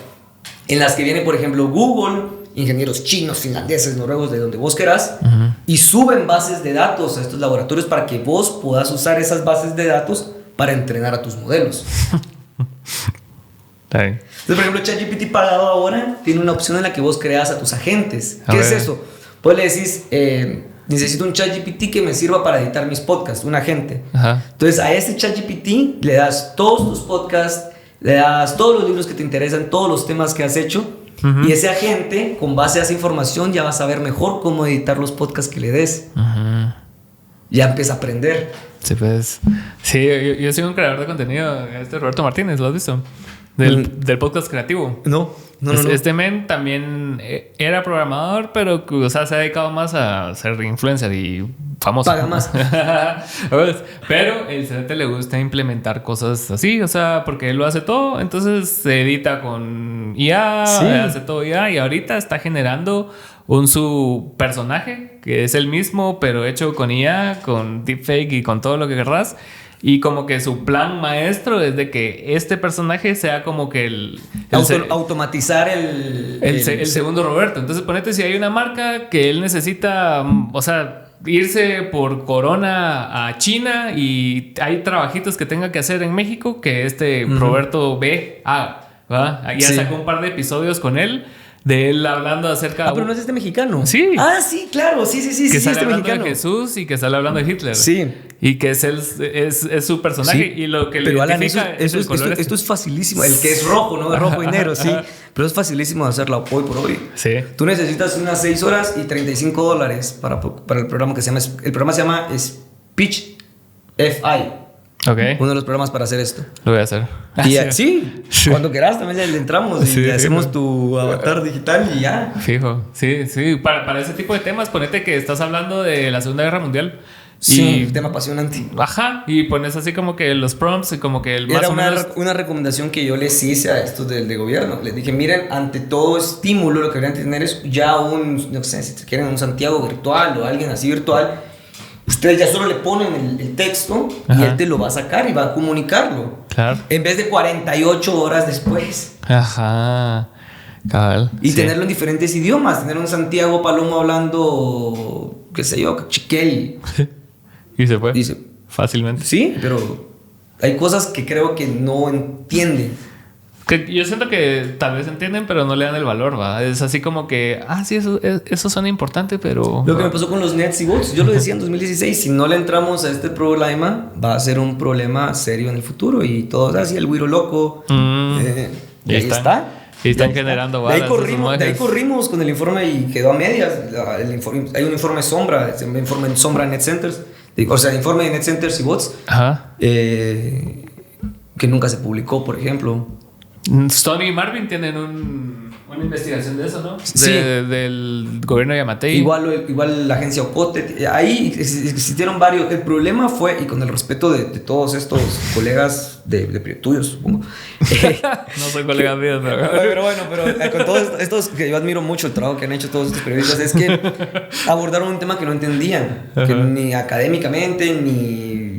en las que viene, por ejemplo, Google, ingenieros chinos, finlandeses, noruegos, de donde vos querás, y suben bases de datos a estos laboratorios para que vos puedas usar esas bases de datos para entrenar a tus modelos. Está bien. Entonces, por ejemplo, ChatGPT pagado ahora tiene una opción en la que vos creas a tus agentes. ¿Qué es ver. eso? Pues le decís, necesito un ChatGPT que me sirva para editar mis podcasts, un agente. Ajá. Entonces, a este ChatGPT le das todos tus podcasts, le das todos los libros que te interesan, todos los temas que has hecho. Y ese agente, con base a esa información, ya va a saber mejor cómo editar los podcasts que le des. Ya empieza a aprender. Sí, pues. Sí, yo soy un creador de contenido, Roberto Martínez, ¿lo has visto? Del podcast creativo. No. Este men también era programador, pero o sea, se ha dedicado más a ser influencer y famoso. Paga más. Pero el CDT le gusta implementar cosas así, o sea, porque él lo hace todo, entonces se edita con IA, Sí. hace todo IA y ahorita está generando su personaje, que es el mismo, pero hecho con IA, con deepfake y con todo lo que querrás. Y como que su plan maestro es de que este personaje sea como que automatizar el segundo Roberto. Entonces ponete si hay una marca que él necesita, o sea, irse por Corona a China y hay trabajitos que tenga que hacer en México que Roberto ve, ¿va? Ya Sí. sacó un par de episodios con él. De él hablando acerca... pero no es este mexicano. Sí. Sí, claro. Sí, que sale este hablando mexicano. de Jesús y que sale hablando de Hitler. Sí. Y que es su personaje. Sí. Y lo que pero le Alan, identifica es el color. esto es facilísimo. El que es rojo, ¿no? De rojo y negro, sí. Pero es facilísimo de hacerlo hoy por hoy. Sí. Tú necesitas unas 6 horas y $35 para el programa que se llama... El programa se llama Speech FI. Ok. Uno de los programas para hacer esto. Lo voy a hacer. Y sí, cuando quieras también le entramos y Sí, hacemos tu avatar digital y ya. Fijo. Sí. Para ese tipo de temas, ponete que estás hablando de la Segunda Guerra Mundial. Sí, tema apasionante. Ajá. Y pones así como que los prompts y como que el más Era o menos... una recomendación que yo les hice a estos de gobierno. Les dije, miren, ante todo estímulo lo que deberían tener es ya no sé, si quieren un Santiago virtual o alguien así virtual. Ustedes ya solo le ponen el texto y él te lo va a sacar y va a comunicarlo. Claro. En vez de 48 horas después. Ajá. Cabal. Y tenerlo en diferentes idiomas. Tener un Santiago Palomo hablando, qué sé yo, chiquel. Y se fue. Dice, fácilmente. sí, pero hay cosas que creo que no entienden. Que yo siento que tal vez entienden, pero no le dan el valor, ¿va? Es así como que, sí, eso suena importante, pero... Lo que me pasó con los nets y bots, yo lo decía en 2016, si no le entramos a este problema, va a ser un problema serio en el futuro y todo así, el güiro loco. Y ahí está. Y están generando balas. De ahí corrimos con el informe y quedó a medias. Hay un informe sombra, se llama informe sombra Net Centers, o sea, el informe de Net Centers y bots, que nunca se publicó, por ejemplo. Sony y Marvin tienen una investigación de eso, ¿no? Sí. Del gobierno de Yamatei. Igual la agencia Ocote. Ahí existieron varios. El problema fue, y con el respeto de todos estos colegas tuyos, supongo. No soy colega mío, ¿no? pero con todos estos que yo admiro mucho el trabajo que han hecho todos estos periodistas, es que abordaron un tema que no entendían, que ni académicamente ni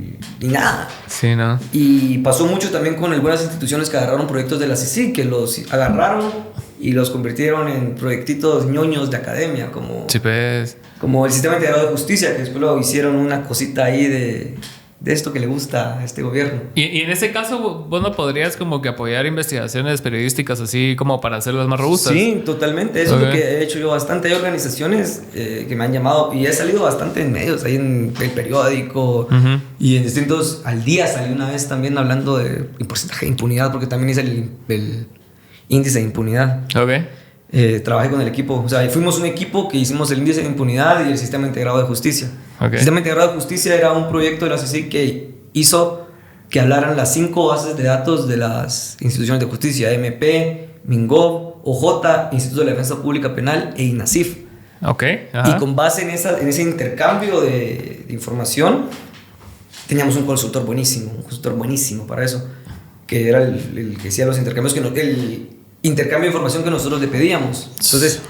nada. Sí, ¿no? Y pasó mucho también con algunas instituciones que agarraron proyectos de la CICIG, que los agarraron y los convirtieron en proyectitos ñoños de academia, como, sí, pues. como el Sistema Integrado de Justicia, que después lo hicieron una cosita ahí de de esto que le gusta a este gobierno. Y en ese caso, vos no podrías como que apoyar investigaciones periodísticas así como para hacerlas más robustas. Sí, totalmente. Eso es lo que he hecho yo bastante. Hay organizaciones que me han llamado y he salido bastante en medios, ahí en el periódico y en distintos... Al día salí una vez también hablando de porcentaje de impunidad, porque también hice el índice de impunidad. Trabajé con el equipo, o sea, fuimos un equipo que hicimos el índice de impunidad y el sistema integrado de justicia. El sistema integrado de justicia era un proyecto de la CICIG que hizo que hablaran las 5 bases de datos de las instituciones de justicia: MP, MINGOV, OJ, Instituto de la Defensa Pública Penal e INASIF. Y con base en ese intercambio de información teníamos un consultor buenísimo para eso, que era el que hacía los intercambios, el intercambio de información que nosotros le pedíamos. Entonces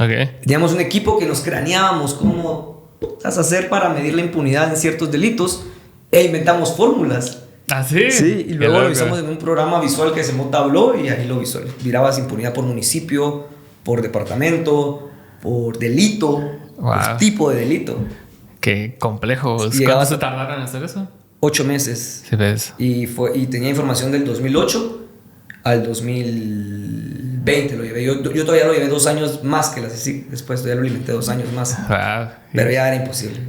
teníamos un equipo que nos craneábamos cómo hacer para medir la impunidad en ciertos delitos e inventamos fórmulas. ¿Ah, sí? Sí, y luego lo usamos en un programa visual que se llamó Tableau, y ahí lo mirabas impunidad por municipio, por departamento, por delito, por tipo de delito. Qué complejo. ¿Cuánto se tardaron en hacer eso? 8 meses. Sí, ves. Y tenía información del 2008 al 2020 lo llevé. Yo todavía lo llevé 2 años más que la CICIG. Después todavía lo limité 2 años más. Pero ya era imposible.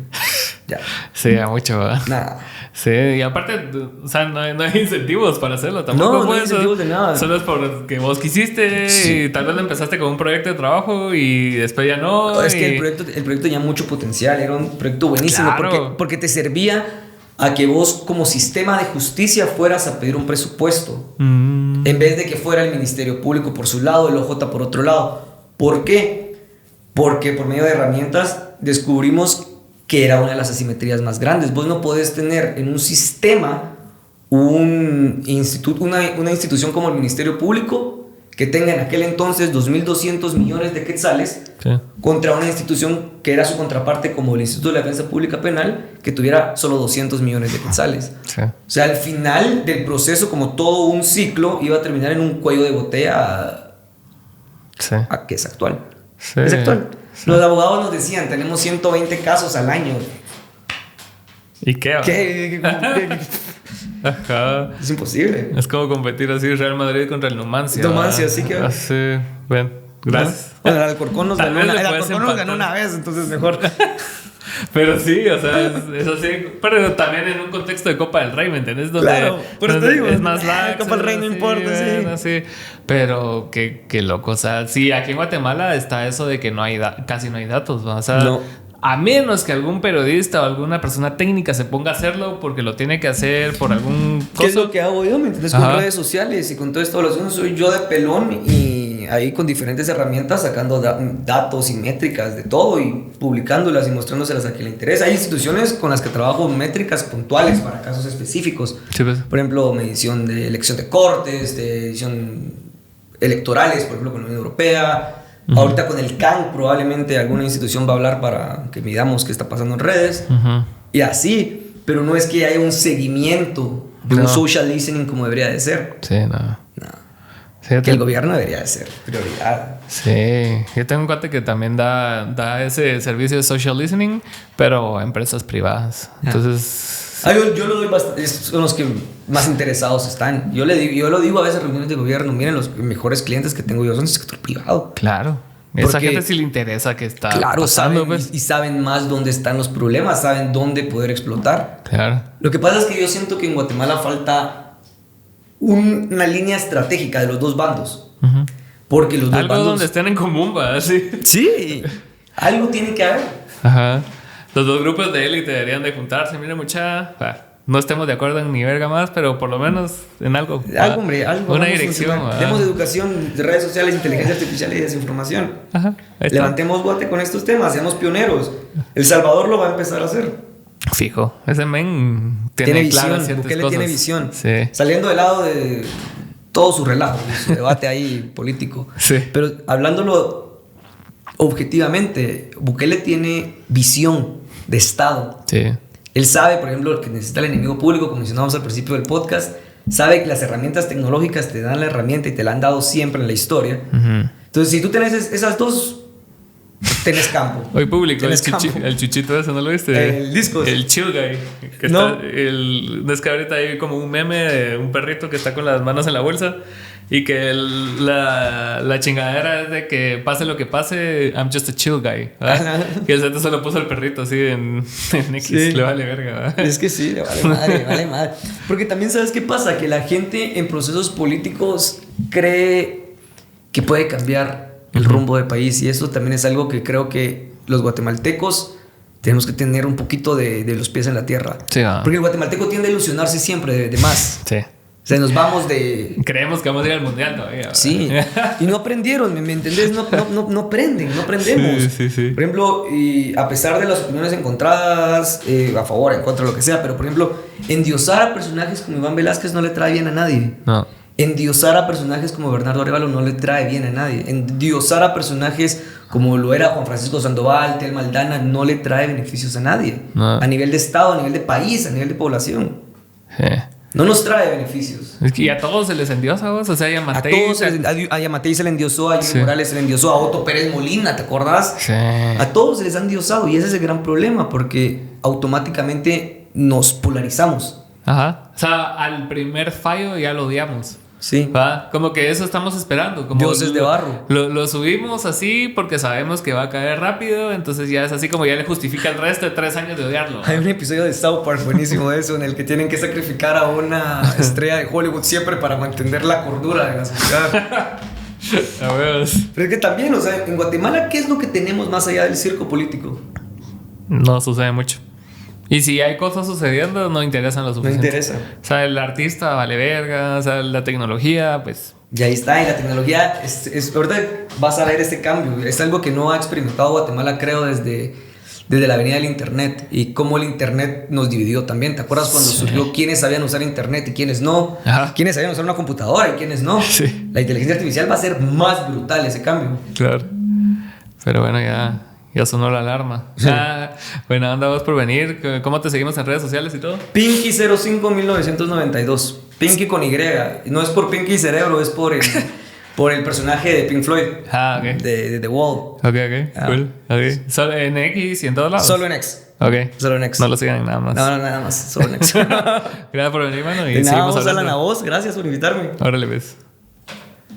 Ya. Sí, ya mucho, ¿verdad? Nada. Sí, y aparte, o sea, no hay incentivos para hacerlo. Tampoco no hay incentivos de nada. Solo es porque vos quisiste y tal vez lo empezaste con un proyecto de trabajo y después ya no. No, es que el proyecto tenía mucho potencial. Era un proyecto buenísimo. Claro. Porque te servía a que vos como sistema de justicia fueras a pedir un presupuesto en vez de que fuera el Ministerio Público por su lado, el OJ por otro lado. ¿Por qué? Porque por medio de herramientas descubrimos que era una de las asimetrías más grandes. Vos no podés tener en un sistema una institución como el Ministerio Público que tenga en aquel entonces 2.200 millones de quetzales contra una institución que era su contraparte como el Instituto de la Defensa Pública Penal, que tuviera solo 200 millones de quetzales. O sea, al final del proceso, como todo un ciclo, iba a terminar en un cuello de botella que es actual. Es actual. Los abogados nos decían, tenemos 120 casos al año. ¿Y qué? Ajá. Es imposible. Es como competir así Real Madrid contra el Numancia. Así que... Así, bueno, gracias. Bueno, el Alcorcón nos ganó una vez, entonces mejor. Pero sí, o sea, es así. Pero también en un contexto de Copa del Rey, ¿me entiendes? Claro, pero te digo, es más lax. Copa del Rey no importa, sí. Pero qué loco, o sea, sí, aquí en Guatemala está eso de que casi no hay datos, ¿no? O sea, a menos que algún periodista o alguna persona técnica se ponga a hacerlo porque lo tiene que hacer por algún cosa. ¿Qué es lo que hago yo? ¿Me entiendes? Con redes sociales y con todo esto, soy yo de pelón y ahí con diferentes herramientas sacando datos y métricas de todo y publicándolas y mostrándoselas a quien le interesa. Hay instituciones con las que trabajo métricas puntuales para casos específicos. Sí, pues. Por ejemplo, medición de elección de cortes, de edición electorales, por ejemplo, con la Unión Europea. Ahorita con el CAN probablemente alguna institución va a hablar para que midamos qué está pasando en redes. Y así, pero no es que haya un seguimiento de un social listening como debería de ser. Sí, no. Que el gobierno debería de ser prioridad. Sí, yo tengo un cuate que también da ese servicio de social listening, pero a empresas privadas. Entonces... yo lo doy bastante, son los que más interesados están. Yo lo digo a veces en reuniones de gobierno, miren, los mejores clientes que tengo yo son del sector privado. Claro. Esa gente sí le interesa que está pasando, saben, pues. Y saben más dónde están los problemas, saben dónde poder explotar. Claro. Lo que pasa es que yo siento que en Guatemala falta una línea estratégica de los dos bandos. Porque los dos algo bandos... donde estén en común, ¿va? Sí, algo tiene que haber. Ajá. Los dos grupos de élite deberían de juntarse. Mira, no estemos de acuerdo en ni verga más, pero por lo menos en algo. Hombre, algo. Una dirección. Demos educación de redes sociales, inteligencia artificial y desinformación. Levantemos Guate con estos temas, seamos pioneros. El Salvador lo va a empezar a hacer. Fijo, ese men tiene visión. Bukele tiene visión. Sí. Saliendo del lado de todo su relajo, su debate ahí político. Sí. Pero hablándolo objetivamente, Bukele tiene visión de Estado. Sí. Él sabe, por ejemplo, que necesita el enemigo público, como mencionábamos al principio del podcast. Sabe que las herramientas tecnológicas te dan la herramienta y te la han dado siempre en la historia. Entonces, si tú tienes esas dos tenés campo. Hoy publicó Tenés campo. el chuchito ese, ¿no lo viste? El disco. El chill guy. Que No. Es que ahorita hay como un meme de un perrito que está con las manos en la bolsa y que la chingadera es de que pase lo que pase, I'm just a chill guy. ¿Verdad? Y el Zeto solo puso el perrito así en X. Sí. Le vale verga, ¿verdad? Es que sí, le vale madre. Porque también, ¿sabes qué pasa? Que la gente en procesos políticos cree que puede cambiar el rumbo del país, y eso también es algo que creo que los guatemaltecos tenemos que tener un poquito de los pies en la tierra. Sí, porque el guatemalteco tiende a ilusionarse siempre de más. Sí. O sea, nos vamos de... Creemos que vamos a ir al mundial todavía, ¿verdad? Sí, y no aprendieron, ¿me entendés? No aprenden, no aprendemos. Sí. Por ejemplo, y a pesar de las opiniones encontradas, a favor, en contra, lo que sea, pero por ejemplo, endiosar a personajes como Iván Velázquez no le trae bien a nadie. No. Endiosar a personajes como Bernardo Arévalo no le trae bien a nadie. Endiosar a personajes como lo era Juan Francisco Sandoval, Telma Aldana, no le trae beneficios a nadie. No. A nivel de Estado, a nivel de país, a nivel de población. Sí. No nos trae beneficios. Es que y a todos se les endiosa, vos. O sea, a A Yamatei. todos, a Yamatei se le endiosó, a Jimmy Morales se le endiosó, a Otto Pérez Molina, ¿te acordás? Sí. A todos se les han endiosado, y ese es el gran problema, porque automáticamente nos polarizamos. Ajá. O sea, al primer fallo ya lo odiamos. Sí. ¿Va? Como que eso estamos esperando. Como Dioses de barro. Lo subimos así porque sabemos que va a caer rápido. Entonces ya es así como ya le justifica el resto de 3 años de odiarlo. Hay un episodio de South Park buenísimo de eso, en el que tienen que sacrificar a una estrella de Hollywood siempre para mantener la cordura de la sociedad. A ver. Pero es que también, o sea, en Guatemala, ¿qué es lo que tenemos más allá del circo político? No sucede mucho. Y si hay cosas sucediendo, no interesan lo No suficiente. interesa. O sea, el artista vale verga. O sea, la tecnología, pues. Y ahí está, y la tecnología ahorita vas a ver este cambio. Es algo que no ha experimentado Guatemala, creo, desde la venida del internet, y cómo el internet nos dividió también. ¿Te acuerdas cuando surgió quiénes sabían usar internet y quiénes no? Ajá. Quiénes sabían usar una computadora y quiénes no. Sí. La inteligencia artificial va a ser más brutal ese cambio. Claro. Pero bueno, ya sonó la alarma. Bueno, anda vos por venir. ¿Cómo te seguimos en redes sociales y todo? Pinky05 1992. Pinky con Y. No es por Pinky Cerebro, es por el personaje de Pink Floyd. Ah, ok. De The Wall. Ok. Cool. Okay. ¿Solo en X y en todos lados? Solo en X. Ok. Solo en X. No lo sigan en nada más. No, nada más. Solo en X. Gracias por venir, mano. Y De nada, seguimos vamos a hablando. la voz. Gracias por invitarme. Órale, ves.